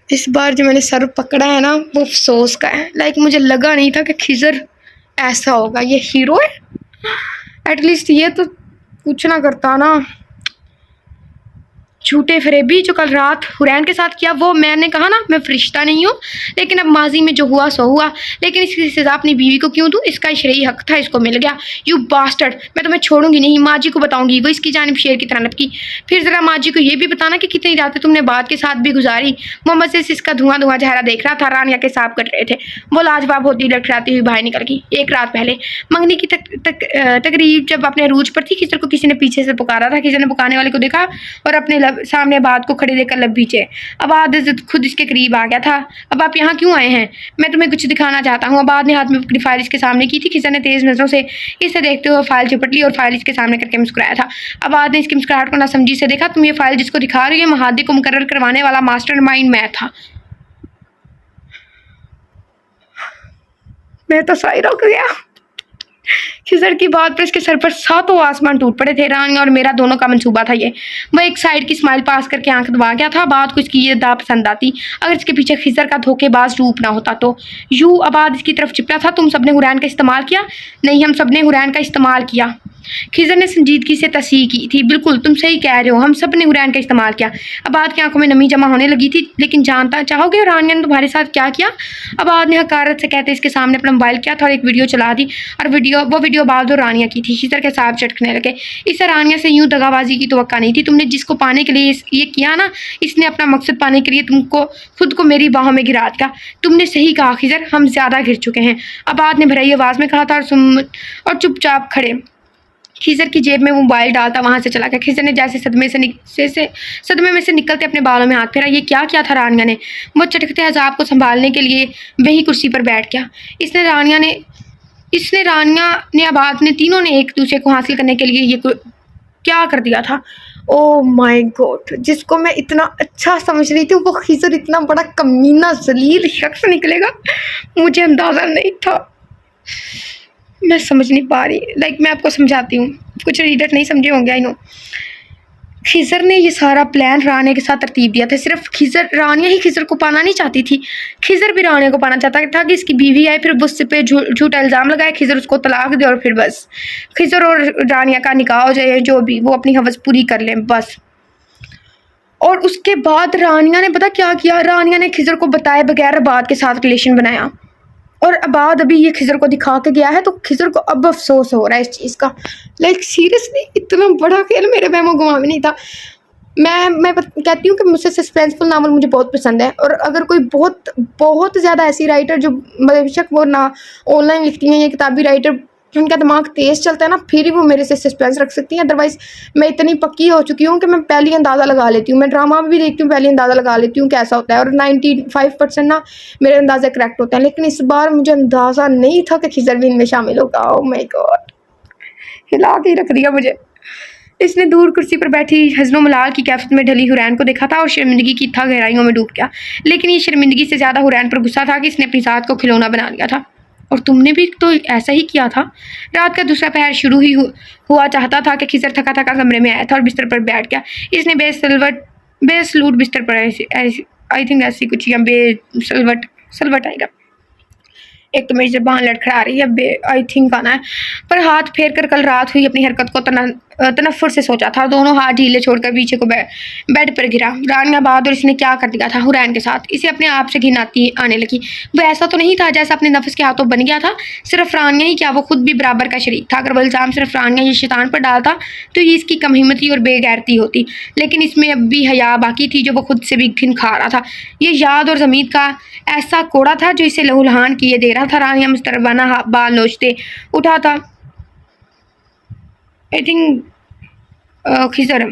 इस बार जो मैंने सर पकड़ा है ना वो अफसोस का है। लाइक मुझे लगा नहीं था कि खिजर ऐसा होगा। ये हीरो है। एटलीस्ट ये तो कुछ ना करता ना। झूठे फरेबी जो कल रात हुरैन के साथ किया वो मैंने कहा ना मैं फरिश्ता नहीं हूँ। लेकिन अब माजी में जो हुआ सो हुआ। लेकिन इसकी सजा अपनी बीवी को क्यों दूँ? इसका शरई हक था, इसको मिल गया। यू बास्टर्ड, मैं तुम्हें छोड़ूंगी नहीं। माँ जी को बताऊंगी। वो इसकी जानिब शेर की तरह लपकी। फिर जरा माँ जी को ये भी बताना कि कितनी रातें तुमने बात के साथ भी गुजारी। मोहम्मद से इसका धुआं धुआं चेहरा देख रहा था। रानिया के सांप कट रहे थे। वो लाजवाब होती लटखड़ाती हुई बाहर निकल गई। एक रात पहले मंगनी की तकरीब जब अपने अरूज पर थी, खिजर को किसी ने पीछे से पुकारा था। खिजर ने पुकारने वाले को देखा और अपने सामने आबाद को खड़े देखकर लब पीछे। आबाद खुद इसके करीब आ गया था। अब आप यहाँ क्यों आए हैं? मैं तुम्हें कुछ दिखाना चाहता हूँ। आबाद ने हाथ में पकड़ी फाइल इसके सामने की थी। खिजर ने तेज नजरों से इसे देखते हुए फाइल चिपट ली और फाइल इसके सामने करके मुस्कुराया था। आबाद ने इसकी मुस्कुराहट को नासमझी से देखा। तुम ये फाइल जिसको दिखा रही है महादी को मुकर्रर करवाने वाला मास्टरमाइंड मैं था। मैं तो सही रुक गया। खिजर की बात पर इसके सर पर सातों आसमान टूट पड़े थे। रानी और मेरा दोनों का मंसूबा था ये। वह एक साइड की स्माइल पास करके आंख दबा गया था। बात को इसकी ये दा पसंद आती अगर इसके पीछे खिजर का धोखेबाज रूप ना होता तो। यू आबाद इसकी तरफ चिपटा था। तुम सबने हुरैन का इस्तेमाल किया? नहीं, हम सबने हुरैन का इस्तेमाल किया। खिजर ने संजीदगी से तस्हीह की थी। बिल्कुल तुम सही कह रहे हो, हम सब ने हुरैन का इस्तेमाल किया। आबाद की आंखों में नमी जमा होने लगी थी। लेकिन जानता चाहोगे रानिया ने तुम्हारे साथ क्या किया? आबाद ने हकारत से कहते इसके सामने अपना मोबाइल किया था और एक वीडियो चला दी। और वो वीडियो आबाद और रानिया की थी। खिजर के साथ चटकने लगे। इससे रानिया से यूं दगाबाजी की तवक्का नहीं थी। तुमने जिसको पाने के लिए ये किया ना, इसने अपना मकसद पाने के लिए तुमको खुद को मेरी बाहों में गिरा दिया। तुमने सही कहा खिजर, हम ज्यादा घिर चुके हैं। आबाद ने भराई आवाज में कहा था और चुपचाप खड़े। खिजर की जेब में मोबाइल डालता वहां से चला गया। खिजर ने जैसे सदमे में से निकलते अपने बालों में हाथ फेरा। ये क्या किया था रानिया ने? वो चटकते हजाब को संभालने के लिए वही कुर्सी पर बैठ गया। इसने रानिया ने आबाद ने तीनों ने एक दूसरे को हासिल करने के लिए ये क्या कर दिया था। ओह माय गॉड, जिसको मैं इतना अच्छा समझ रही थी वो खिजर इतना बड़ा कमीना जलील शख्स निकलेगा मुझे अंदाजा नहीं था। मैं समझ नहीं पा रही। लाइक मैं आपको समझाती हूँ, कुछ रीडर नहीं समझे होंगे आई नो। खिजर ने ये सारा प्लान रानिया के साथ तरतीब दिया था। सिर्फ रानिया ही खिजर को पाना नहीं चाहती थी, खिजर भी रानिया को पाना चाहता था कि इसकी बीवी आए फिर उस पे झूठा इल्ज़ाम लगाए, खिजर उसको तलाक दे और फिर बस खिजर और रानिया का निकाह हो जाए, जो भी वो अपनी हवस पूरी कर लें बस। और उसके बाद रानिया ने पता क्या किया? रानिया ने खिजर को बताए बगैर आबाद के साथ रिलेशन बनाया और आबाद अभी ये खिजर को दिखा के गया है तो खिजर को अब अफसोस हो रहा है इस चीज़ का। लाइक सीरियसली इतना बड़ा खेल मेरे महमो गुमा में नहीं था। कहती हूँ कि मुझसे सस्पेंसफुल नावल मुझे बहुत पसंद है, और अगर कोई बहुत बहुत ज़्यादा ऐसी राइटर जो बेशक वो ना ऑनलाइन लिखती हैं या किताबी राइटर, उनका दिमाग तेज़ चलता है ना, फिर ही वो मेरे से सस्पेंस रख सकती हैं। अदरवाइज़ मैं इतनी पक्की हो चुकी हूँ कि मैं पहले ही अंदाज़ा लगा लेती हूँ। मैं ड्रामा भी देखती हूँ, पहले ही अंदाज़ा लगा लेती हूँ कैसा होता है, और 95% ना मेरे अंदाज़े करेक्ट होते हैं। लेकिन इस बार मुझे अंदाज़ा नहीं था कि खिज़र भी इनमें शामिल होगा। ओह माय गॉड! हिला के ही रख दिया मुझे। इसने दूर कुर्सी पर बैठी हज़्नो मलाल की कैफियत में ढली हुरैन को देखा था और शर्मिंदगी की था गहराइयों में डूब गया। लेकिन ये शर्मिंदगी से ज़्यादा हुरैन पर गुस्सा था कि इसने अपनी ज़ात को खिलौना बना लिया था। और तुमने भी तो ऐसा ही किया था। रात का दूसरा पहर शुरू ही हुआ चाहता था कि खिज़र थका थका कमरे में आया था और बिस्तर पर बैठ गया। इसने बेसलूट बिस्तर पर आई थिंक ऐसी कुछ, या बेसलवट सलवट आएगा। एक तो मेरी ज़बान लड़खड़ा रही है, आई थिंक आना है। पर हाथ फेर कर कल रात हुई अपनी हरकत को तनफ्फुर से सोचा था। दोनों हाथ ढीले छोड़कर पीछे को बेड पर गिरा। रानिया बहादुर इसने क्या कर दिया था हुरैन के साथ? इसे अपने आप से घिन आने लगी। वो ऐसा तो नहीं था जैसा अपने नफ्स के हाथों बन गया था। सिर्फ रानिया ही क्या, वो खुद भी बराबर का शरीक था। अगर वो इल्ज़ाम सिर्फ रानिया या शैतान पर डालता तो ये इसकी कमहिम्मती और बेगैरती होती। लेकिन इसमें अब भी हया बाकी थी जो वो खुद से भी घिन खा रहा था। ये याद और ज़मीर का ऐसा कोड़ा था जो इसे लहूलुहान किए दे रहा था। रानिया मुस्तरबाना बाल नोचते उठा था। आई थिंक खिज़र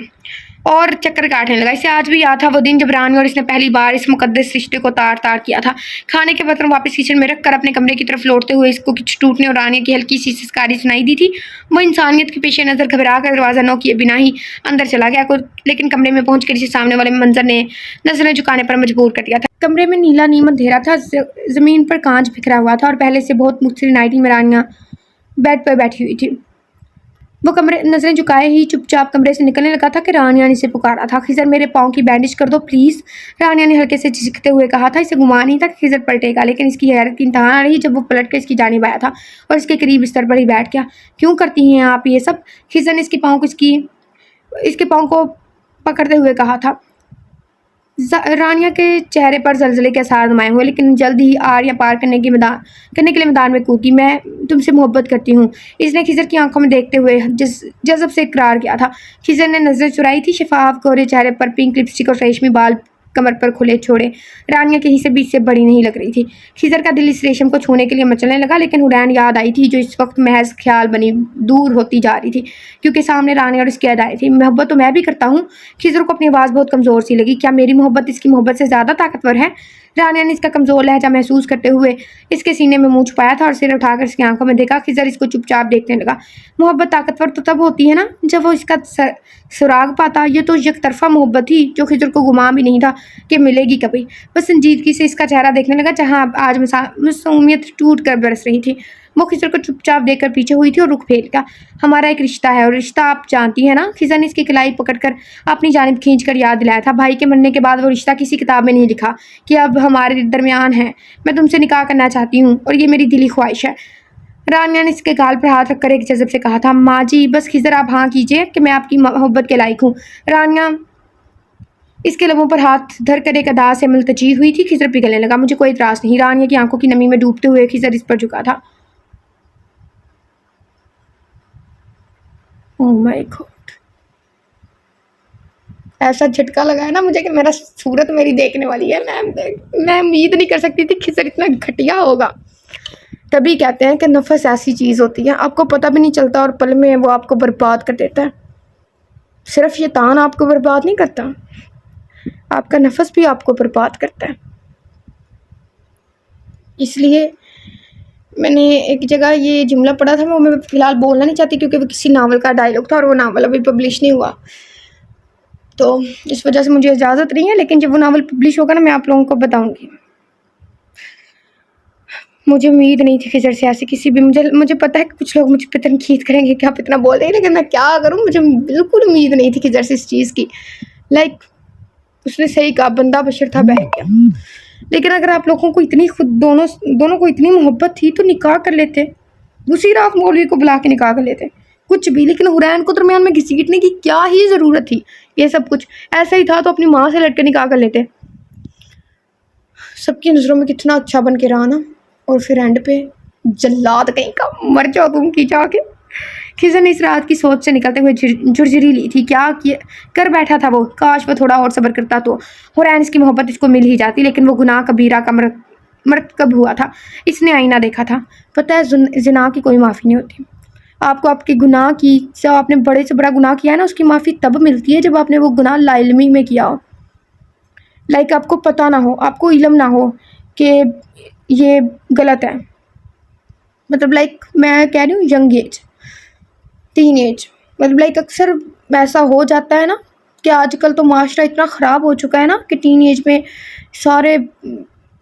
और चक्कर काटने लगा। इसे आज भी याद था वो दिन जब रानी और इसने पहली बार इस मुकद्दस रिश्ते को तार किया था। खाने के बर्तन वापस किचन में रखकर अपने कमरे की तरफ लौटते हुए इसको कुछ टूटने और रानी की हल्की सी सिसकारी सुनाई दी थी। वो इंसानियत के पेश नज़र घबरा कर दरवाज़ा नो किए बिना ही अंदर चला गया। लेकिन कमरे में पहुँच कर इसे सामने वाले मंजर ने नजरें झुकाने पर मजबूर कर दिया था। कमरे में नीला नीम अंधेरा था, ज़मीन पर कांच बिखरा हुआ था और पहले से बहुत मुख्तलिफ नाइटी में रानियाँ बेड पर बैठी हुई थी। वो कमरे नजरें झुकाए ही चुपचाप कमरे से निकलने लगा था कि रानिया ने इसे पुकारा था। खिज़र मेरे पाँव की बैंडेज कर दो प्लीज़, रानिया ने हल्के से झिझकते हुए कहा था। इसे गुमान नहीं था कि खिज़र पलटेगा, लेकिन इसकी हैरत की इंतहा रही जब वो पलट कर इसकी जानिब आया था और इसके करीब बिस्तर पर ही बैठ गया। क्यों करती हैं आप ये सब? खिज़र ने इसके पाँव को पकड़ते हुए कहा था। रानिया के चेहरे पर जलजले के आसार नुमाए हुए, लेकिन जल्द ही आर पार करने के लिए मैदान में कूदी। मैं तुमसे मोहब्बत करती हूँ, इसने खिज़र की आंखों में देखते हुए जज़ब से इकरार किया था। खिज़र ने नज़र चुराई थी। शफाफ गोरे चेहरे पर पिंक लिपस्टिक और रेशमी बाल कमर पर खुले छोड़े रानिया कहीं से बीच से बड़ी नहीं लग रही थी। खिज़र का दिल इस रेशम को छूने के लिए मचलने लगा, लेकिन हुरैन याद आई थी जो इस वक्त महज ख्याल बनी दूर होती जा रही थी, क्योंकि सामने रानिया और इसकी अदाएँ थी। मोहब्बत तो मैं भी करता हूँ। खिज़र को अपनी आवाज़ बहुत कमज़ोर सी लगी। क्या मेरी मोहब्बत इसकी मोहब्बत से ज़्यादा ताकतवर है? रानिया ने इसका कमज़ोर लहजा महसूस करते हुए इसके सीने में मुँह छुपाया था और सिर उठाकर इसकी आंखों में देखा। खिज़र इसको चुपचाप देखने लगा। मोहब्बत ताकतवर तो तब होती है ना जब वो इसका सुराग पाता। ये तो यकतरफा मोहब्बत थी जो खिज़र को गुमान भी नहीं था कि मिलेगी कभी। बस संजीदगी से इसका चेहरा देखने लगा, जहाँ आज मासूमियत टूट कर बरस रही थी। वो खिज़र को चुपचाप देखकर पीछे हुई थी और रुख फेर गया। हमारा एक रिश्ता है और रिश्ता आप जानती है ना? खिज़र ने इसकी कलाई पकड़कर अपनी जानिब खींचकर याद दिलाया था। भाई के मरने के बाद वो रिश्ता किसी किताब में नहीं लिखा कि अब हमारे दरमियान है। मैं तुमसे निकाह करना चाहती हूँ और ये मेरी दिली ख्वाहिश है। रानिया ने इसके गाल पर हाथ रखकर एक जज़ब से कहा था। माँ जी बस खिज़र आप हाँ कीजिए कि मैं आपकी मोहब्बत के लायक हूँ। रानिया इसके लबों पर हाथ धर कर एक अदा से मुल्तजी हुई थी। खिज़र पिघलने लगा। मुझे कोई इतराज़ नहीं। रानिया की आंखों की नमी में डूबते हुए खिज़र इस पर झुका था। ओह माय गॉड, ऐसा झटका लगा है ना मुझे कि मेरा सूरत मेरी देखने वाली है। मैं उम्मीद नहीं कर सकती थी खिज़र इतना घटिया होगा। तभी कहते हैं कि नफस ऐसी चीज़ होती है, आपको पता भी नहीं चलता और पल में वो आपको बर्बाद कर देता है। सिर्फ शैतान आपको बर्बाद नहीं करता, आपका नफस भी आपको बर्बाद करता है। इसलिए मैंने एक जगह ये जुमला पढ़ा था, वो मैं फ़िलहाल बोलना नहीं चाहती क्योंकि वो किसी नावल का डायलॉग था और वो नावल अभी पब्लिश नहीं हुआ, तो इस वजह से मुझे इजाज़त नहीं है। लेकिन जब वो नावल पब्लिश होगा ना, मैं आप लोगों को बताऊँगी। मुझे उम्मीद नहीं थी खिज़र से ऐसी किसी भी, मुझे पता है कि कुछ लोग मुझ पर तनकीद करेंगे कि आप इतना बोल रहे हैं, लेकिन मैं क्या करूँ, मुझे बिल्कुल उम्मीद नहीं थी खिज़र से इस चीज़ की। उसने सही कहा, बंदा बशर था, बह गया। लेकिन अगर आप लोगों को इतनी खुद दोनों को इतनी मोहब्बत थी तो निकाह कर लेते, उसी रात मौलवी को बुला के निकाह कर लेते, कुछ भी। लेकिन हुरैन को दरमियान में घसीटने की क्या ही ज़रूरत थी? ये सब कुछ ऐसा ही था तो अपनी माँ से लड़के निकाह कर लेते। सबकी नज़रों में कितना अच्छा बन के रहा ना, और फिर एंड पे जल्लाद कहीं का, मर जाओ तुम की जाके। खिज़र ने इस रात की सोच से निकलते हुए झुरझुरी ली थी। क्या कर बैठा था वो? काश वो थोड़ा और सब्र करता तो हुरैन की मोहब्बत इसको मिल ही जाती। लेकिन वो गुनाह कबीरा का मरतकब हुआ था। इसने आईना देखा था। पता है, ज़िना की कोई माफ़ी नहीं होती। आपको आपके गुनाह की, जब आपने बड़े से बड़ा गुनाह किया है ना, उसकी माफ़ी तब मिलती है जब आपने वो गुनाह लाइल्मी में किया हो। लाइक आपको पता ना हो, आपको इल्म ना हो कि ये गलत है। मतलब लाइक मैं कह रही हूँ यंग एज, टीन एज, मतलब लाइक अक्सर ऐसा हो जाता है ना कि आजकल तो माशरा इतना ख़राब हो चुका है ना कि टीन एज में सारे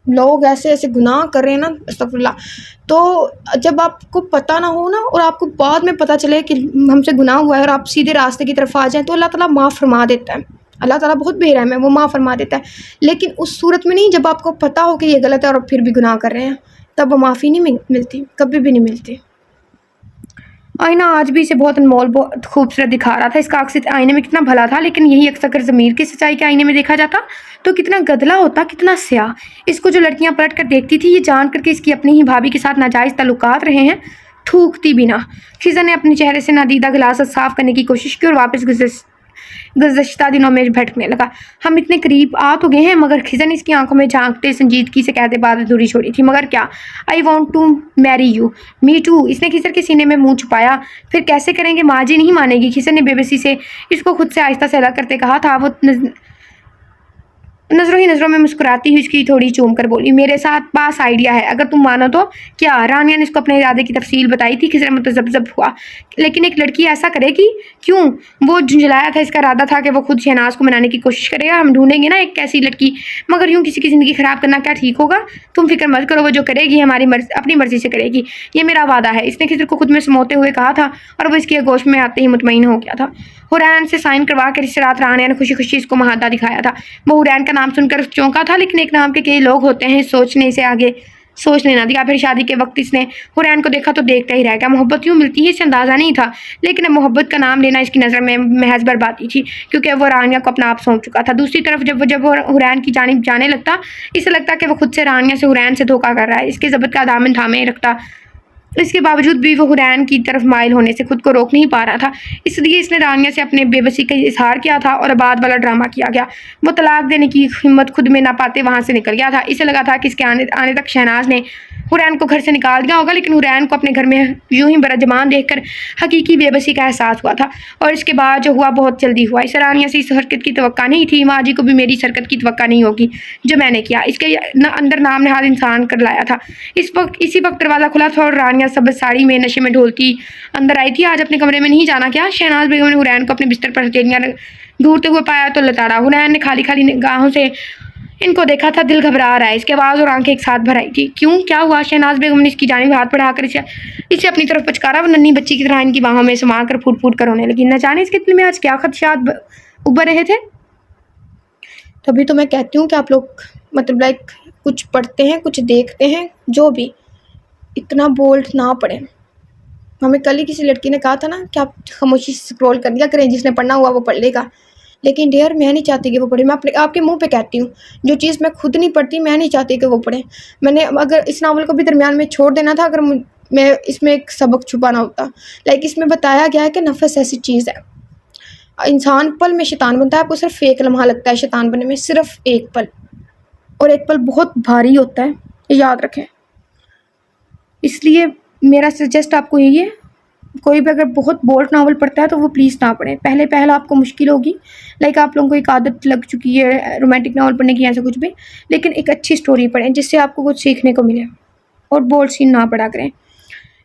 लोग ऐसे ऐसे गुनाह कर रहे हैं ना, अस्तगफुरुल्लाह। तो जब आपको पता ना हो ना और आपको बाद में पता चले कि हमसे गुनाह हुआ है और आप सीधे रास्ते की तरफ आ जाएं, तो अल्लाह ताला माफ़ फरमा देता है। अल्लाह ताला बहुत बेरहम है, वो माफ़ फरमा देता है। लेकिन उस सूरत में नहीं जब आपको पता हो कि ये गलत है और फिर भी गुनाह कर रहे हैं, तब वो माफ़ी नहीं मिलती, कभी भी नहीं मिलती। आईना आज भी इसे बहुत अनमोल, बहुत खूबसूरत दिखा रहा था। इसका अक्स आईने में कितना भला था, लेकिन यही अक्स अगर ज़मीर की सच्चाई के आईने में देखा जाता तो कितना गदला होता, कितना स्याह। इसको जो लड़कियां पलट कर देखती थी, ये जान करके इसकी अपनी ही भाभी के साथ नाजायज़ ताल्लुकात रहे हैं, थूकती बिना। खिज़र ने अपने चेहरे से नादीदा गिलास साफ करने की कोशिश की और वापस गुज़श्ता दिनों में भटकने लगा। हम इतने करीब आ तो गए हैं, मगर खिज़र ने इसकी आंखों में झांकते संजीदगी से कहते बाद दूरी छोड़ी थी। मगर क्या? I want to marry you. Me too. इसने खिज़र के सीने में मुंह छुपाया। फिर कैसे करेंगे? माँ जी नहीं मानेगी। खिज़र ने बेबसी से इसको खुद से आहिस्ता से अलग करते कहा था। वो नज़रों ही नज़रों में मुस्कुराती हुई इसकी थोड़ी चूम कर बोली, मेरे साथ पास आइडिया है, अगर तुम मानो तो। क्या? रानिया ने इसको अपने इरादे की तफसील बताई थी। खिज़र मुतज़ब्ज़ब हुआ। लेकिन एक लड़की ऐसा करेगी? क्यों? वो झुंझलाया था। इसका इरादा था कि वो खुद शहनाज को मनाने की कोशिश करेगा। हम ढूंढेंगे ना एक ऐसी लड़की, मगर यूँ किसी की ज़िंदगी ख़राब करना क्या ठीक होगा? तुम फिक्र मत करो, वो जो करेगी हमारी अपनी मर्जी से करेगी, ये मेरा वादा है। इसने खिज़र को खुद में समोते हुए कहा था और वो इसकी आगोश में आते ही मुतमईन हो गया था। हुरैन से साइन करवा कर इस रात रानिया ने खुशी खुशी इसको महादा दिखाया था। वो हुरैन का नाम सुनकर चौंका था, लेकिन एक नाम के कई लोग होते हैं, सोचने से आगे सोच लेना दिया। फिर शादी के वक्त इसने हुरैन को देखा तो देखता ही रह गया। मोहब्बत यूँ मिलती है, इसे अंदाज़ा नहीं था। लेकिन अब मोहब्बत का नाम लेना इसकी नज़र में महज बर्बादी थी, क्योंकि वो रानिया को अपना आप सौंप चुका था। दूसरी तरफ जब वो हुरैन की जानिब जाने लगता, इसे लगता कि वो खुद से रानिया से हुरैन से धोखा कर रहा है। इसके ज़ब्त का दामन थामे रखता, इसके बावजूद भी वो हुरैन की तरफ माइल होने से खुद को रोक नहीं पा रहा था। इसलिए इसने रानिया से अपने बेबसी का इजहार किया था और बाद वाला ड्रामा किया गया। वो तलाक देने की हिम्मत खुद में ना पाते वहाँ से निकल गया था। इसे लगा था कि इसके आने तक शहनाज ने हुरैन को घर से निकाल दिया होगा, लेकिन हुरैन को अपने घर में यूं ही बरजमान देखकर हकीकी बेबसी का एहसास हुआ था। और इसके बाद जो हुआ बहुत जल्दी हुआ। इस रानिया से इस हरकत की तवक्का नहीं थी। माँ जी को भी मेरी इस हरकत की तवक्का नहीं होगी जो मैंने किया। इसके अंदर नाम नहाद इंसान कर लाया था। इसी वक्त दरवाज़ा खुला था और रानिया सब्ज़ साड़ी में नशे में ढोलती अंदर आई थी। आज अपने कमरे में नहीं जाना क्या? शहनाज बेगम ने हुरैन को अपने बिस्तर पर हथेलियां ढूंढते हुए पाया तो लताड़ा। हुरैन ने खाली खाली निगाहों से इनको देखा था। दिल घबरा रहा है। इसकी आवाज़ और आंखें एक साथ भर आई थी। क्यों? क्या हुआ? शहनाज बेगम ने इसकी जानिब हाथ बढ़ाकर इसे अपनी तरफ पचकारा। वो नन्ही बच्ची की तरह इनकी बाहों में समा कर फूट फूट कर रोने लगी। न जाने इसके दिल में आज क्या खदशात उभर रहे थे। तभी तो मैं कहती हूँ कि आप लोग मतलब लाइक कुछ पढ़ते हैं, कुछ देखते हैं, जो भी इतना बोल्ड ना पढ़ें। हमें कल ही किसी लड़की ने कहा था ना कि आप खामोशी से स्क्रॉल कर दिया करें, जिसने पढ़ना हुआ वो पढ़ लेगा। लेकिन डियर, मैं नहीं चाहती कि वो पढ़े। मैं आपके मुंह पे कहती हूँ, जो चीज़ मैं खुद नहीं पढ़ती मैं नहीं चाहती कि वो पढ़े। मैंने अगर इस नावल को भी दरमियान में छोड़ देना था, अगर मैं इसमें एक सबक छुपाना होता। लाइक इसमें बताया गया है कि नफस ऐसी चीज़ है, इंसान पल में शैतान बनता है। आपको सिर्फ एक लम्हा लगता है शैतान बनने में, सिर्फ एक पल, और एक पल बहुत भारी होता है, याद रखें। इसलिए मेरा सजेस्ट आपको यही है, कोई भी अगर बहुत बोल्ड नावल पढ़ता है तो वो प्लीज़ ना पढ़ें। पहला आपको मुश्किल होगी, लाइक आप लोगों को एक आदत लग चुकी है रोमांटिक नावल पढ़ने की, ऐसा कुछ भी। लेकिन एक अच्छी स्टोरी पढ़ें जिससे आपको कुछ सीखने को मिले, और बोल्ड सीन ना पढ़ा करें।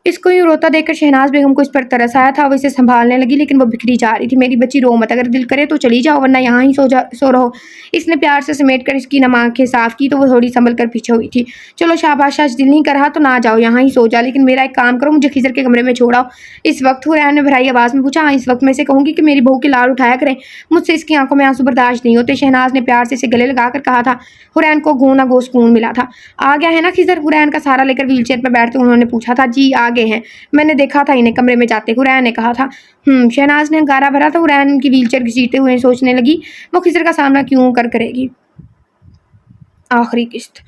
इसको यूँ रोता देखकर शहनाज बेगम को इस पर तरस आया था। वो इसे संभालने लगी, लेकिन वो बिखरी जा रही थी। मेरी बच्ची रो मत, अगर दिल करे तो चली जाओ, वरना यहाँ ही सो रहो। इसने प्यार से समेट कर इसकी नम आँखें साफ की तो वो थोड़ी संभल कर पीछे हुई थी। चलो शाबाश, आज दिल नहीं कर रहा तो ना जाओ, यहाँ ही सो जा, लेकिन मेरा एक काम करो, मुझे खिज़र के कमरे में छोड़ाओ इस वक्त। हुरैन ने भराई आवाज़ में पूछा। हाँ, इस वक्त मैं से कहूँगी कि मेरी बहू के लाड़ उठाया करें, मुझसे इसकी आंखों में आंसू बर्दाश्त नहीं होते। शहनाज ने प्यार से इसे गले लगाकर कहा था। हुरैन को गो ना गो सुकून मिला था। आ गया है ना खिज़र? हुरैन का सहारा लेकर व्हीलचेयर पर बैठते उन्होंने पूछा था। जी आ गए हैं, मैंने देखा था इन्हें कमरे में जाते, हुरैन ने कहा था। शहनाज ने गारा भरा था। हुरैन की व्हीलचेयर घसीटते हुए सोचने लगी वो खिज़र का सामना क्यों करेगी। आखिरी किस्त।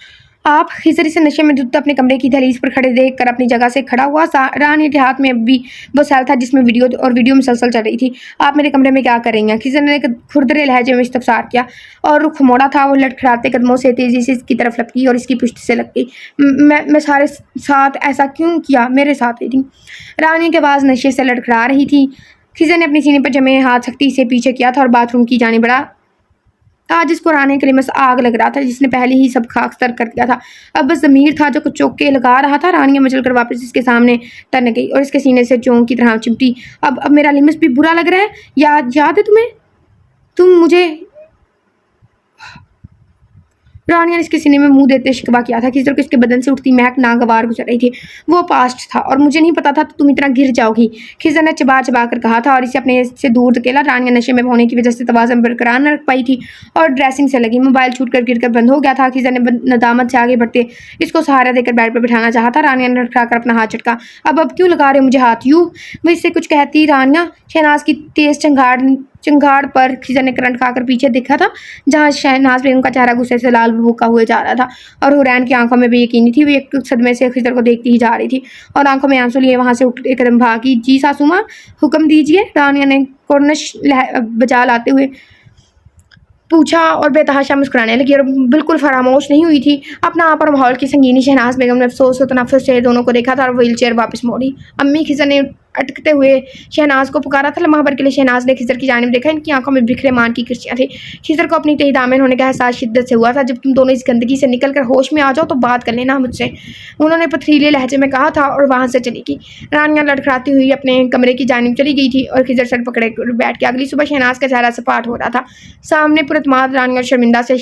आप खिजर इसे नशे में धुत अपने कमरे की दहलीज पर खड़े देख कर अपनी जगह से खड़ा हुआ। रानी के हाथ में अभी वो सेल था जिसमें वीडियो मुसलसल चल रही थी। आप मेरे कमरे में क्या कर रही हैं? खिजर ने खुरदरे लहजे में इस्तफसार किया और रुख मोड़ा था। वो लड़खड़ाते कदमों से तेजी से इसकी तरफ लपकी और इसकी पुश्त से लग गई। मैं सारे साथ ऐसा क्यों किया? मेरे साथ ही थी। रानी की आवाज़ नशे से लड़खड़ा रही थी। खिजर ने अपने सीने पर जमे हाथ सख्ती से पीछे किया था और बाथरूम की जाने बढ़ा। आज इसको रानी के लिमस आग लग रहा था जिसने पहले ही सब खाकसर कर दिया था। अब बस ज़मीर था जो कुछ चौके लगा रहा था। रानी मचल कर वापस इसके सामने तन गई और इसके सीने से चोंक की तरह चिमटी। अब मेरा लिमस भी बुरा लग रहा है। याद है तुम्हें? तुम मुझे। रानी ने इसके सीने में मुंह देते शिकवा किया था। खिजर को इसके बदन से उठती महक नागवार गुजर रही थी। वो पास्ट था और मुझे नहीं पता था तो तुम इतना गिर जाओगी, खिजर ने चबा चबा कर कहा था और इसे अपने से दूर धकेला। रानी नशे में होने की वजह से तवाज़ुन बरकरार न रख पाई थी और ड्रेसिंग से लगी। मोबाइल छूट कर गिर कर बंद हो गया था। खिजर ने नदामत से आगे बढ़ते इसको सहारा देकर बेड पर बिठाना चाहा था। रानिया ने लटका अपना हाथ झटका। अब क्यों लगा रहे हो मुझे हाथ? यूँ वो इससे कुछ कहती रानिया शहनाज की तेज चंगाड़ पर खिजर ने करंट खाकर पीछे देखा था जहाँ शहनाज बेगम का चेहरा गुस्से से लाल भूखा हुए जा रहा था और हुरैन की आंखों में बेयकीनी थी। वो एक सदमे से खिजर को देखती ही जा रही थी और आंखों में आंसू लिए वहां से उठ एक कदम भागी। जी सासू माँ, हुक्म दीजिए, रानिया ने कोर्नश बजा लाते हुए पूछा और बेतहाशा मुस्कुराने लगी और बिल्कुल फरामोश नहीं हुई थी। अपना आप और माहौल की संगीनी शहनाज बेगम ने अफसोस और तनफ्फुस से दोनों को देखा था और व्हील चेयर वापस मोड़ी। अम्मी खिजर ने अटकते हुए शहनाज को पुकारा था। लम्हा भर के लिए शहनाज ने खिजर की जानिब देखा। इनकी आंखों में बिखरे मान की किरचियाँ थी। खिजर को अपनी तही दामन होने का एहसास शिद्दत से हुआ था। जब तुम दोनों इस गंदगी से निकल कर होश में आ जाओ तो बात कर लेना मुझसे, उन्होंने पथरीले लहजे में कहा था और वहाँ से चली गई। रानिया लड़खड़ाती हुई अपने कमरे की जानिब चली गई थी और खिजर सर पकड़े बैठ के। अगली सुबह शहनाज का चेहरा सपाट हो रहा था। सामने पुरतमाद रानिया शर्मिंदा से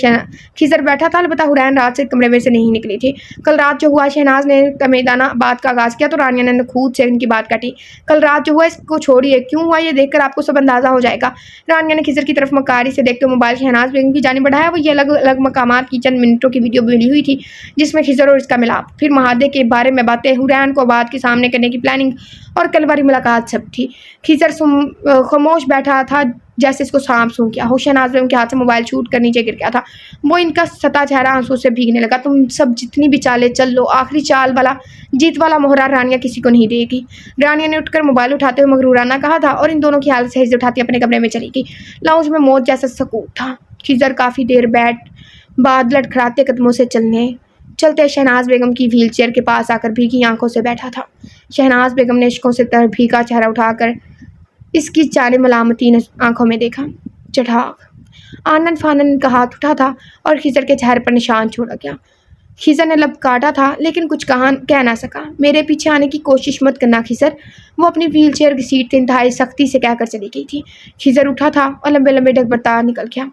खिजर बैठा था। अलबत्ता हुरैन रात से कमरे में से नहीं निकली थी। कल रात जो हुआ, शहनाज ने तमेदाना बात का आगाज़ किया तो रानिया ने खुद से उनकी बात काटी। कल रात जो हुआ को छोड़िए, क्यों हुआ ये देखकर आपको सब अंदाजा हो जाएगा। रानिया ने खिजर की तरफ मकारी से देखते मोबाइल शहनाज बेगम की जानिब बढ़ाया। वो ये अलग अलग मकामात की चंद मिनटों की वीडियो बनी हुई थी जिसमें खिजर और इसका मिलाप, फिर महादे के बारे में बातें, हुरैन को बात के सामने करने की प्लानिंग और कल वाली मुलाकात सब थी। खिजर खामोश बैठा था जैसे इसको सांप सूंघ गया हो। शहनाज बेगम के हाथ से मोबाइल छूट कर नीचे गिर गया था। वो इनका सता चेहरा आंसू से भीगने लगा। तुम सब जितनी भी चालें चल लो, आखिरी चाल वाला जीत वाला मोहरा रानिया किसी को नहीं देगी। रानिया ने उठकर मोबाइल उठाते हुए मगरूराना कहा था और इन दोनों की हालत से हिज उठाती अपने कमरे में चली गई। लाउंज में मौत जैसा सकून था। खिजर काफ़ी देर बाद लड़खड़ाते कदमों से चलते शहनाज बेगम की व्हील चेयर के पास आकर भीगी आंखों से बैठा था। शहनाज बेगम ने इश्कों से भीगा चेहरा उठाकर इसकी चारे मलामती आंखों में देखा। चढ़ाक आनन फानन का हाथ उठा था और खिजर के चेहरे पर निशान छोड़ा गया। खिजर ने लब काटा था लेकिन कुछ कह ना सका। मेरे पीछे आने की कोशिश मत करना खिजर, वो अपनी व्हील चेयर की सीट इंतहाई सख्ती से कहकर चली गई थी। खिजर उठा था और लंबे लंबे ढकबरता निकल गया।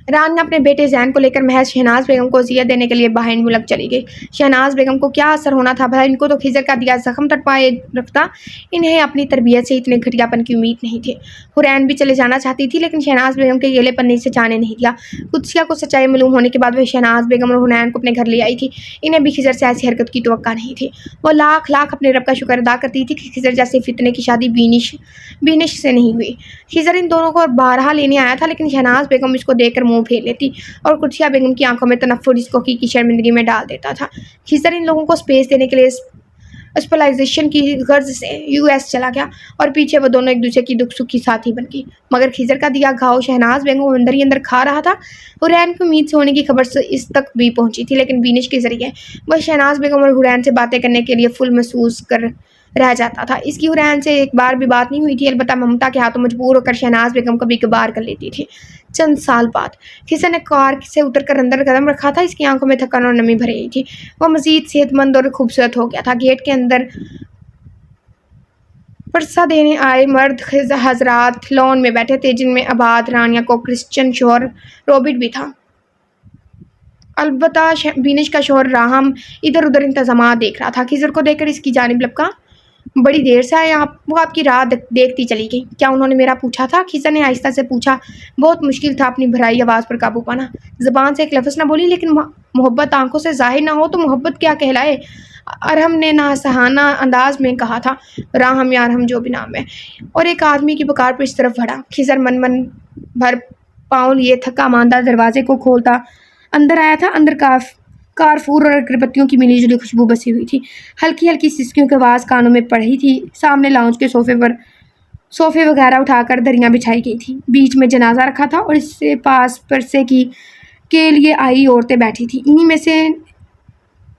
रानिया अपने बेटे जैन को लेकर महज शहनाज बेगम को अज़ियत देने के लिए बाहर मुल्क चली गई। शहनाज बेगम को क्या असर होना था भला? इनको तो खिजर का दिया जख्म तड़पाए रखता। इन्हें अपनी तरबियत से इतने घटियापन की उम्मीद नहीं थी। हुरैन भी चले जाना चाहती थी लेकिन शहनाज बेगम के गेलेपन ने इसे जाने नहीं दिया। कुदसिया को सच्चाई मालूम होने के बाद वह शहनाज बेगम और हुरैन को अपने घर ले आई थी। इन्हें भी खिजर से ऐसी हरकत की तवक्का नहीं थी। वो लाख लाख अपने रब का शुक्र अदा करती थी कि खिजर जैसे फितने की शादी बीनिश से नहीं हुई। खिजर इन दोनों को बारहा लेने आया था लेकिन शहनाज बेगम इसको देखकर मुंह फेर लेती और कुदसिया बेगम की आंखों में तनफ्फुर इसको की शर्मिंदगी में डाल देता था। खिजर इन लोगों को स्पेस देने के लिए स्पेशलाइजेशन की गर्ज से यूएस चला गया और पीछे वो दोनों एक दूसरे की दुख सुख की साथी बन गई। मगर खिजर का दिया घाव शहनाज बेगम अंदर ही अंदर खा रहा था। हुरैन की उम्मीद से होने की खबर से इस तक भी पहुंची थी लेकिन बीनिश के जरिए वह शहनाज बेगम और हुरैन से बातें करने के लिए फुल महसूस कर रह जाता था। इसकी हुरैन से एक बार भी बात नहीं हुई थी। अलबत्ता ममता के हाथों मजबूर होकर शहनाज बेगम कभी कभार कर लेती थी। चंद साल बाद खिजर ने कार से उतरकर अंदर कदम रखा था। इसकी आंखों में थकान और नमी भर रही थी। वह मजीद सेहतमंद और खूबसूरत हो गया था। गेट के अंदर परसा देने आए मर्द हजरात लॉन में बैठे थे जिनमें आबाद रानिया को क्रिश्चियन शोहर रॉबिट भी था। अलबत्ता बीनिश का शोहर राहम इधर उधर इंतजाम देख रहा था। खिजर को देखकर इसकी जानिब लपका। बड़ी देर से आए आप, वो आपकी राह देखती चली गई। क्या उन्होंने मेरा पूछा था? खिजर ने आहिस्ता से पूछा। बहुत मुश्किल था अपनी भराई आवाज़ पर काबू पाना। ज़बान से एक लफ्ज़ ना बोली लेकिन मोहब्बत आंखों से जाहिर ना हो तो मोहब्बत क्या कहलाए? अरहम ने नासहाना अंदाज में कहा था। राहम या अरहम जो भी नाम है, और एक आदमी की पुकार पर इस तरफ बढ़ा। खिजर मन भर पाँव लिए थका मांदा दरवाजे को खोलता अंदर आया था। अंदर कारफूर और अगरबत्तियों की मिली-जुली खुशबू बसी हुई थी। हल्की-हल्की सिसकियों की आवाज़ कानों में पड़ रही थी। सामने लाउंज के सोफ़े वगैरह उठाकर दरियाँ बिछाई गई थी। बीच में जनाज़ा रखा था और इससे पास परसे के लिए आई औरतें बैठी थीं।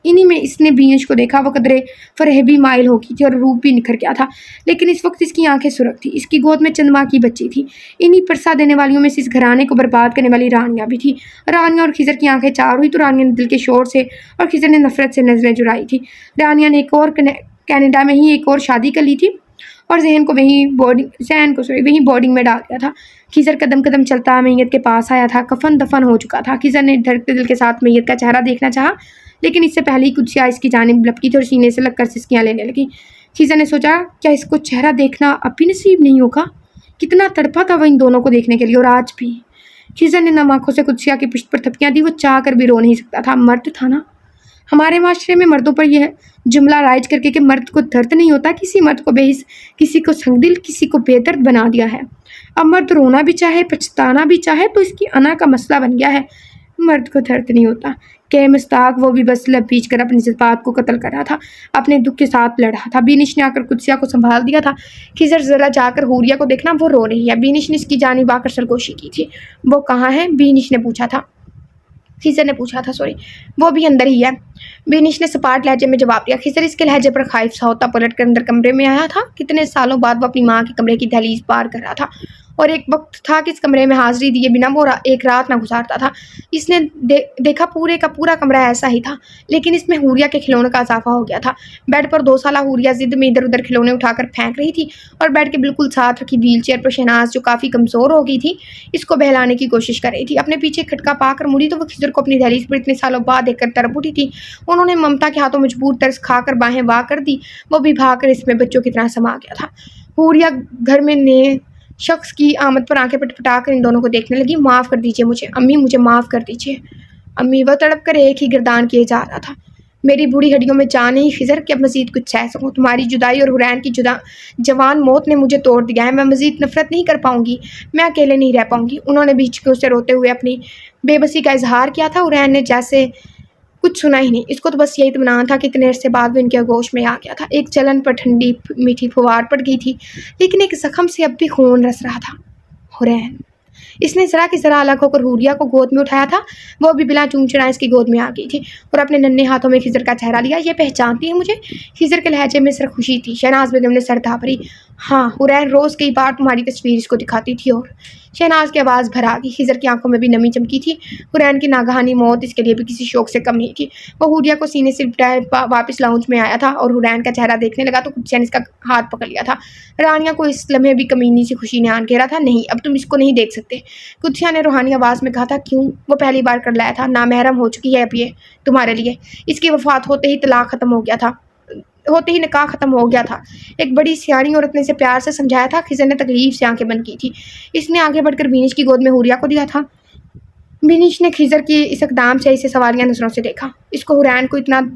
इन्हीं में इसने बीच को देखा। वो कदरे फरेहबी माइल हो गई थी और रूप भी निखर गया था, लेकिन इस वक्त इसकी आंखें सुर्ख थी। इसकी गोद में चंद माह की बच्ची थी। इन्हीं परसा देने वालियों में से इस घराने को बर्बाद करने वाली रानियां भी थी। रानियां और खिजर की आंखें चार हुई तो रानिया ने दिल के शोर से और खिजर ने नफरत से नजरें जुड़ाई थी। रानिया ने कनाडा में ही एक और शादी कर ली थी और जहन को वहीं बोर्डिंग में डाल दिया था। खिजर कदम कदम चलता मैयत के पास आया था। कफन दफन हो चुका था। खिजर ने धड़कते दिल के साथ मैयत का चेहरा देखना चाहा, लेकिन इससे पहले ही कुर्सियाँ इसकी जानिब लपकी थी और सीने से लगकर सिसकियाँ लेने लगी। खिजर ने सोचा, क्या इसको चेहरा देखना अब भी नसीब नहीं होगा? कितना तड़पा था वह इन दोनों को देखने के लिए, और आज भी। खिजर ने नम आंखों से कुर्सिया की पुष्ट पर थपकियाँ दी। वो चाह कर भी रो नहीं सकता था। मर्द था ना। हमारे माशरे में मर्दों पर यह जुमला राइज करके कि मर्द को दर्द नहीं होता, किसी मर्द को बेहिस, किसी को संगदिल, किसी को बेदर्द बना दिया है। अब मर्द रोना भी चाहे, पछताना भी चाहे तो इसकी अना का मसला बन गया है। मर्द को दर्द नहीं होता। के मुस्ताक वो भी बस लब बीच कर अपने जज्बात को कत्ल कर रहा था, अपने दुख के साथ लड़ रहा था। बीनिश ने आकर कुदसिया को संभाल दिया था। खिजर जरा जाकर हुरिया को देखना, वो रो रही है। बीनिश ने इसकी जानिब आकर सरगोशी की थी। वो कहाँ है? बीनिश ने पूछा था। खिजर ने पूछा था, सॉरी। वो भी अंदर ही है, बीनिश ने सपाट लहजे में जवाब दिया। खिजर इसके लहजे पर खाइफ सा होता पलट कर अंदर कमरे में आया था। कितने सालों बाद वो अपनी माँ के कमरे की दहलीज पार कर रहा था, और एक वक्त था कि इस कमरे में हाजिरी दिए बिना वो एक रात ना गुजारता था। इसने देखा पूरे का पूरा कमरा ऐसा ही था, लेकिन इसमें हुरिया के खिलौने का इजाफा हो गया था। बेड पर 2 साला हुरिया जिद में इधर उधर खिलौने उठाकर फेंक रही थी, और बेड के बिल्कुल साथ रखी व्हील चेयर पर शहनाज, जो काफ़ी कमज़ोर हो गई थी, इसको बहलाने की कोशिश कर रही थी। अपने पीछे खटका पाकर मुड़ी तो वह खिजर को अपनी दहलीज पर इतने सालों बाद देखकर तड़प उठी थी। उन्होंने ममता के हाथों मजबूर तरस खाकर बाहें वाह कर दी। वो भी भागकर इसमें बच्चों की तरह समा गया था। हुरिया घर में नए शख्स की आमद पर आंखें पटपटाकर इन दोनों को देखने लगी। माफ़ कर दीजिए मुझे अम्मी, मुझे माफ़ कर दीजिए अम्मी। वह तड़प कर एक ही गिरदान किए जा रहा था। मेरी बूढ़ी हड्डियों में जान नहीं खिजर कि अब मजीद कुछ सह सकूं। तुम्हारी जुदाई और हुरैन की जवान मौत ने मुझे तोड़ दिया है। मैं मजीद नफरत नहीं कर पाऊंगी। मैं अकेले नहीं रह पाऊंगी। उन्होंने बीच से रोते हुए अपनी बेबसी का इजहार किया था। हुरैन ने जैसे कुछ सुना ही नहीं। इसको तो बस यही इत्मीनान था कि इतने अरसे बाद भी इनके आगोश में आ गया था। एक जलन पर ठंडी मीठी फुहार पड़ गई थी, लेकिन एक जख्म से अब भी खून रस रहा था। हुरैन, इसने जरा की जरा अलग होकर हुरिया को गोद में उठाया था। वो भी बिना चूंचड़ा इसकी गोद में आ गई थी और अपने नन्हे हाथों में खिजर का चेहरा लिया। ये पहचानती है मुझे? खिजर के लहजे में सर खुशी थी। शहनाज बेगम ने सर थापरी। हाँ हुरैन, रोज़ कई बार तुम्हारी तस्वीर इसको दिखाती थी। और शहनाज की आवाज़ भर आ गई। खिजर की आंखों में भी नमी चमकी थी। हुरैन की नागहानी मौत इसके लिए भी किसी शौक से कम नहीं थी। वो हुरिया को सीने से लिपटाए वापस लाउंज में आया था और हुरैन का चेहरा देखने लगा तो कुत्सिया ने इसका हाथ पकड़ लिया था। रानिया को इस लम्हे भी कमीनी सी खुशी ने आन घेरा था। नहीं, अब तुम इसको नहीं देख सकते, कुत्सिया ने रूहानी आवाज़ में कहा था। क्यों? वो पहली बार कर लाया था। नामहरम हो चुकी है अब ये तुम्हारे लिए। इसकी वफात होते ही तलाक ख़त्म हो गया था, होते ही निकाह ख़त्म हो गया था। एक बड़ी सियानी औरत ने इसे प्यार से समझाया था। खिजर ने तकलीफ से आंखें बंद की थी। इसने आगे बढ़कर बीनिश की गोद में हुरिया को दिया था। बीनिश ने खिजर की इस इकदाम से इसे सवालिया नजरों से देखा। इसको हुरैन को इतना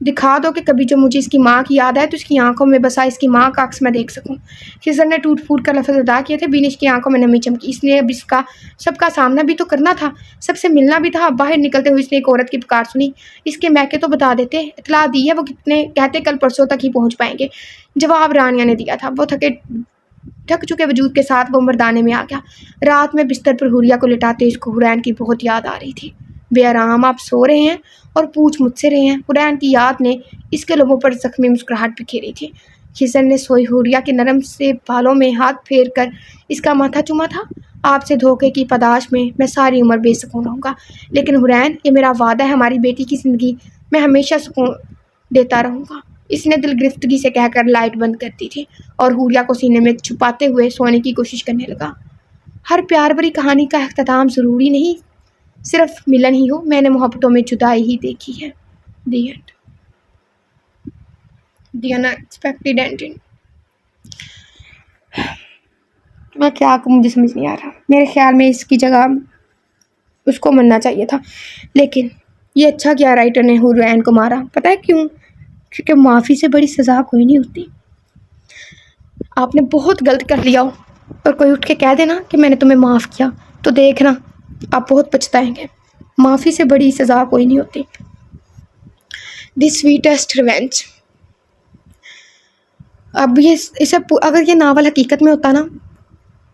दिखा दो कि कभी जो मुझे इसकी माँ की याद आए तो इसकी आंखों में बसा इसकी माँ का अक्स मैं देख सकूं। खिजर ने टूट फूट कर लफ्ज़ अदा किए थे। बीनिश की आंखों में नमी चमकी। इसने अब इसका सबका सामना भी तो करना था, सबसे मिलना भी था। अब बाहर निकलते हुए इसने एक औरत की पुकार सुनी। इसके मैके तो बता देते, इतला दी है वो कितने कहते कल परसों तक ही पहुँच पाएंगे। जवाब रानिया ने दिया था। वो थक चुके वजूद के साथ वो मर्दाने में आ गया। रात में बिस्तर पर हुरिया को लिटाते इसको हुरैन की बहुत याद आ रही थी। बेआराम आप सो रहे हैं और पूछ मुझसे रहे हैं। हुरैन की याद ने इसके लोगों पर जख्मी मुस्कुराहट बिखेरी थी। खिजर ने सोई हुरिया के नरम से बालों में हाथ फेर कर इसका माथा चूमा था। आपसे धोखे की पदाश में मैं सारी उम्र बेसुकून रहूँगा, लेकिन हुरैन ये मेरा वादा है, हमारी बेटी की ज़िंदगी मैं हमेशा सुकून देता रहूँगा। इसने दिल गिरफ्तगी से कहकर लाइट बंद कर दी थी और हुरिया को सीने में छुपाते हुए सोने की कोशिश करने लगा। हर प्यार भरी कहानी का अख्ताम ज़रूरी नहीं सिर्फ मिलन ही हो। मैंने मोहब्बतों में जुदाई ही देखी है। दी एंड। The unexpected ending. मैं क्या कहूँ, मुझे समझ नहीं आ रहा। मेरे ख्याल में इसकी जगह उसको मरना चाहिए था, लेकिन ये अच्छा किया राइटर ने हुरैन को मारा। पता है क्यों? क्योंकि माफ़ी से बड़ी सज़ा कोई नहीं होती। आपने बहुत गलत कर लिया हो और कोई उठ के कह देना कि मैंने तुम्हें माफ़ किया, तो देखना आप बहुत पछताएंगे। माफ़ी से बड़ी सज़ा कोई नहीं होती। The sweetest revenge. अब ये इसे अगर ये नावल हकीकत में होता ना,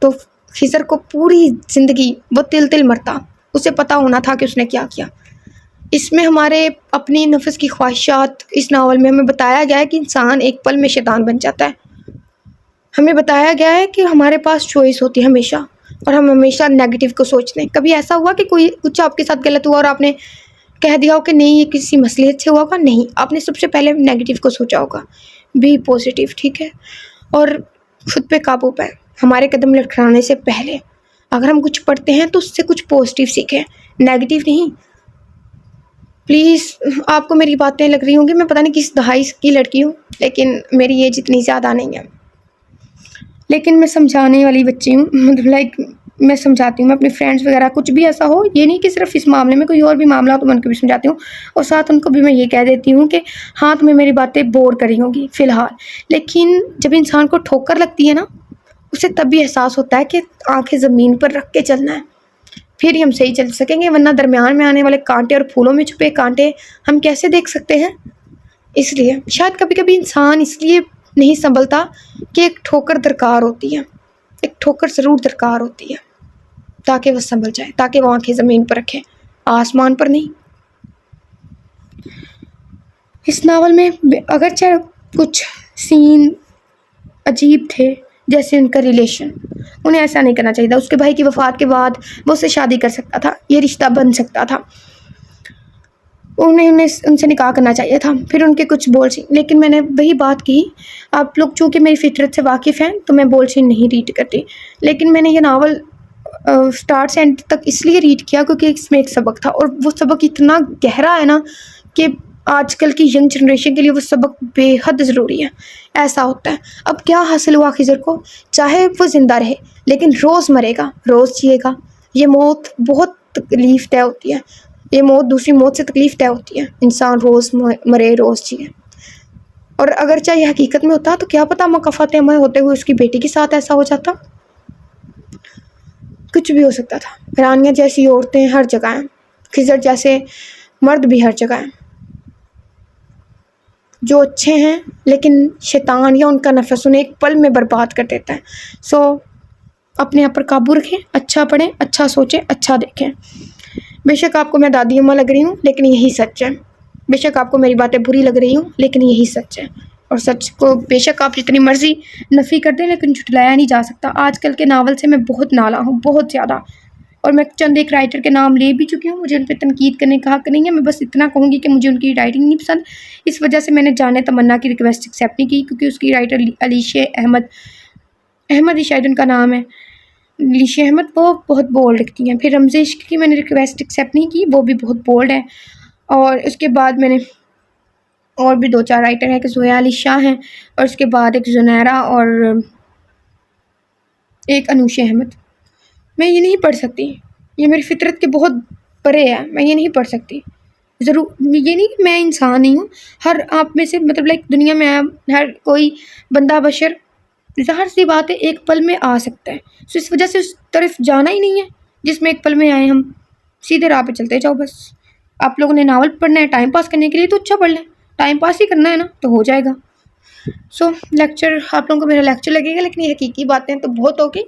तो खिज़र को पूरी ज़िंदगी वो तिल तिल मरता, उसे पता होना था कि उसने क्या किया। इसमें हमारे अपनी नफ्स की ख्वाहिशात, इस नावल में हमें बताया गया है कि इंसान एक पल में शैतान बन जाता है। हमें बताया गया है कि हमारे पास चॉइस होती है हमेशा, और हम हमेशा नेगेटिव को सोचते हैं। कभी ऐसा हुआ कि कोई कुछ आपके साथ गलत हुआ और आपने कह दिया हो कि नहीं ये किसी मसलियत से हुआ होगा? नहीं, आपने सबसे पहले नेगेटिव को सोचा होगा। बी पॉजिटिव, ठीक है? और खुद पे काबू पाए हमारे कदम लटकाने से पहले। अगर हम कुछ पढ़ते हैं तो उससे कुछ पॉजिटिव सीखें, नेगेटिव नहीं। प्लीज़, आपको मेरी बातें लग रही होंगी मैं पता नहीं किस दहाई की लड़की हूँ, लेकिन मेरी एज इतनी ज़्यादा नहीं है, लेकिन मैं समझाने वाली बच्ची हूँ। मतलब मैं समझाती हूँ, मैं अपने फ्रेंड्स वगैरह कुछ भी ऐसा हो, ये नहीं कि सिर्फ इस मामले में, कोई और भी मामला हो तो मैं उनको भी समझाती हूँ। और साथ उनको भी मैं ये कह देती हूँ कि हाँ, तुम्हें मेरी बातें बोर करी होंगी फ़िलहाल, लेकिन जब इंसान को ठोकर लगती है ना, उसे तब भी एहसास होता है कि आंखें ज़मीन पर रख के चलना है, फिर ही हम सही चल सकेंगे। वरना दरमियान में आने वाले कांटे और फूलों में छुपे कांटे हम कैसे देख सकते हैं? इसलिए शायद कभी कभी इंसान इसलिए नहीं संभलता कि एक ठोकर दरकार होती है, एक ठोकर ज़रूर दरकार होती है ताकि वह संभल जाए, ताकि वो आंखें ज़मीन पर रखे, आसमान पर नहीं। इस नावल में अगरचे कुछ सीन अजीब थे, जैसे उनका रिलेशन, उन्हें ऐसा नहीं करना चाहिए था। उसके भाई की वफ़ात के बाद वो उससे शादी कर सकता था, ये रिश्ता बन सकता था, उन्हें उनसे निकाह करना चाहिए था। फिर उनके कुछ बोल सीन, लेकिन मैंने वही बात की, आप लोग चूँकि मेरी फितरत से वाकिफ़ हैं तो मैं बोल सीन नहीं रीड करती, लेकिन मैंने ये नावल स्टार्ट से एंड तक इसलिए रीड किया क्योंकि इसमें एक सबक था, और वो सबक इतना गहरा है ना कि आजकल की यंग जनरेशन के लिए वो सबक बेहद ज़रूरी है। ऐसा होता है। अब क्या हासिल हुआ खिज़र को? चाहे वो ज़िंदा रहे लेकिन रोज़ मरेगा, रोज़ जिएगा। ये मौत बहुत तकलीफ़ तय होती है, ये मौत दूसरी मौत से तकलीफ़ तय होती है। इंसान रोज़ मरे, रोज़ जिए। और अगर चाहे हकीकत में होता तो क्या पता मक्का फ़ातिमा में होते हुए उसकी बेटी के साथ ऐसा हो जाता। कुछ भी हो सकता था। रानिया जैसी औरतें हर जगह हैं, खिज़र जैसे मर्द भी हर जगह हैं जो अच्छे हैं, लेकिन शैतान या उनका नफ्स उन्हें एक पल में बर्बाद कर देता है। सो अपने आप पर काबू रखें, अच्छा पढ़ें, अच्छा सोचें, अच्छा देखें। बेशक आपको मैं दादी अम्मा लग रही हूँ, लेकिन यही सच है। बेशक आपको मेरी बातें बुरी लग रही हूँ, लेकिन यही सच है। और सच को बेशक आप जितनी मर्ज़ी नफ़ी कर दें, लेकिन झुठलाया नहीं जा सकता। आजकल के नावल से मैं बहुत नाला हूँ, बहुत ज़्यादा, और मैं चंद एक राइटर के नाम ले भी चुकी हूँ। मुझे उन पर तनकीद करने का हक़ नहीं है। मैं बस इतना कहूँगी कि मुझे उनकी राइटिंग नहीं पसंद। इस वजह से मैंने जाने तमन्ना की रिक्वेस्ट एक्सेप्ट नहीं की, क्योंकि उसकी राइटर अलीशे अहमद ही शायद उनका नाम है, अलीशे अहमद, वो बहुत बोल्ड लिखती हैं। फिर रमज़े इश्क की मैंने रिक्वेस्ट एक्सेप्ट नहीं की, वो भी बहुत बोल्ड है। और उसके बाद मैंने और भी 2-4 राइटर हैं कि ज़ोया अली शाह हैं, और उसके बाद एक ज़ुनैरा और एक अनूशे अहमद। मैं ये नहीं पढ़ सकती, ये मेरी फितरत के बहुत परे है, मैं ये नहीं पढ़ सकती। ज़रूर ये नहीं कि मैं इंसान नहीं हूँ, हर आप में से मतलब लाइक दुनिया में हर कोई बंदा बशर ज़ाहिर सी बात है एक पल में आ सकता है। सो इस वजह से उस तरफ जाना ही नहीं है जिसमें एक पल में आए हम, सीधे राह पे चलते जाओ बस। आप लोगों ने नावल पढ़ना है टाइम पास करने के लिए तो अच्छा पढ़ लें, टाइम पास ही करना है ना तो हो जाएगा। सो लेक्चर आप लोगों को मेरा लेक्चर लगेगा, लेकिन ये हकीकी बातें तो बहुत होगी,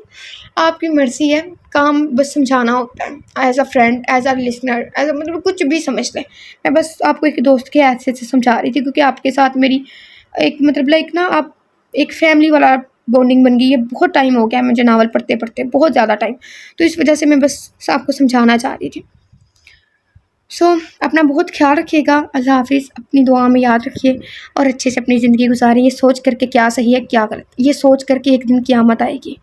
आपकी मर्ज़ी है। काम बस समझाना होता है, as a friend, as a listener, as a मतलब कुछ भी समझ लें। मैं बस आपको एक दोस्त के हैसियत से समझा रही थी, क्योंकि आपके साथ मेरी एक मतलब लाइक ना आप एक फैमिली वाला बॉन्डिंग बन गई है। बहुत टाइम हो गया है मुझे नावल पढ़ते पढ़ते, बहुत ज़्यादा टाइम, तो इस वजह से मैं बस आपको समझाना चाह रही थी। सो अपना बहुत ख्याल रखिएगा। अल्लाह हाफ़िज़। अपनी दुआ में याद रखिए और अच्छे से अपनी ज़िंदगी गुजारें, ये सोच करके क्या सही है क्या गलत, ये सोच करके एक दिन क़यामत आएगी।